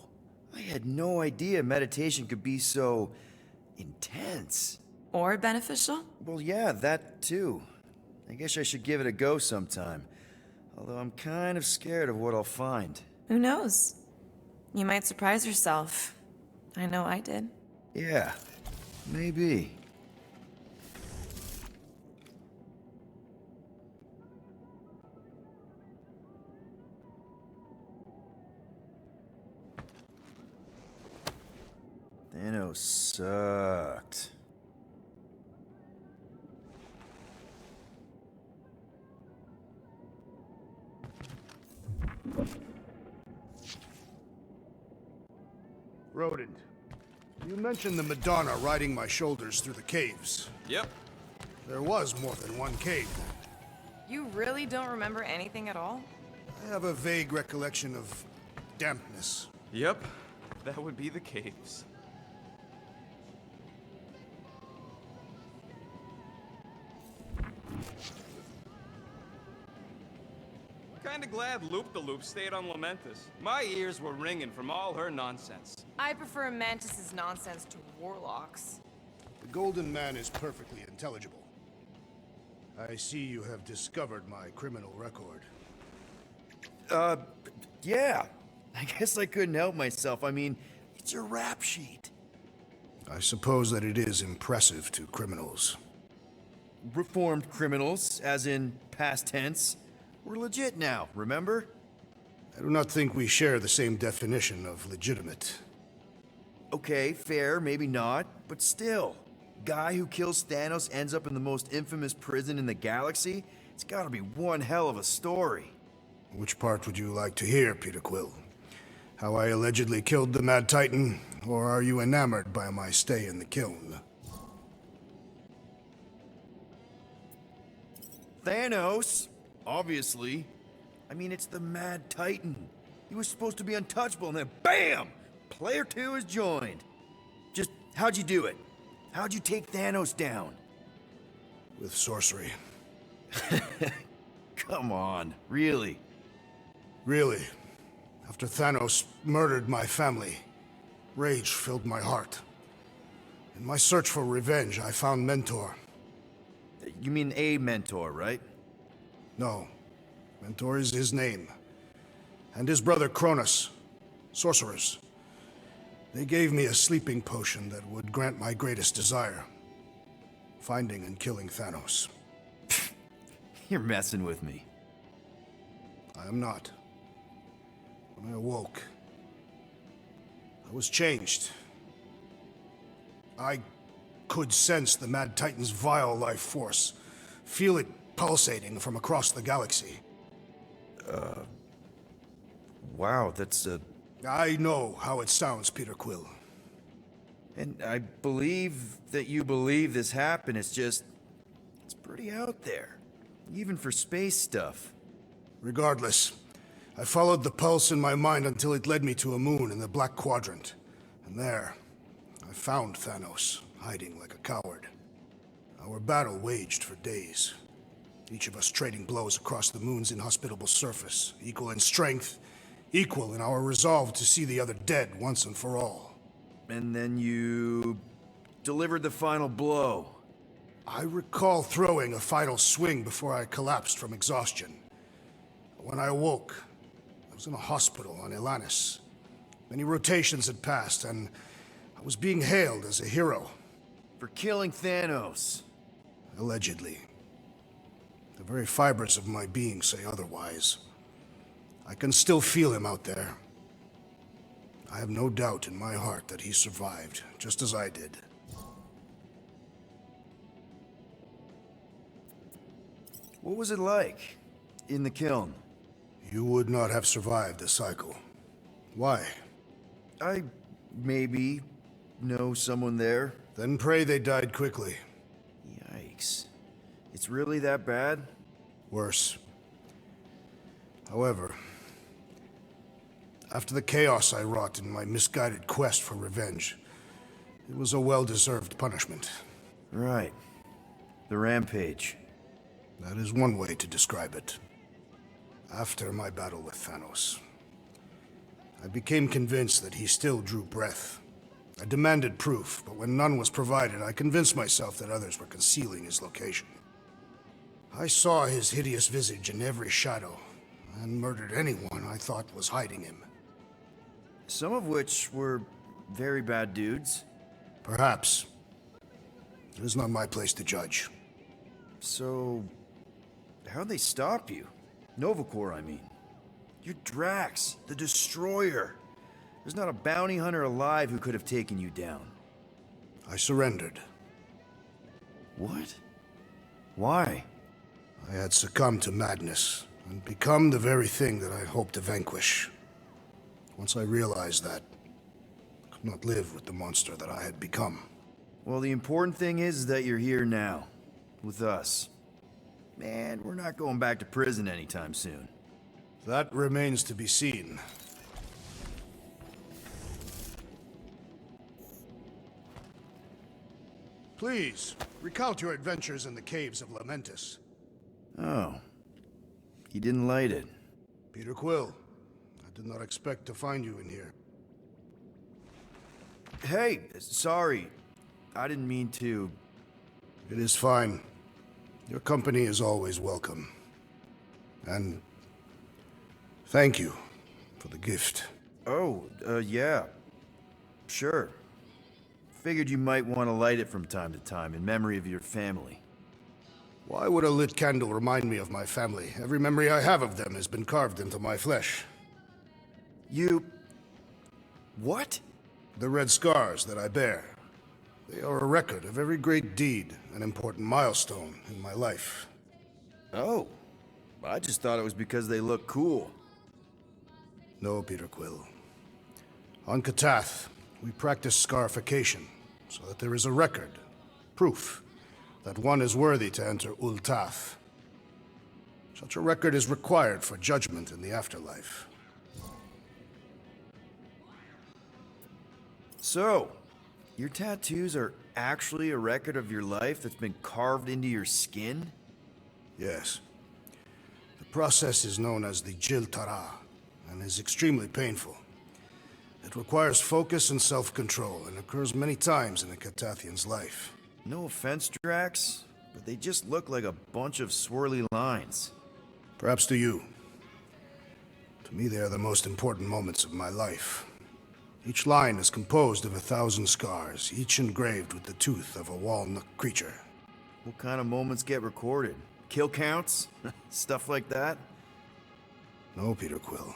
I had no idea meditation could be so intense. Or beneficial? Well, yeah, that too. I guess I should give it a go sometime. Although I'm kind of scared of what I'll find. Who knows? You might surprise yourself. I know I did. Yeah, maybe. Thanos sucked. Rodent, you mentioned the Madonna riding my shoulders through the caves. Yep. There was more than one cave. You really don't remember anything at all? I have a vague recollection of dampness. Yep. That would be the caves. Kinda glad Loop-the-Loop stayed on Lamentus. My ears were ringing from all her nonsense. I prefer Mantis's nonsense to Warlock's. The Golden Man is perfectly intelligible. I see you have discovered my criminal record. Yeah. I guess I couldn't help myself. I mean, it's your rap sheet. I suppose that it is impressive to criminals. Reformed criminals, as in past tense. We're legit now, remember? I do not think we share the same definition of legitimate. Okay, fair, maybe not, but still. Guy who kills Thanos ends up in the most infamous prison in the galaxy? It's gotta be one hell of a story. Which part would you like to hear, Peter Quill? How I allegedly killed the Mad Titan, or are you enamored by my stay in the kiln? Thanos, obviously. I mean, it's the Mad Titan. He was supposed to be untouchable, and then BAM! Player 2 is joined. Just, how'd you do it? How'd you take Thanos down? With sorcery. Come on, really? Really. After Thanos murdered my family, rage filled my heart. In my search for revenge, I found Mentor. You mean a mentor, right? No. Mentor is his name. And his brother Cronus. Sorcerers. They gave me a sleeping potion that would grant my greatest desire. Finding and killing Thanos. You're messing with me. I am not. When I awoke, I was changed. I could sense the Mad Titan's vile life force. Feel it pulsating from across the galaxy. Wow, that's I know how it sounds, Peter Quill. And I believe that you believe this happened. It's just... it's pretty out there. Even for space stuff. Regardless, I followed the pulse in my mind until it led me to a moon in the Black Quadrant. And there, I found Thanos, hiding like a coward. Our battle waged for days. Each of us trading blows across the moon's inhospitable surface, equal in strength, equal in our resolve to see the other dead once and for all. And then you... delivered the final blow. I recall throwing a final swing before I collapsed from exhaustion. When I awoke, I was in a hospital on Elanis. Many rotations had passed, and I was being hailed as a hero. For killing Thanos. Allegedly. The very fibers of my being say otherwise. I can still feel him out there. I have no doubt in my heart that he survived, just as I did. What was it like in the kiln? You would not have survived the cycle. Why? I maybe know someone there. Then pray they died quickly. Yikes. It's really that bad? Worse. However, after the chaos I wrought in my misguided quest for revenge, it was a well-deserved punishment. Right. The rampage. That is one way to describe it. After my battle with Thanos, I became convinced that he still drew breath. I demanded proof, but when none was provided, I convinced myself that others were concealing his location. I saw his hideous visage in every shadow, and murdered anyone I thought was hiding him. Some of which were very bad dudes. Perhaps. It is not my place to judge. So, how'd they stop you? Nova Corps, I mean. You're Drax, the Destroyer. There's not a bounty hunter alive who could have taken you down. I surrendered. What? Why? I had succumbed to madness, and become the very thing that I hoped to vanquish. Once I realized that, I could not live with the monster that I had become. Well, the important thing is that you're here now, with us. Man, we're not going back to prison anytime soon. That remains to be seen. Please, recount your adventures in the caves of Lamentus. Oh. You didn't light it. Peter Quill, I did not expect to find you in here. Hey, sorry. I didn't mean to. It is fine. Your company is always welcome. And thank you for the gift. Oh, yeah. Sure. Figured you might want to light it from time to time in memory of your family. Why would a lit candle remind me of my family? Every memory I have of them has been carved into my flesh. You... what? The red scars that I bear. They are a record of every great deed, an important milestone in my life. Oh. I just thought it was because they look cool. No, Peter Quill. On Katath, we practice scarification, so that there is a record, proof, that one is worthy to enter Ultath. Such a record is required for judgment in the afterlife. So, your tattoos are actually a record of your life that's been carved into your skin? Yes. The process is known as the Jil Tara, and is extremely painful. It requires focus and self-control, and occurs many times in a Catathian's life. No offense, Drax, but they just look like a bunch of swirly lines. Perhaps to you. To me, they are the most important moments of my life. Each line is composed of 1,000 scars, each engraved with the tooth of a walnut creature. What kind of moments get recorded? Kill counts? Stuff like that? No, Peter Quill.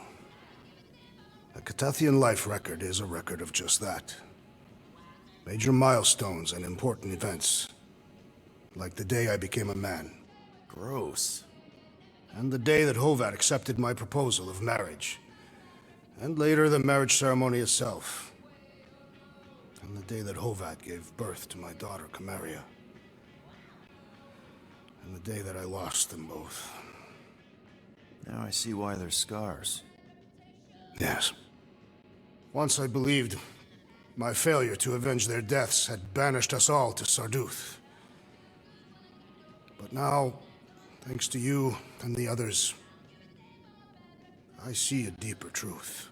A Catathian life record is a record of just that. Major milestones and important events. Like the day I became a man. Gross. And the day that Hovat accepted my proposal of marriage. And later the marriage ceremony itself. And the day that Hovat gave birth to my daughter, Camaria. And the day that I lost them both. Now I see why there's scars. Yes. Once I believed my failure to avenge their deaths had banished us all to Sarduth. But now, thanks to you and the others, I see a deeper truth.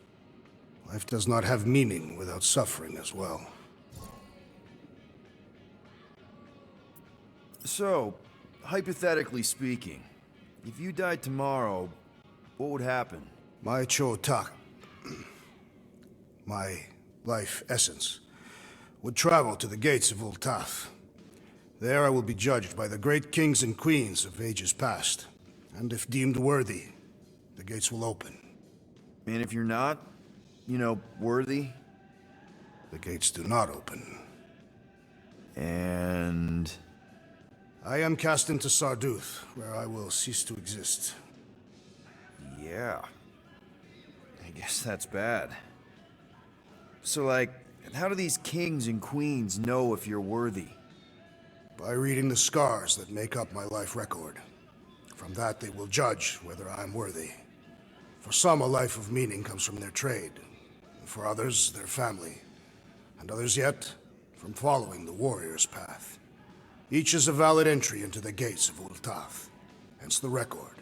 Life does not have meaning without suffering as well. So, hypothetically speaking, if you died tomorrow, what would happen? My Chotak, my life essence, would travel to the gates of Ultath. There I will be judged by the great kings and queens of ages past. And if deemed worthy, the gates will open. And if you're not, worthy? The gates do not open. And... I am cast into Sarduth, where I will cease to exist. Yeah. I guess that's bad. So, how do these kings and queens know if you're worthy? By reading the scars that make up my life record. From that, they will judge whether I am worthy. For some, a life of meaning comes from their trade. For others, their family. And others yet, from following the warrior's path. Each is a valid entry into the gates of Ultath. Hence the record.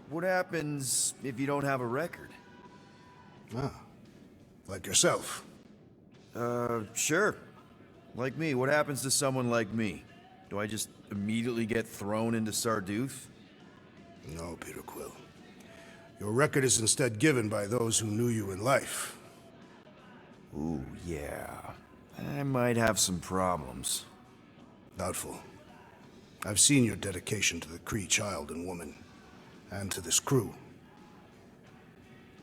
What happens if you don't have a record? Like yourself. Sure. Like me. What happens to someone like me? Do I just immediately get thrown into Sarduth? No, Peter Quill. Your record is instead given by those who knew you in life. Ooh, yeah. I might have some problems. Doubtful. I've seen your dedication to the Kree child and woman, and to this crew.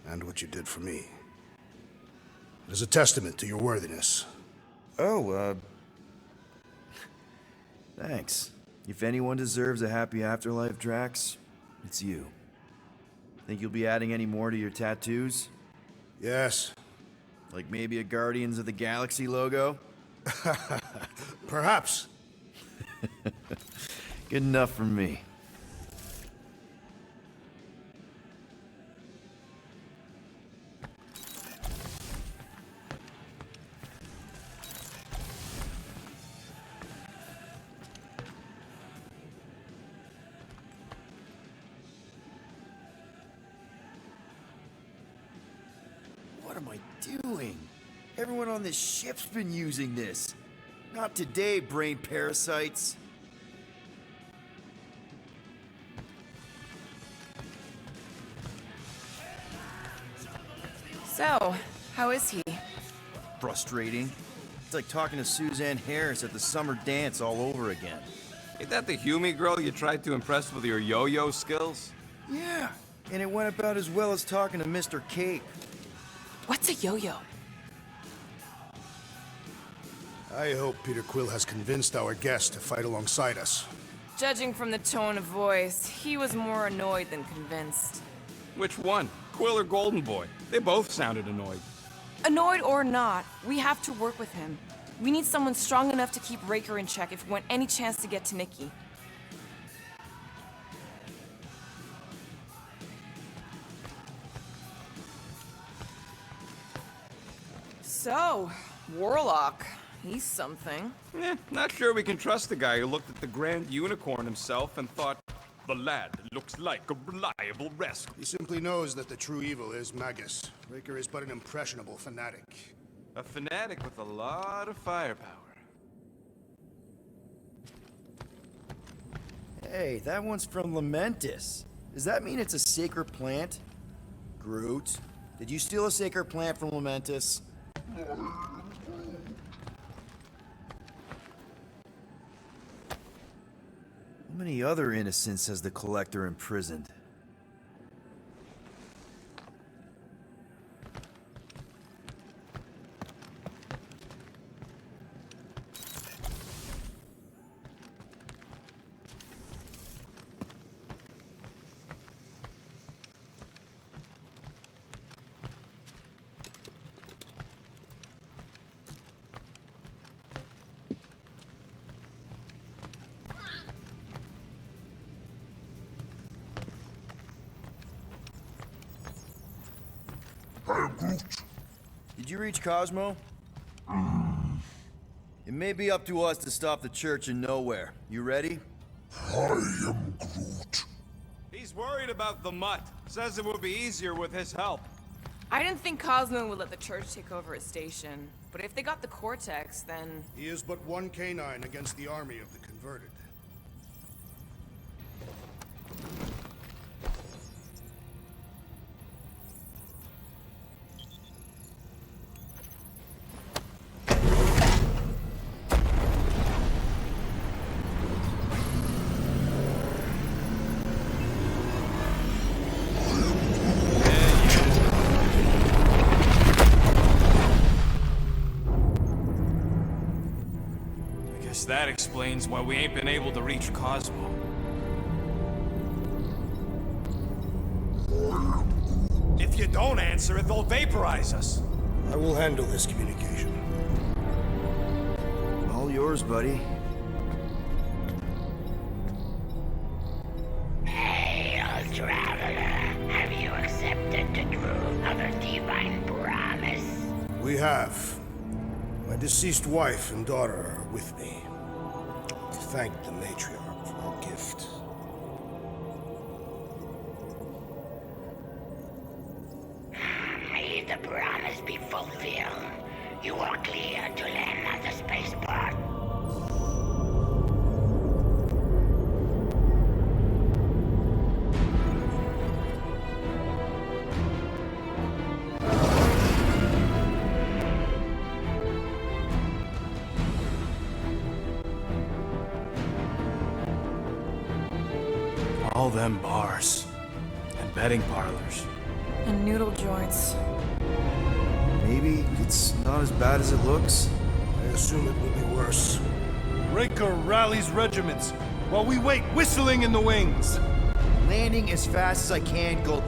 And what you did for me. It is a testament to your worthiness. Oh, thanks. If anyone deserves a happy afterlife, Drax, it's you. Think you'll be adding any more to your tattoos? Yes. Like maybe a Guardians of the Galaxy logo? Perhaps. Good enough for me. What am I doing? Everyone on this ship's been using this. Not today, brain parasites. So, how is he? Frustrating. It's like talking to Suzanne Harris at the summer dance all over again. Ain't that the Hume girl you tried to impress with your yo-yo skills? Yeah, and it went about as well as talking to Mr. Cape. What's a yo-yo? I hope Peter Quill has convinced our guest to fight alongside us. Judging from the tone of voice, he was more annoyed than convinced. Which one? Quill or Golden Boy? They both sounded annoyed. Annoyed or not, we have to work with him. We need someone strong enough to keep Raker in check if we want any chance to get to Nikki. So, Warlock. He's something. Not sure we can trust the guy who looked at the Grand Unicorn himself and thought, the lad looks like a reliable rescue. He simply knows that the true evil is Magus. Raker is but an impressionable fanatic. A fanatic with a lot of firepower. Hey, that one's from Lamentis. Does that mean it's a sacred plant? Groot, did you steal a sacred plant from Lamentis? How many other innocents has the Collector imprisoned? Did you reach Cosmo? It may be up to us to stop the Church in Nowhere. You ready? I am Groot. He's worried about the mutt. Says it will be easier with his help. I didn't think Cosmo would let the Church take over his station. But if they got the Cortex, then... He is but one canine against the army of the converted. Guess that explains why we ain't been able to reach Cosmo. If you don't answer it, they'll vaporize us. I will handle this communication. All yours, buddy. Hail, traveler. Have you accepted the truth of a divine promise? We have. My deceased wife and daughter are with me. To thank the matriarch for her gift. May the promise be fulfilled. You are clear to land at the spaceport. All them bars. And betting parlors. And noodle joints. Maybe it's not as bad as it looks. I assume it will be worse. Raker rallies regiments while we wait whistling in the wings. Landing as fast as I can, go.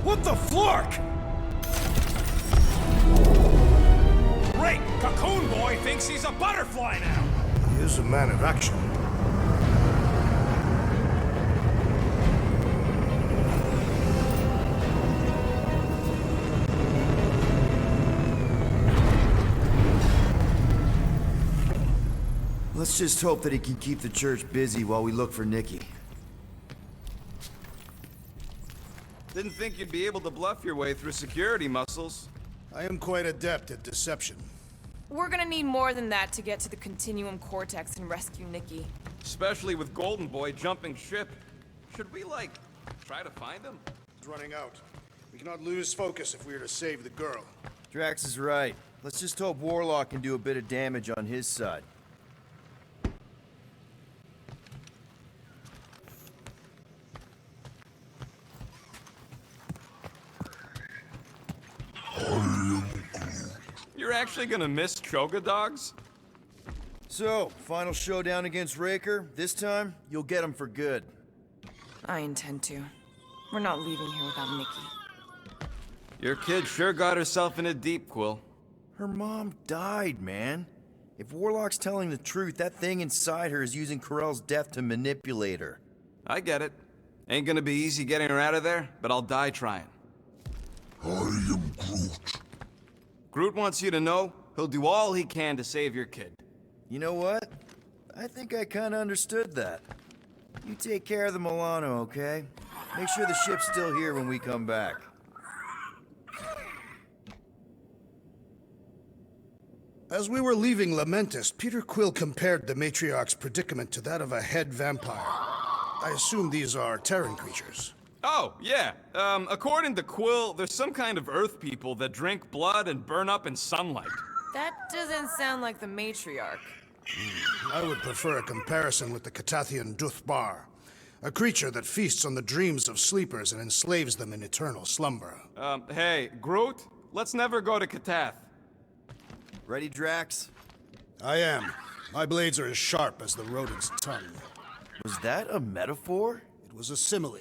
What the flark? Great! Cocoon Boy thinks he's a butterfly now! He is a man of action. Let's just hope that he can keep the church busy while we look for Nikki. Didn't think you'd be able to bluff your way through security muscles. I am quite adept at deception. We're gonna need more than that to get to the Continuum Cortex and rescue Nikki. Especially with Golden Boy jumping ship. Should we, like, try to find him? It's running out. We cannot lose focus if we are to save the girl. Drax is right. Let's just hope Warlock can do a bit of damage on his side. You're actually gonna miss Choga dogs? So, final showdown against Raker. This time, you'll get him for good. I intend to. We're not leaving here without Nikki. Your kid sure got herself in a deep, Quill. Her mom died, man. If Warlock's telling the truth, that thing inside her is using Corell's death to manipulate her. I get it. Ain't gonna be easy getting her out of there, but I'll die trying. I am Groot. Groot wants you to know he'll do all he can to save your kid. You know what? I think I kinda understood that. You take care of the Milano, okay? Make sure the ship's still here when we come back. As we were leaving Lamentus, Peter Quill compared the matriarch's predicament to that of a head vampire. I assume these are Terran creatures. Oh, yeah. According to Quill, there's some kind of Earth people that drink blood and burn up in sunlight. That doesn't sound like the matriarch. I would prefer a comparison with the Catathian Duthbar, a creature that feasts on the dreams of sleepers and enslaves them in eternal slumber. Hey, Groot, let's never go to Katath. Ready, Drax? I am. My blades are as sharp as the rodent's tongue. Was that a metaphor? It was a simile.